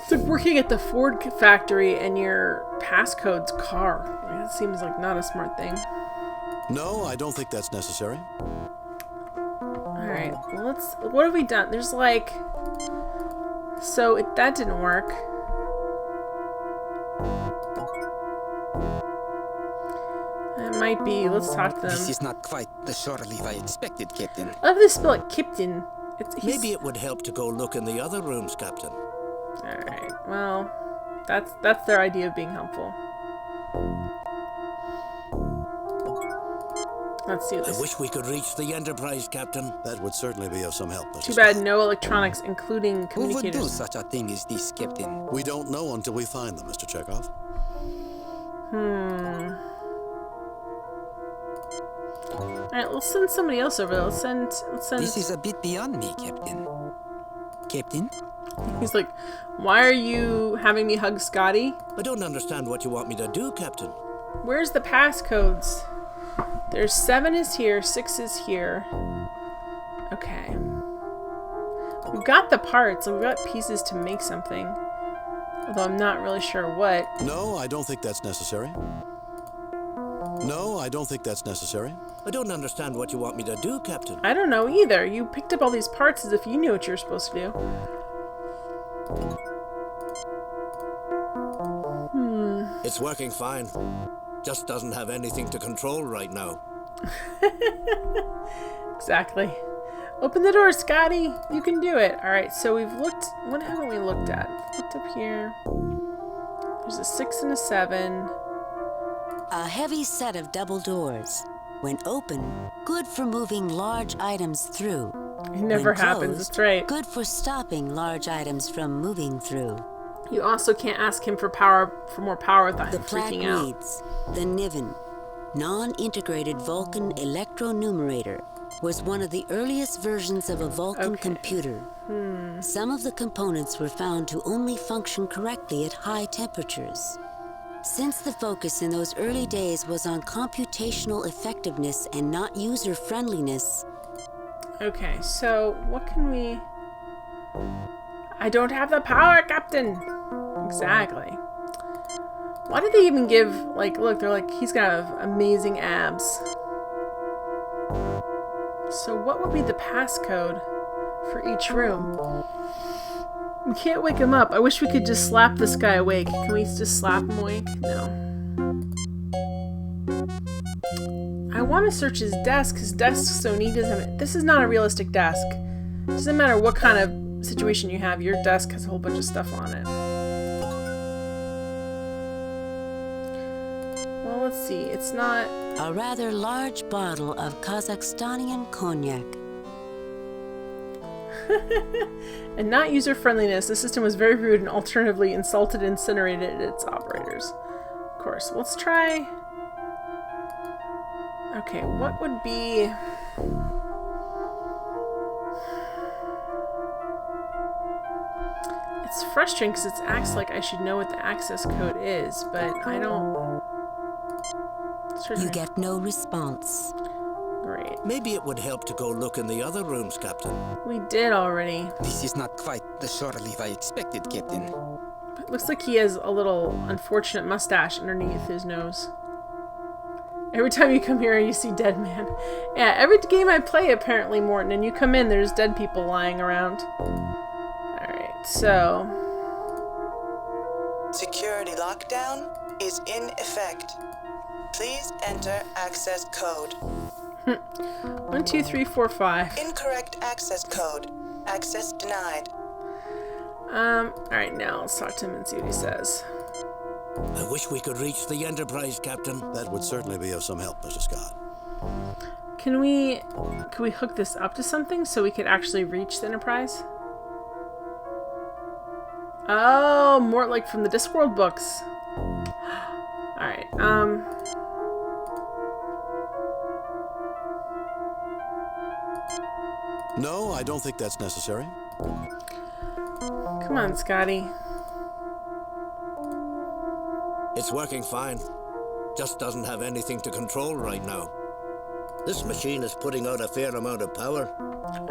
It's like working at the Ford factory and your passcode's car. That seems like not a smart thing. No, I don't think that's necessary. Alright, well, what have we done? There's like... So, that didn't work. It might be. Let's talk to them. This is not quite the shore leave I expected, Captain. I love this spell like Kipton. Maybe it would help to go look in the other rooms, Captain. Alright, well, that's their idea of being helpful. Let's do this. I wish we could reach the Enterprise, Captain. That would certainly be of some help. Too bad no electronics, including communicators. Who would do such a thing as this, Captain? We don't know until we find them, Mr. Chekhov. Alright, let's send somebody else over there. Let's send... This is a bit beyond me, Captain. Captain? He's like, why are you having me hug Scotty? I don't understand what you want me to do, Captain. Where's the passcodes? There's 7 is here, 6 is here. Okay. We've got the parts, we've got pieces to make something. Although I'm not really sure what. No, I don't think that's necessary. No, I don't think that's necessary. I don't understand what you want me to do, Captain. I don't know either. You picked up all these parts as if you knew what you were supposed to do. It's working fine. Just doesn't have anything to control right now. Exactly. Open the door, Scotty. You can do it. Alright, so we've looked... What haven't we looked at? We've looked up here. There's a 6 and a 7. A heavy set of double doors. When open, good for moving large items through. It never happens, that's right. Good for stopping large items from moving through. You also can't ask him for more power without him freaking out. Reads, the Niven, non-integrated Vulcan electronumerator, was one of the earliest versions of a Vulcan computer. Some of the components were found to only function correctly at high temperatures. Since the focus in those early days was on computational effectiveness and not user-friendliness... Okay, so what can we... I don't have the power, Captain! Exactly. Why did they even give, like, look, they're like, he's got amazing abs. So what would be the passcode for each room? We can't wake him up. I wish we could just slap this guy awake. Can we just slap him awake? No. I want to search his desk. His desk's so neat. This is not a realistic desk. It doesn't matter what kind of situation you have. Your desk has a whole bunch of stuff on it. Well, let's see. It's not... A rather large bottle of Kazakhstanian cognac. And not user-friendliness. The system was very rude and alternatively insulted and incinerated its operators. Of course. Let's try... Okay, what would be... It's frustrating because it acts like I should know what the access code is, but I don't... You get no response. Great. Maybe it would help to go look in the other rooms, Captain. We did already. This is not quite the shore leave I expected, Captain. It looks like he has a little unfortunate mustache underneath his nose. Every time you come here, you see dead man. Yeah, every game I play, apparently, Morton, and you come in, there's dead people lying around. Alright, so... Security lockdown? is in effect. Please enter access code. 1, 2, 3, 4, 5. Incorrect access code. Access denied. Alright, now let's talk to him and see what he says. I wish we could reach the Enterprise, Captain. That would certainly be of some help, Mr. Scott. Can we hook this up to something so we could actually reach the Enterprise? Oh, more like from the Discworld books. Alright, No, I don't think that's necessary. Come on, Scotty. It's working fine. Just doesn't have anything to control right now. This machine is putting out a fair amount of power.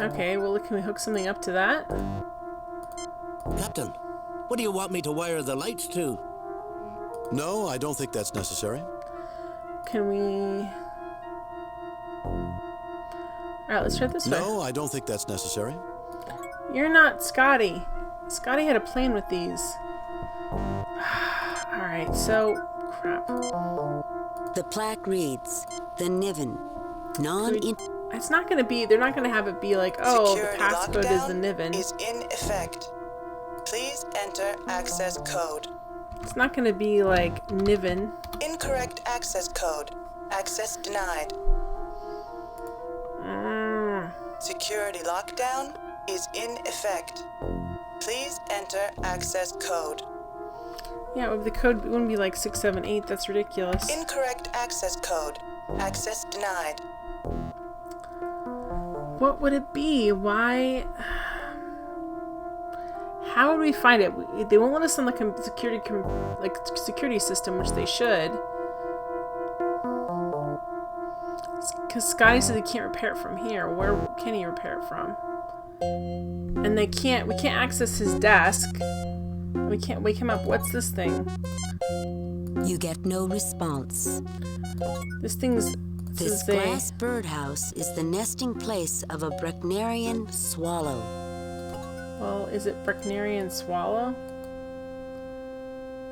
Okay, well, can we hook something up to that? Captain, what do you want me to wire the lights to? No, I don't think that's necessary. Can we... Alright, let's try it this way. No, I don't think that's necessary. You're not Scotty. Scotty had a plan with these. Alright, so... Crap. The plaque reads, the Niven, It's not gonna be... They're not gonna have it be like, oh, Security the passcode is the Niven. is in effect. Please enter access code. It's not gonna be like Niven. Incorrect access code. Access denied. Security lockdown is in effect. Please enter access code. Yeah, well, the code wouldn't be like 678. That's ridiculous. Incorrect access code. Access denied. What would it be? Why? How would we find it? They won't let us on the security system, which they should. Because Scotty said he can't repair it from here. Where can he repair it from? And we can't access his desk. We can't wake him up. What's this thing? You get no response. This thing's... This glass birdhouse is the nesting place of a Brecnerian swallow. Well, is it Brecnerian swallow?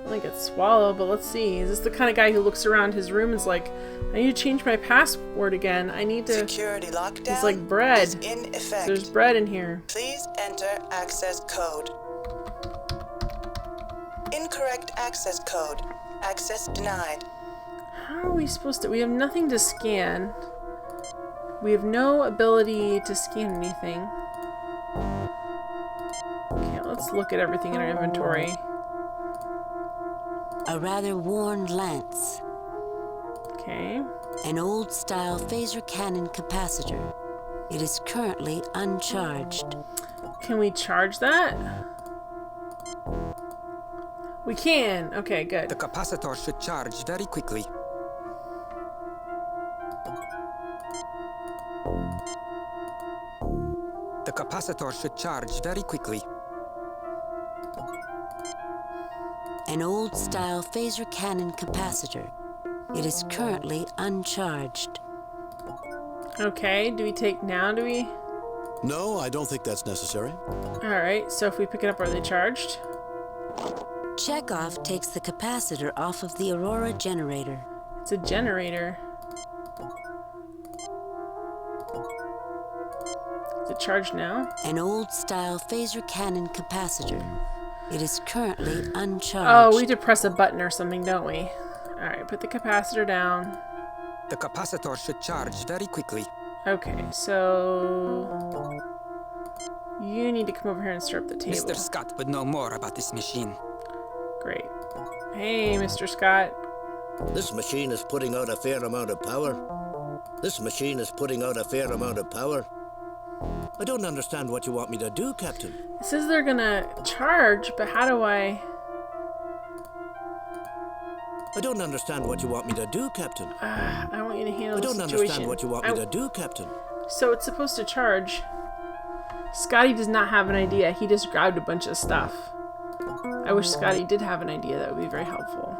I think it's swallow, but let's see. Is this the kind of guy who looks around his room and is like, I need to change my password again. I need to... Security lockdown. It's like bread. Is in effect. There's bread in here. Please enter access code. Incorrect access code. Access denied. How are we supposed to... We have nothing to scan. We have no ability to scan anything. Okay, let's look at everything in our inventory. A rather worn lance. Okay. An old-style phaser cannon capacitor. It is currently uncharged. Can we charge that? We can. Okay, good. The capacitor should charge very quickly. The capacitor should charge very quickly. An old-style phaser cannon capacitor. It is currently uncharged. Okay, do we take now? Do we? No, I don't think that's necessary. Alright, so if we pick it up, are they charged? Chekhov takes the capacitor off of the Aurora generator. It's a generator. Is it charged now? An old-style phaser cannon capacitor. It is currently uncharged. Oh, we need to press a button or something, don't we? Alright, put the capacitor down. The capacitor should charge very quickly. Okay, so... You need to come over here and start up the table. Mr. Scott would know more about this machine. Great. Hey, Mr. Scott. This machine is putting out a fair amount of power. This machine is putting out a fair amount of power. I don't understand what you want me to do, Captain. It says they're gonna charge, but how do I... I don't understand what you want me to do, Captain. I want you to handle the situation. I don't understand what you want me to do, Captain. So it's supposed to charge. Scotty does not have an idea. He just grabbed a bunch of stuff. I wish Scotty did have an idea. That would be very helpful.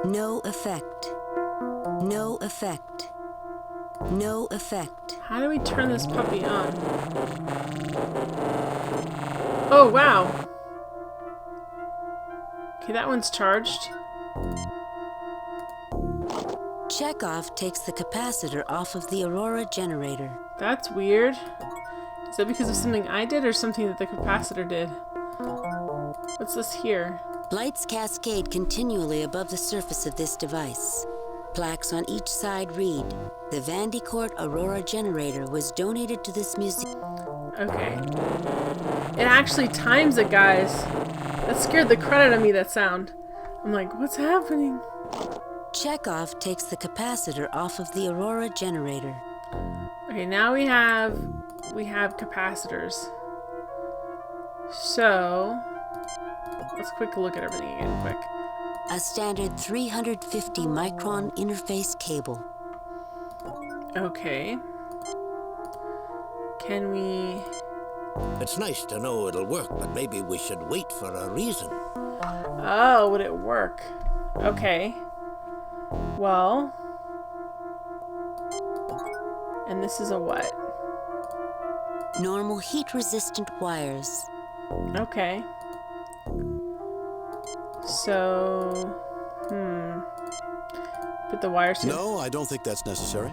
No effect. No effect. No effect. How do we turn this puppy on? Oh, wow. Okay, that one's charged. Chekhov takes the capacitor off of the Aurora generator. That's weird. Is that because of something I did or something that the capacitor did? What's this here? Lights cascade continually above the surface of this device. Plaques on each side read, "The Vandecourt Aurora generator was donated to this museum." Okay. It actually times it, guys. That scared the crud out of me, that sound. I'm like, what's happening? Chekhov takes the capacitor off of the Aurora generator. Okay, now we have capacitors. So let's quick look at everything again, quick. A standard 350 micron interface cable. Okay. Can we... It's nice to know it'll work, but maybe we should wait for a reason. Oh, would it work? Okay. Well... And this is a what? Normal heat-resistant wires. Okay. So... Put the wires in. No, I don't think that's necessary.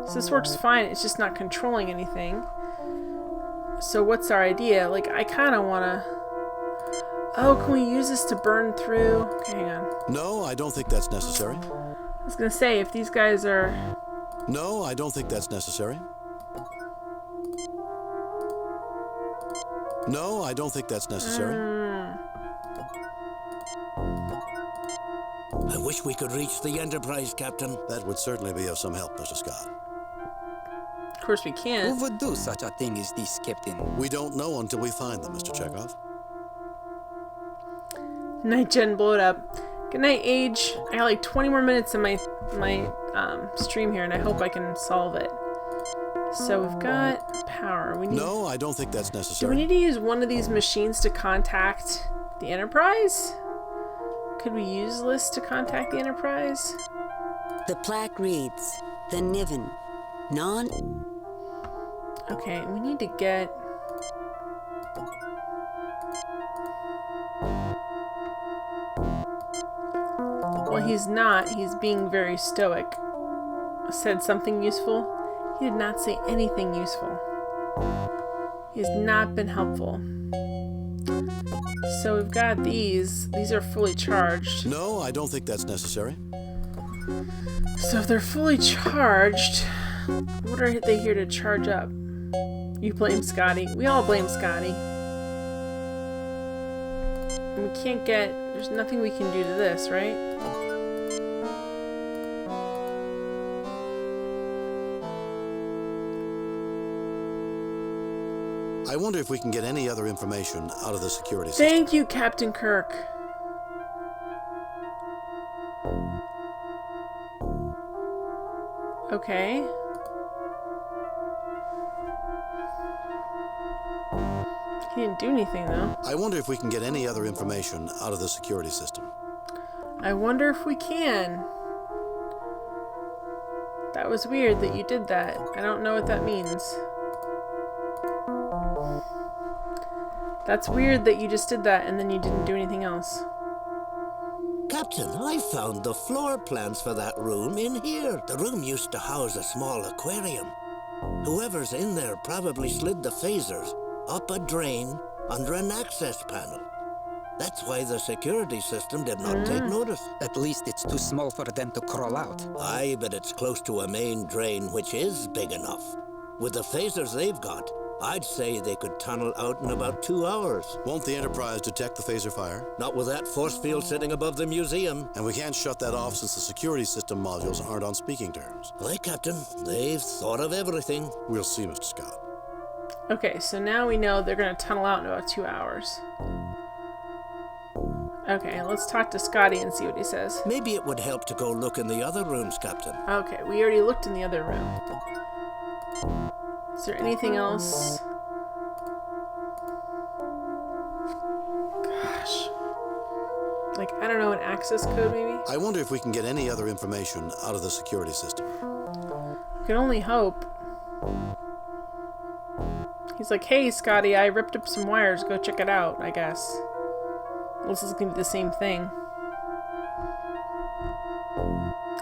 So this works fine, it's just not controlling anything. So what's our idea? Like, I kind of want to... Oh, can we use this to burn through? Okay, hang on. No, I don't think that's necessary. I was going to say, if these guys are... No, I don't think that's necessary. No, I don't think that's necessary. I wish we could reach the Enterprise, Captain. That would certainly be of some help, Mr. Scott. Of course we can't. Who would do such a thing as this, Captain? We don't know until we find them, Mr. Chekhov. Night gen, blow it up. Good night, Age. I got like 20 more minutes in my stream here, and I hope I can solve it. So we've got power. We need... No, I don't think that's necessary. Do we need to use one of these machines to contact the Enterprise? Could we use this to contact the Enterprise? The plaque reads, "The Niven, non..." Okay, we need to get... Well, he's not. He's being very stoic. Said something useful. He did not say anything useful. He has not been helpful. So we've got these. These are fully charged. No, I don't think that's necessary. So if they're fully charged, what are they here to charge up? You blame Scotty. We all blame Scotty. And we can't get... There's nothing we can do to this, right? I wonder if we can get any other information out of the security system. Thank you, Captain Kirk. Okay. He didn't do anything, though. I wonder if we can get any other information out of the security system. I wonder if we can. That was weird that you did that. I don't know what that means. That's weird that you just did that and then you didn't do anything else. Captain, I found the floor plans for that room in here. The room used to house a small aquarium. Whoever's in there probably slid the phasers up a drain under an access panel. That's why the security system did not take notice. At least it's too small for them to crawl out. Aye, but it's close to a main drain, which is big enough. With the phasers they've got, I'd say they could tunnel out in about 2 hours. Won't the Enterprise detect the phaser fire? Not with that force field sitting above the museum. And we can't shut that off since the security system modules aren't on speaking terms. Aye, Captain. They've thought of everything. We'll see, Mr. Scott. Okay, so now we know they're going to tunnel out in about 2 hours. Okay, let's talk to Scotty and see what he says. Maybe it would help to go look in the other rooms, Captain. Okay, we already looked in the other room. Is there anything else? Gosh. Like, I don't know, an access code maybe? I wonder if we can get any other information out of the security system. I can only hope. He's like, hey, Scotty, I ripped up some wires. Go check it out, I guess. This is going to be the same thing.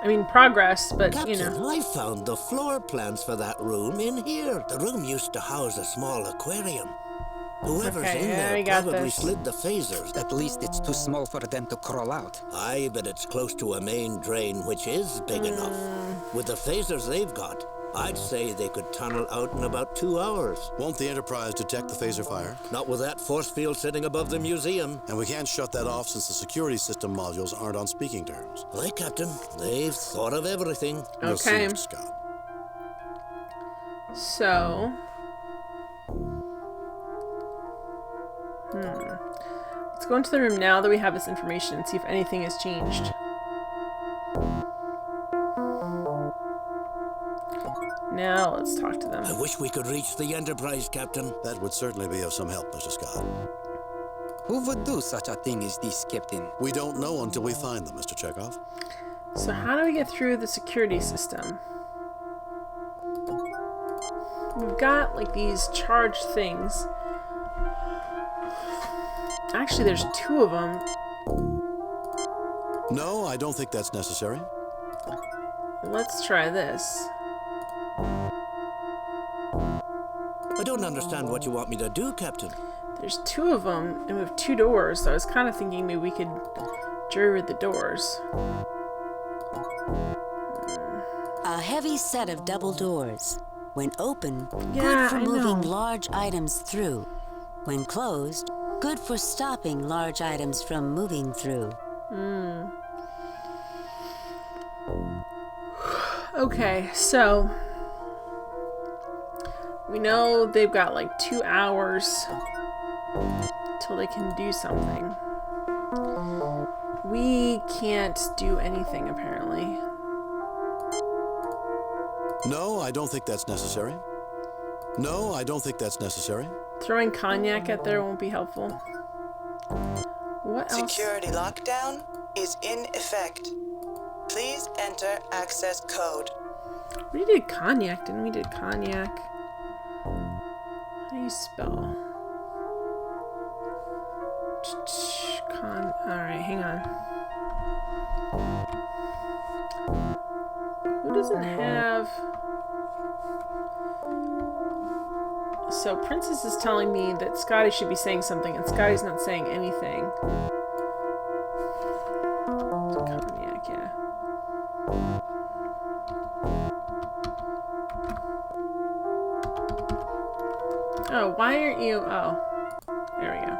I mean, progress, but, Captain, you know. I found the floor plans for that room in here. The room used to house a small aquarium. Whoever's in there probably slid the phasers. At least it's too small for them to crawl out. Aye, but it's close to a main drain, which is big enough. With the phasers they've got, I'd say they could tunnel out in about 2 hours. Won't the Enterprise detect the phaser fire? Not with that force field sitting above the museum. And we can't shut that off since the security system modules aren't on speaking terms. Aye, Captain. They've thought of everything. Okay. You'll see, Mr. Scott. So... Let's go into the room now that we have this information and see if anything has changed. Now let's talk to them. I wish we could reach the Enterprise, Captain. That would certainly be of some help, Mr. Scott. Who would do such a thing as this, Captain? We don't know until we find them, Mr. Chekhov. So how do we get through the security system? We've got like these charged things. Actually, there's 2 of them. No, I don't think that's necessary. Let's try this. I don't understand what you want me to do, Captain. There's 2 of them, and we have 2 doors, so I was kind of thinking maybe we could jury rig the doors. A heavy set of double doors. When open, Yeah, good for I moving know. large items through. When closed, good for stopping large items from moving through. Okay, so we know they've got like 2 hours till they can do something. We can't do anything, apparently. No, I don't think that's necessary. No, I don't think that's necessary. Throwing cognac at there won't be helpful. What else? Security lockdown is in effect. Please enter access code. We did cognac, didn't we? Did cognac. How do you spell? Alright, hang on. Who doesn't have... So Princess is telling me that Scotty should be saying something, and Scotty's not saying anything. Cognac, yeah. Oh, why aren't you... Oh. There we go.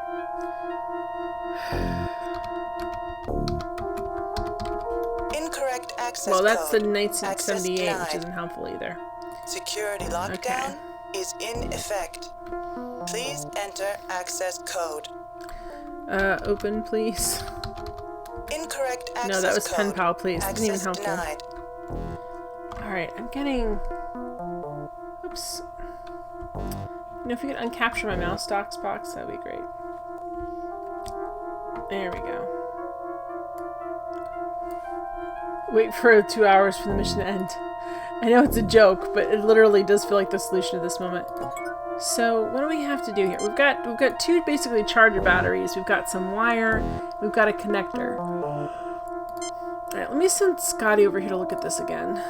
Incorrect access Well, that's the code. 1978, Access which denied. isn't helpful either. Security lockdown is in effect. Please enter access code. Open, please. Incorrect access code. No, that was pen pal, please. Didn't even Access helpful. denied. Alright, I'm getting... Oops. You know, if you could uncapture my mouse docks box, that'd be great. There we go. Wait for 2 hours for the mission to end. I know it's a joke, but it literally does feel like the solution at this moment. So, what do we have to do here? We've got 2 basically charger batteries. We've got some wire. We've got a connector. Alright, let me send Scotty over here to look at this again.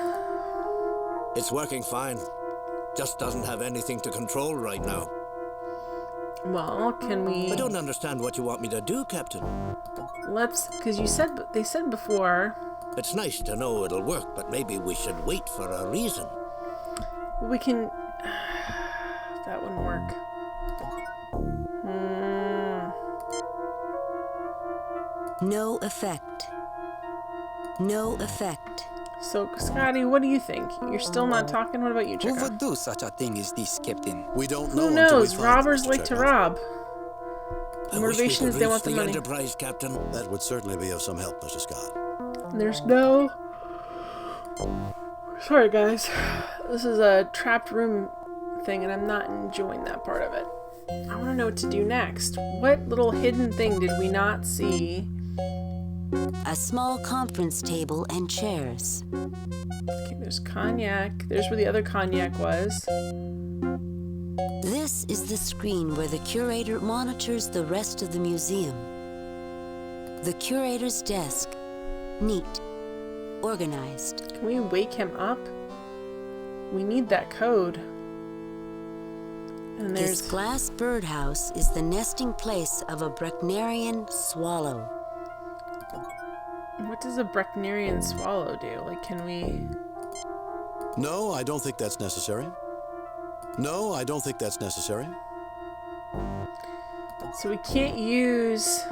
It's working fine. Just doesn't have anything to control right now. Well, can we... I don't understand what you want me to do, Captain. Let's... Because they said before... It's nice to know it'll work, but maybe we should wait for a reason. We can... That wouldn't work. No effect. No effect. So, Scotty, what do you think? You're still not talking? What about you, Who Chekhov? would do such a thing as this, Captain? We don't know. Who knows? Robbers like to rob. The I wish we motivation could is they reach want the money. Enterprise, Captain. That would certainly be of some help, Mr. Scott. There's no... Sorry, guys. This is a trapped room thing, and I'm not enjoying that part of it. I want to know what to do next. What little hidden thing did we not see A small conference table and chairs. Okay, there's cognac. There's where the other cognac was. This is the screen where the curator monitors the rest of the museum. The curator's desk. Neat. Organized. Can we wake him up? We need that code. And This glass birdhouse is the nesting place of a Brechnerian swallow. What does a Brechnerian swallow do? Like, can we... No, I don't think that's necessary. No, I don't think that's necessary. So we can't use...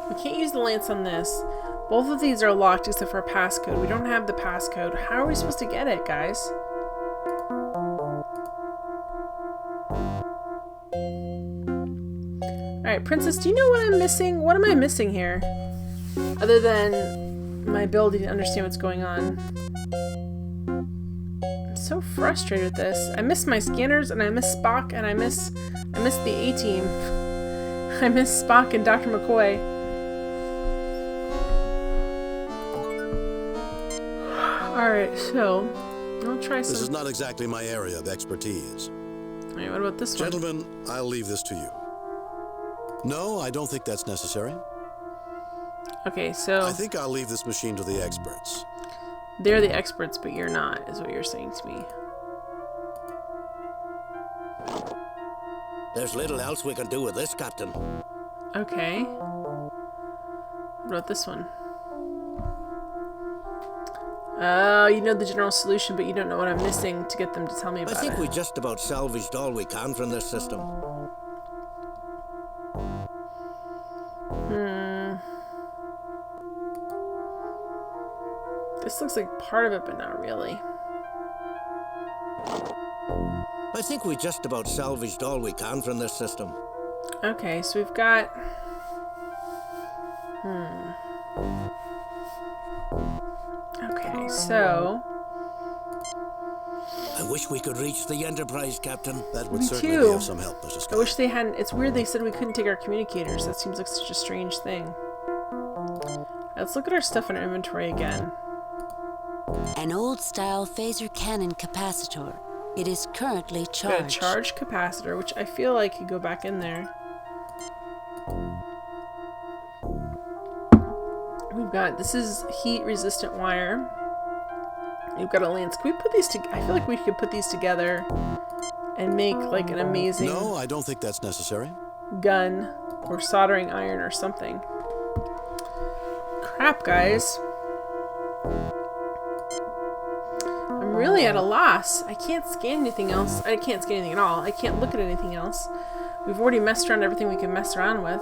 We can't use the lance on this. Both of these are locked except for a passcode. We don't have the passcode. How are we supposed to get it, guys? Alright, Princess, do you know what I'm missing? What am I missing here? Other than my ability to understand what's going on. I'm so frustrated with this. I miss my scanners, and I miss Spock, and I miss the A-Team. I miss Spock and Dr. McCoy. Alright, so I'll try some. This is not exactly my area of expertise. Alright, what about this one? Gentlemen, I'll leave this to you. No, I don't think that's necessary. Okay, so... I think I'll leave this machine to the experts. They're the experts, but you're not, is what you're saying to me. There's little else we can do with this, Captain. Okay. What about this one? Oh, you know the general solution, but you don't know what I'm missing to get them to tell me about it. I think we just about salvaged all we can from this system. This looks like part of it, but not really. I think we just about salvaged all we can from this system. Okay, so we've got... Okay, so... I wish we could reach the Enterprise, Captain. That would Me certainly too. be of some help, Mr. Scott. I wish they hadn't... It's weird they said we couldn't take our communicators. That seems like such a strange thing. Let's look at our stuff in our inventory again. An old-style phaser cannon capacitor. It is currently Got a charged. charged capacitor, which I feel like could go back in there. We've got... This is heat-resistant wire. We've got a lance. Can we put these together? I feel like we could put these together and make, like, an amazing... No, I don't think that's necessary. Gun or soldering iron or something. Crap, guys. I'm really at a loss. I can't scan anything else. I can't scan anything at all. I can't look at anything else. We've already messed around everything we can mess around with.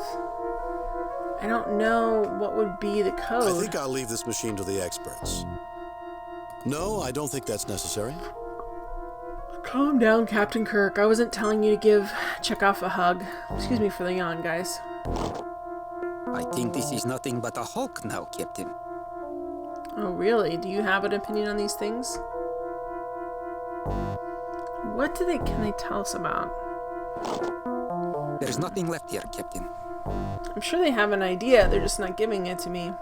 I don't know what would be the code. I think I'll leave this machine to the experts. No, I don't think that's necessary. Calm down, Captain Kirk. I wasn't telling you to give Chekhov a hug. Excuse me for the yawn, guys. I think this is nothing but a Hulk now, Captain. Oh, really? Do you have an opinion on these things? What can they tell us about? There's nothing left here, Captain. I'm sure they have an idea, they're just not giving it to me.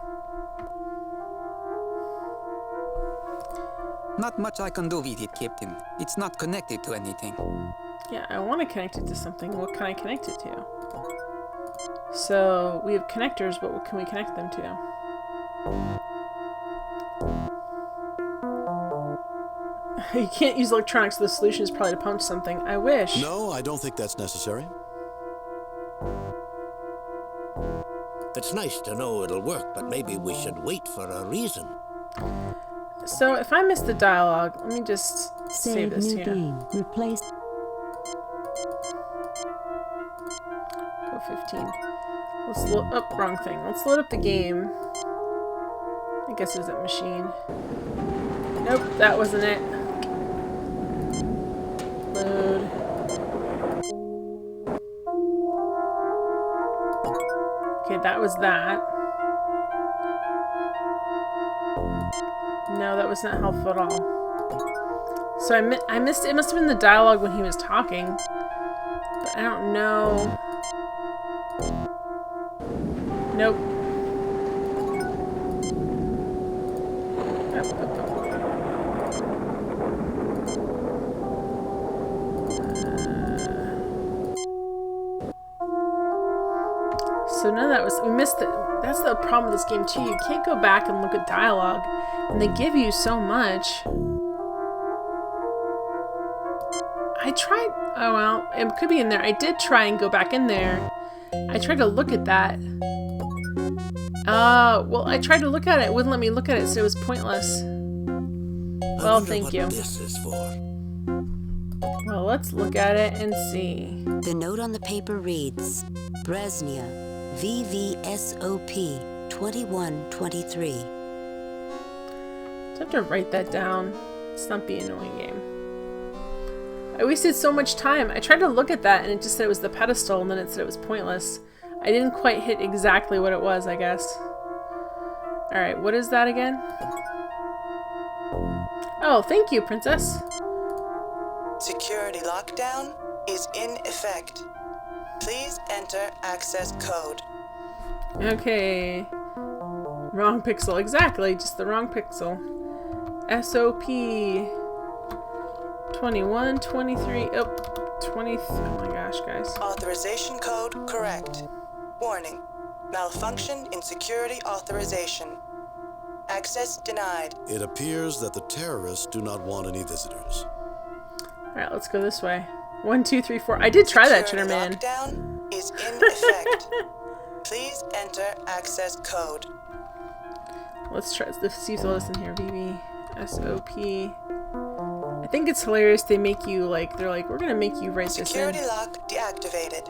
Not much I can do with it, Captain. It's not connected to anything. Yeah, I want to connect it to something. What can I connect it to? So, we have connectors, but what can we connect them to? You can't use electronics, the solution is probably to punch something. I wish. No, I don't think that's necessary. It's nice to know it'll work, but maybe we should wait for a reason. So, if I miss the dialogue, let me just save this new here. game. Replace. Go 15. Let's load up, wrong thing. Let's load up the game. I guess it was that machine. Nope, that wasn't it. Load. Okay, that was that. No, that was not helpful at all. So I missed, it must have been the dialogue when he was talking. But I don't know. Nope. So none of that was, we missed it. That's the problem with this game too. You can't go back and look at dialogue, and they give you so much. I tried, oh well, it could be in there. I did try and go back in there. I tried to look at that. Well, I tried to look at it. It wouldn't let me look at it, so it was pointless. Well, thank you. This is for. Well, let's look at it and see. The note on the paper reads, Bresnia, VVSOP 2123. I have to write that down. It's not the annoying game. I wasted so much time. I tried to look at that and it just said it was the pedestal and then it said it was pointless. I didn't quite hit exactly what it was, I guess. Alright, what is that again? Oh, thank you, princess. Security lockdown is in effect. Please enter access code. Okay. Wrong pixel. Exactly, just the wrong pixel. SOP 21, 23, 20. Oh my gosh, guys. Authorization code correct. Warning. Malfunction in security authorization. Access denied. It appears that the terrorists do not want any visitors. Alright, let's go this way. 1, 2, 3, 4. I did try that, Chitter Man. Lockdown is in effect. Please enter access code. Let's try. Let's see if they'll listen here. VVSOP. I think it's hilarious. They make you like. They're like, we're gonna make you write this in. Security lock deactivated.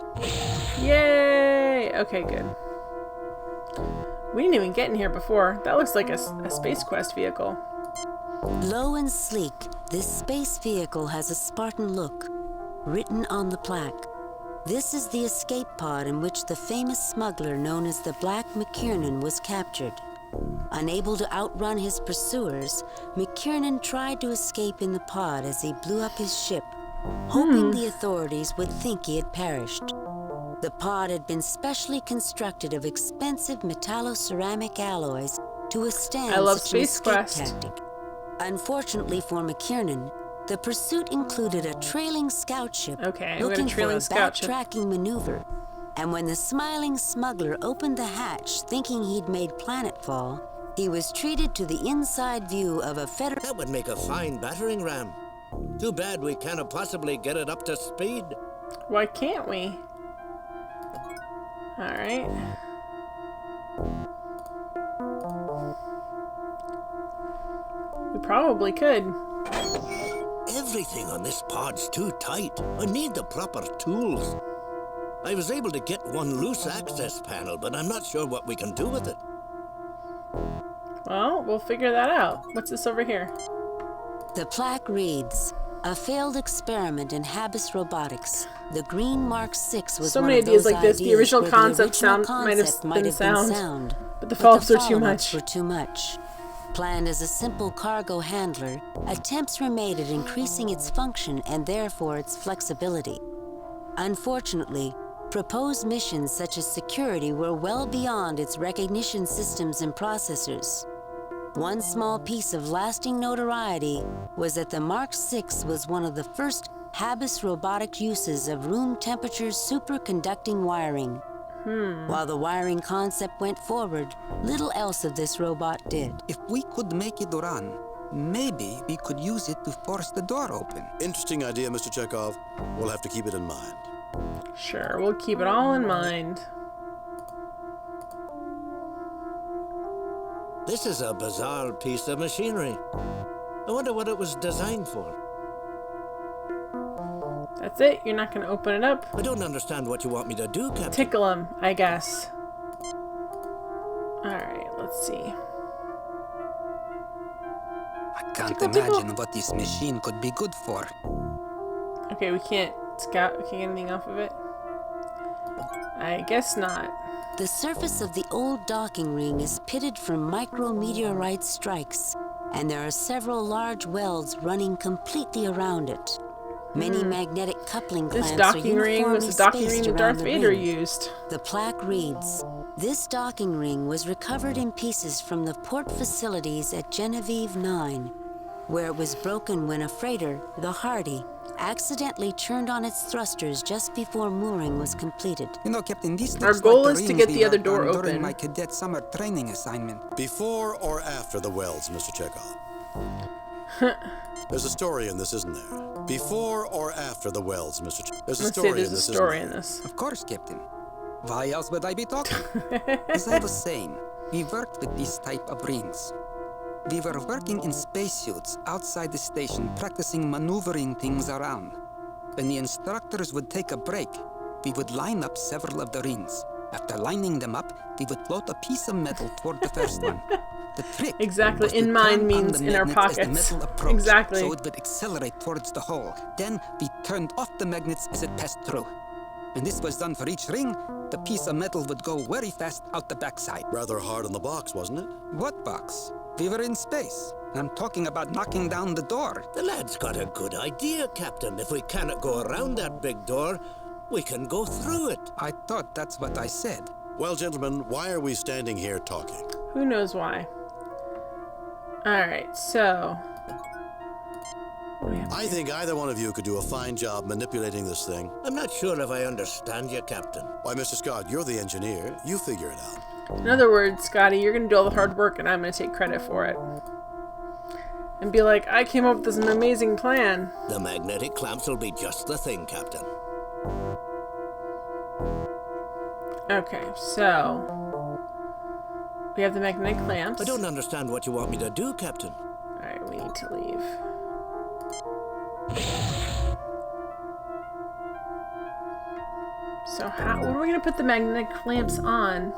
Yay! Okay, good. We didn't even get in here before. That looks like a Space Quest vehicle. Low and sleek, this space vehicle has a Spartan look, written on the plaque. This is the escape pod in which the famous smuggler known as the Black McKiernan was captured. Unable to outrun his pursuers, McKiernan tried to escape in the pod as he blew up his ship, hoping the authorities would think he had perished. The pod had been specially constructed of expensive metalloceramic alloys to withstand such an escape tactic. Unfortunately for McKiernan, the pursuit included a trailing scout ship looking for a backtracking maneuver. And when the smiling smuggler opened the hatch thinking he'd made planetfall, he was treated to the inside view of a Federal... That would make a fine battering ram. Too bad we cannot possibly get it up to speed. Why can't we? Alright. We probably could. Everything on this pod's too tight. I need the proper tools. I was able to get one loose access panel, but I'm not sure what we can do with it. Well, we'll figure that out. What's this over here? The plaque reads, a failed experiment in Habis robotics. The Green Mark 6 was so one many of ideas those like this. The original concept might have been sound, but the follow-ups were too much. Planned as a simple cargo handler, attempts were made at increasing its function and therefore its flexibility. Unfortunately, proposed missions such as security were well beyond its recognition systems and processors. One small piece of lasting notoriety was that the Mark 6 was one of the first Habis robotic uses of room temperature superconducting wiring. While the wiring concept went forward, little else of this robot did. If we could make it run, maybe we could use it to force the door open. Interesting idea, Mr. Chekhov. We'll have to keep it in mind. Sure, we'll keep it all in mind. This is a bizarre piece of machinery. I wonder what it was designed for. That's it? You're not going to open it up? I don't understand what you want me to do, Captain. Tickle him, I guess. Alright, let's see. I can't imagine what this machine could be good for. Okay, we can't scout, we can't get anything off of it. I guess not. The surface of the old docking ring is pitted from micrometeorite strikes, and there are several large welds running completely around it. Many magnetic coupling clamps This docking ring was the docking ring that Darth Vader used. The plaque reads, This docking ring was recovered in pieces from the port facilities at Genevieve 9, where it was broken when a freighter, the Hardy, accidentally turned on its thrusters just before mooring was completed. You know, Captain, this Our looks goal like is the to rings get we the other worked door on open. during my cadet summer training assignment. Before or after the welds, Mr. Chekhov? There's a story in this, isn't there? Before or after the welds, Mr. There's a story in this, isn't there? Of course, Captain. Why else would I be talking? As I was saying, we worked with this type of rings. We were working in spacesuits outside the station, practicing maneuvering things around. When the instructors would take a break, we would line up several of the rings. After lining them up, we would float a piece of metal toward the first one. The trick exactly was to in mind turn means on the in our magnets as the pockets. metal approached, Exactly. so it would accelerate towards the hole. Then we turned off the magnets as it passed through. When this was done for each ring, the piece of metal would go very fast out the backside. Rather hard on the box, wasn't it? What box? We were in space. I'm talking about knocking down the door. The lad's got a good idea, Captain. If we cannot go around that big door, we can go through it. I thought that's what I said. Well, gentlemen, why are we standing here talking? Who knows why? Alright, so... I think either one of you could do a fine job manipulating this thing. I'm not sure if I understand you, Captain. Why, Mr. Scott, you're the engineer. You figure it out. In other words, Scotty, you're going to do all the hard work and I'm going to take credit for it. And be like, I came up with this amazing plan. The magnetic clamps will be just the thing, Captain. Okay, so... we have the magnetic clamps. I don't understand what you want me to do, Captain. Alright, we need to leave. So how, what are we going to put the magnetic clamps on?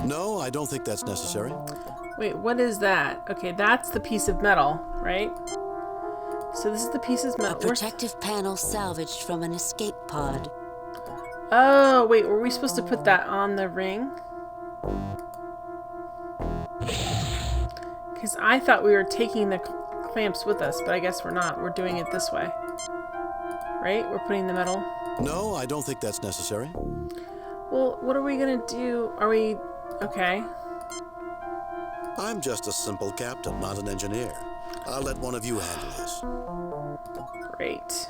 No, I don't think that's necessary. Wait, what is that? Okay, that's the piece of metal, right? So this is the piece of metal. A protective panel salvaged from an escape pod. Oh, wait, were we supposed to put that on the ring? Because I thought we were taking the clamps with us, but I guess we're not. We're doing it this way. Right? We're putting the metal. No, I don't think that's necessary. Well, what are we going to do? Are we... okay. I'm just a simple captain, not an engineer. I'll let one of you handle this. Great.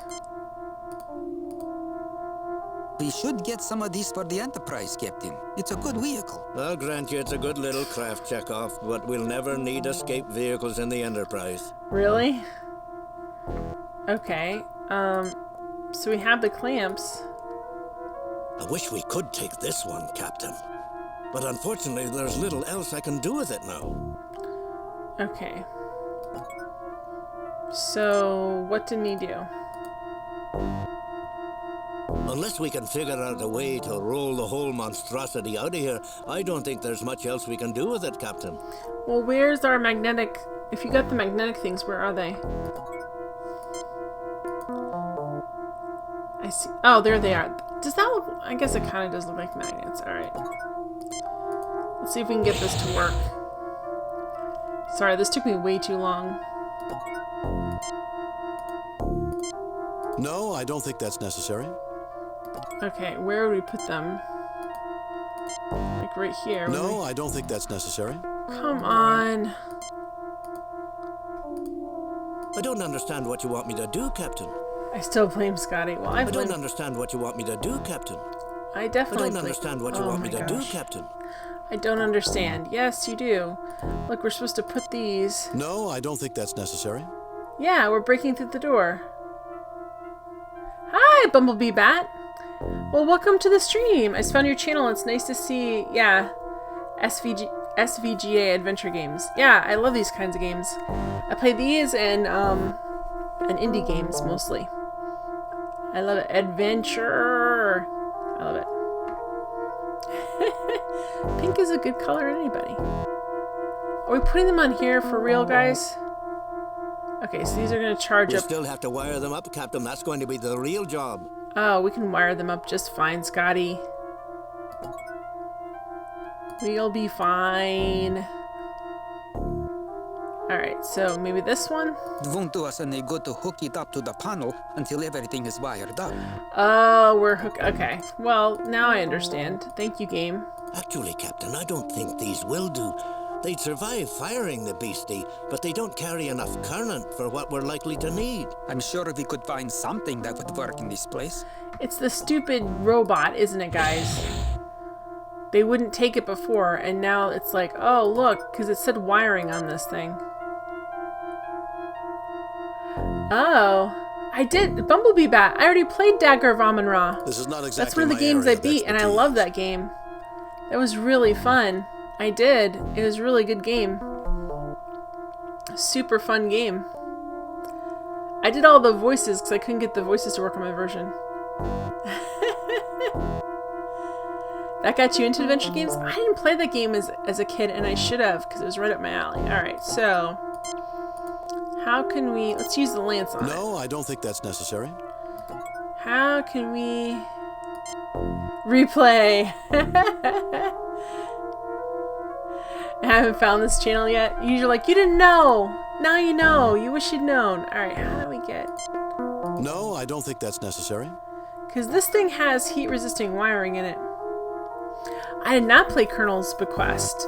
We should get some of these for the Enterprise, Captain. It's a good vehicle. I'll grant you it's a good little craft, Chekhov, but we'll never need escape vehicles in the Enterprise. Really? Okay. So we have the clamps. I wish we could take this one, Captain. But unfortunately, there's little else I can do with it now. Okay. So, what did we do? Unless we can figure out a way to roll the whole monstrosity out of here, I don't think there's much else we can do with it, Captain. Well, where's our magnetic... if you got the magnetic things, where are they? I see... oh, there they are. Does that look... I guess it kind of does look like magnets. Alright. Let's see if we can get this to work. Sorry, this took me way too long. No, I don't think that's necessary. Okay, where would we put them? Like right here. No, I don't think that's necessary. Come on. I don't understand what you want me to do, Captain. I still blame Scotty. Well, I don't understand what you want me to do, Captain. I definitely I don't understand what you want me to do, Captain. I don't understand. Yes, you do. Look, we're supposed to put these... No, I don't think that's necessary. Yeah, we're breaking through the door. Hi, Bumblebee Bat. Well, welcome to the stream. I just found your channel. It's nice to see, yeah, SVGA adventure games. Yeah, I love these kinds of games. I play these and indie games mostly. I love it. Adventure. I love it. Pink is a good color in anybody. Are we putting them on here for real, guys? Okay, so these are going to charge we up. Still have to wire them up, Captain. That's going to be the real job. Oh, we can wire them up just fine, Scotty. We'll be fine. Alright, Alright, so maybe this one? It won't do us any good to hook it up to the panel until everything is wired up. Oh, we're hooked. Okay. Well, now I understand. Thank you, game. Actually, Captain, I don't think these will do. They'd survive firing the beastie, but they don't carry enough current for what we're likely to need. I'm sure we could find something that would work in this place. It's the stupid robot, isn't it, guys? They wouldn't take it before, and now it's like, oh, look, because it said wiring on this thing. Oh, I did. Bumblebee Bat. I already played Dagger of Amun-Ra. This is not exactly That's one of the games I beat, and I love that game. That was really fun. I did. It was a really good game. Super fun game. I did all the voices because I couldn't get the voices to work on my version. That got you into adventure games? I didn't play that game as a kid, and I should have because it was right up my alley. Alright, so how can we... Let's use the lance on it. No, I don't think that's necessary. How can we... Replay! I haven't found this channel yet. You're like, you didn't know! Now you know! You wish you'd known. Alright, how do we get... No, I don't think that's necessary. Because this thing has heat-resisting wiring in it. I did not play Colonel's Bequest.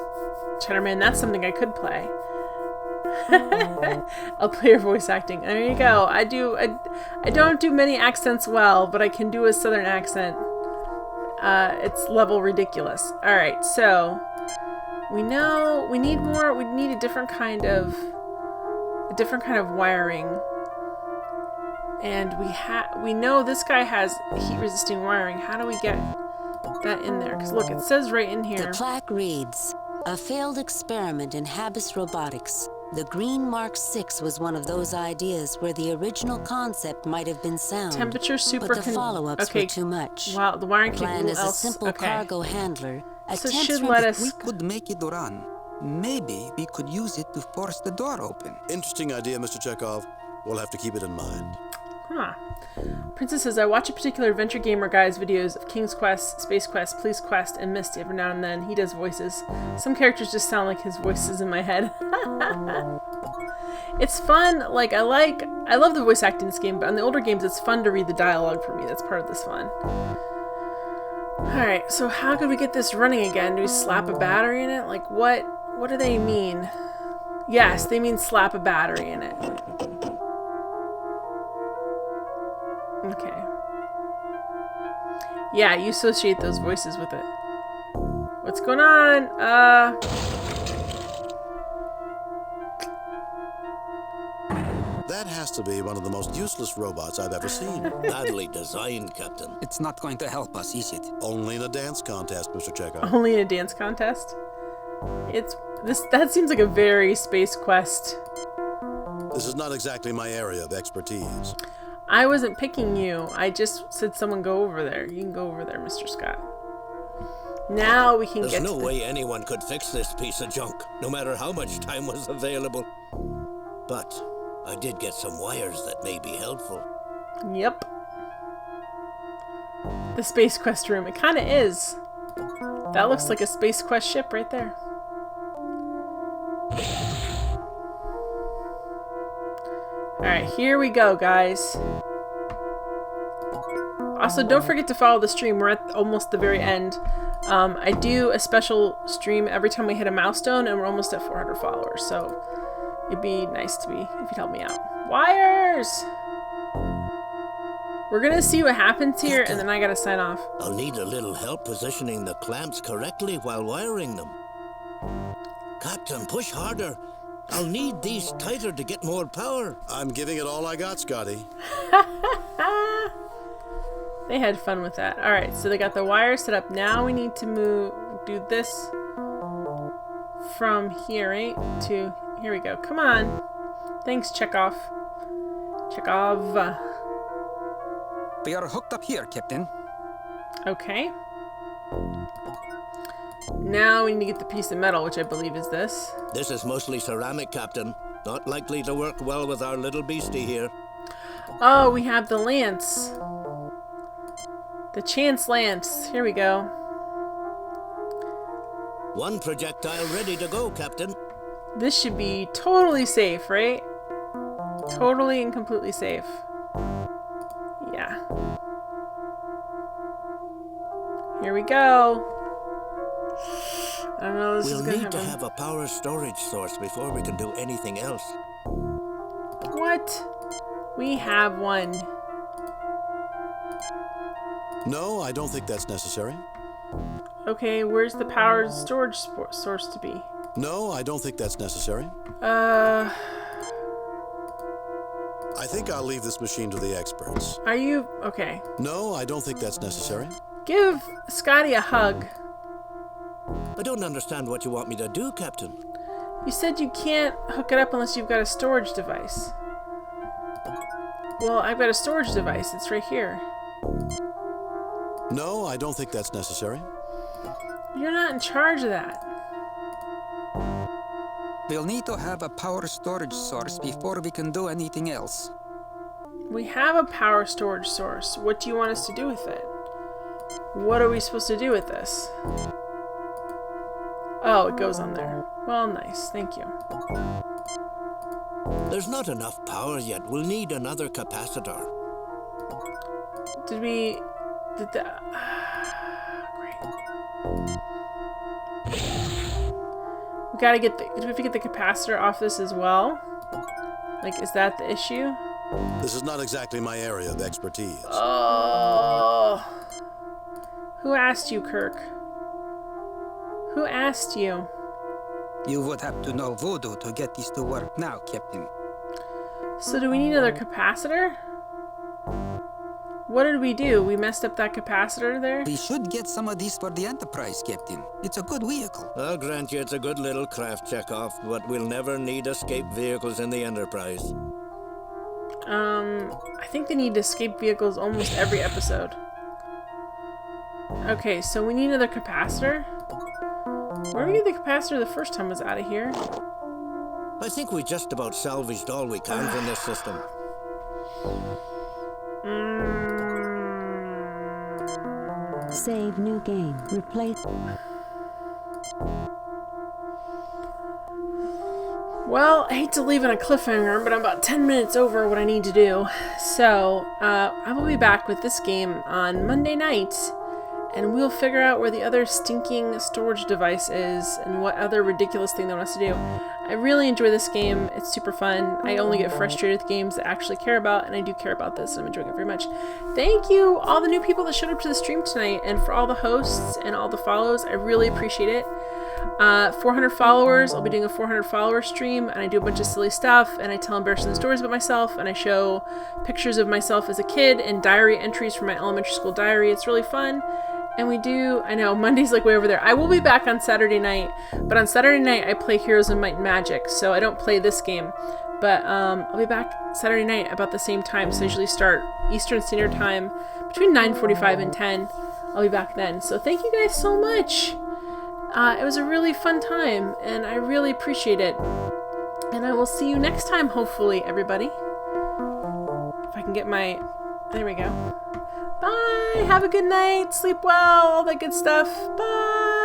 Cheddarman, that's something I could play. I'll play your voice acting. There you go. I don't do many accents well, but I can do a southern accent. It's level ridiculous. Alright, so we know we need more. We need a different kind of wiring. And we know this guy has heat resisting wiring. How do we get that in there? Because look, it says right in here. The plaque reads, a failed experiment in Habis robotics. The Green Mark 6 was one of those ideas where the original concept might have been sound. Temperature super... But the follow-ups were too much. Wow, the wiring planned as a simple cargo handler. So should let us... We could make it run. Maybe we could use it to force the door open. Interesting idea, Mr. Chekhov. We'll have to keep it in mind. Huh. Princess says, I watch a particular adventure gamer guy's videos of King's Quest, Space Quest, Police Quest, and Misty every now and then. He does voices. Some characters just sound like his voices in my head. It's fun. Like, I love the voice acting in this game, but on the older games, it's fun to read the dialogue for me. That's part of this fun. Alright, so how could we get this running again? Do we slap a battery in it? Like, what do they mean? Yes, they mean slap a battery in it. Okay. Yeah, you associate those voices with it. What's going on? That has to be one of the most useless robots I've ever seen. Badly designed, Captain. It's not going to help us, is it? Only in a dance contest, Mr. Chekhov. Only in a dance contest? That seems like a very Space Quest. This is not exactly my area of expertise. I wasn't picking you. I just said someone go over there. You can go over there, Mr. Scott. Now we can get to There's no way anyone could fix this piece of junk, no matter how much time was available. But I did get some wires that may be helpful. Yep. The Space Quest room. It kind of is. That looks like a Space Quest ship right there. Alright, here we go, guys. Also, don't forget to follow the stream. We're at almost the very end. I do a special stream every time we hit a milestone, and we're almost at 400 followers, so it'd be nice to be if you'd help me out. Wires! We're gonna see what happens here, and then I gotta sign off. I'll need a little help positioning the clamps correctly while wiring them. Captain, push harder. I'll need these tighter to get more power. I'm giving it all I got, Scotty. They had fun with that. Alright, so they got the wire set up. Now we need to do this from here, right? To, here we go. Come on. Thanks, Chekhov. Chekhov. We are hooked up here, Captain. Okay. Now we need to get the piece of metal, which I believe is this. This is mostly ceramic, Captain. Not likely to work well with our little beastie here. Oh, we have the lance. The chance lance. Here we go. One projectile ready to go, Captain. This should be totally safe, right? Totally and completely safe. Yeah. Here we go. I don't know this we'll is gonna need to have a power storage source before we can do anything else. What? We have one. No, I don't think that's necessary. Okay, where's the power storage source to be? No, I don't think that's necessary. I think I'll leave this machine to the experts. Are you... Okay. No, I don't think that's necessary. Give Scotty a hug. I don't understand what you want me to do, Captain. You said you can't hook it up unless you've got a storage device. Well, I've got a storage device. It's right here. No, I don't think that's necessary. You're not in charge of that. We'll need to have a power storage source before we can do anything else. We have a power storage source. What do you want us to do with it? What are we supposed to do with this? Oh, it goes on there. Well, nice. Thank you. There's not enough power yet. We'll need another capacitor. Did the... Great. We gotta get the... Do we have to get the capacitor off this as well? Like, is that the issue? This is not exactly my area of expertise. Oh. Who asked you, Kirk? Who asked you? You would have to know voodoo to get this to work now, Captain. So do we need another capacitor? What did we do? We messed up that capacitor there? We should get some of these for the Enterprise, Captain. It's a good vehicle. I'll grant you it's a good little craft checkoff, but we'll never need escape vehicles in the Enterprise. I think they need escape vehicles almost every episode. Okay, so we need another capacitor? Where did we get the capacitor the first time was out of here? I think we just about salvaged all we can from this system. Save new game. Replace. Well, I hate to leave on a cliffhanger, but I'm about 10 minutes over what I need to do. So, I will be back with this game on Monday night, and we'll figure out where the other stinking storage device is and what other ridiculous thing they want us to do. I really enjoy this game. It's super fun. I only get frustrated with games that I actually care about, and I do care about this, and I'm enjoying it very much. Thank you, all the new people that showed up to the stream tonight, and for all the hosts and all the follows. I really appreciate it. 400 followers. I'll be doing a 400 follower stream, and I do a bunch of silly stuff, and I tell embarrassing stories about myself, and I show pictures of myself as a kid and diary entries from my elementary school diary. It's really fun. And we do, I know, Monday's like way over there. I will be back on Saturday night, but on Saturday night I play Heroes of Might and Magic, so I don't play this game. But I'll be back Saturday night about the same time, so I usually start Eastern Standard Time between 9:45 and 10. I'll be back then. So thank you guys so much. It was a really fun time, and I really appreciate it. And I will see you next time, hopefully, everybody. If I can get my... There we go. Bye! Have a good night! Sleep well! All that good stuff. Bye!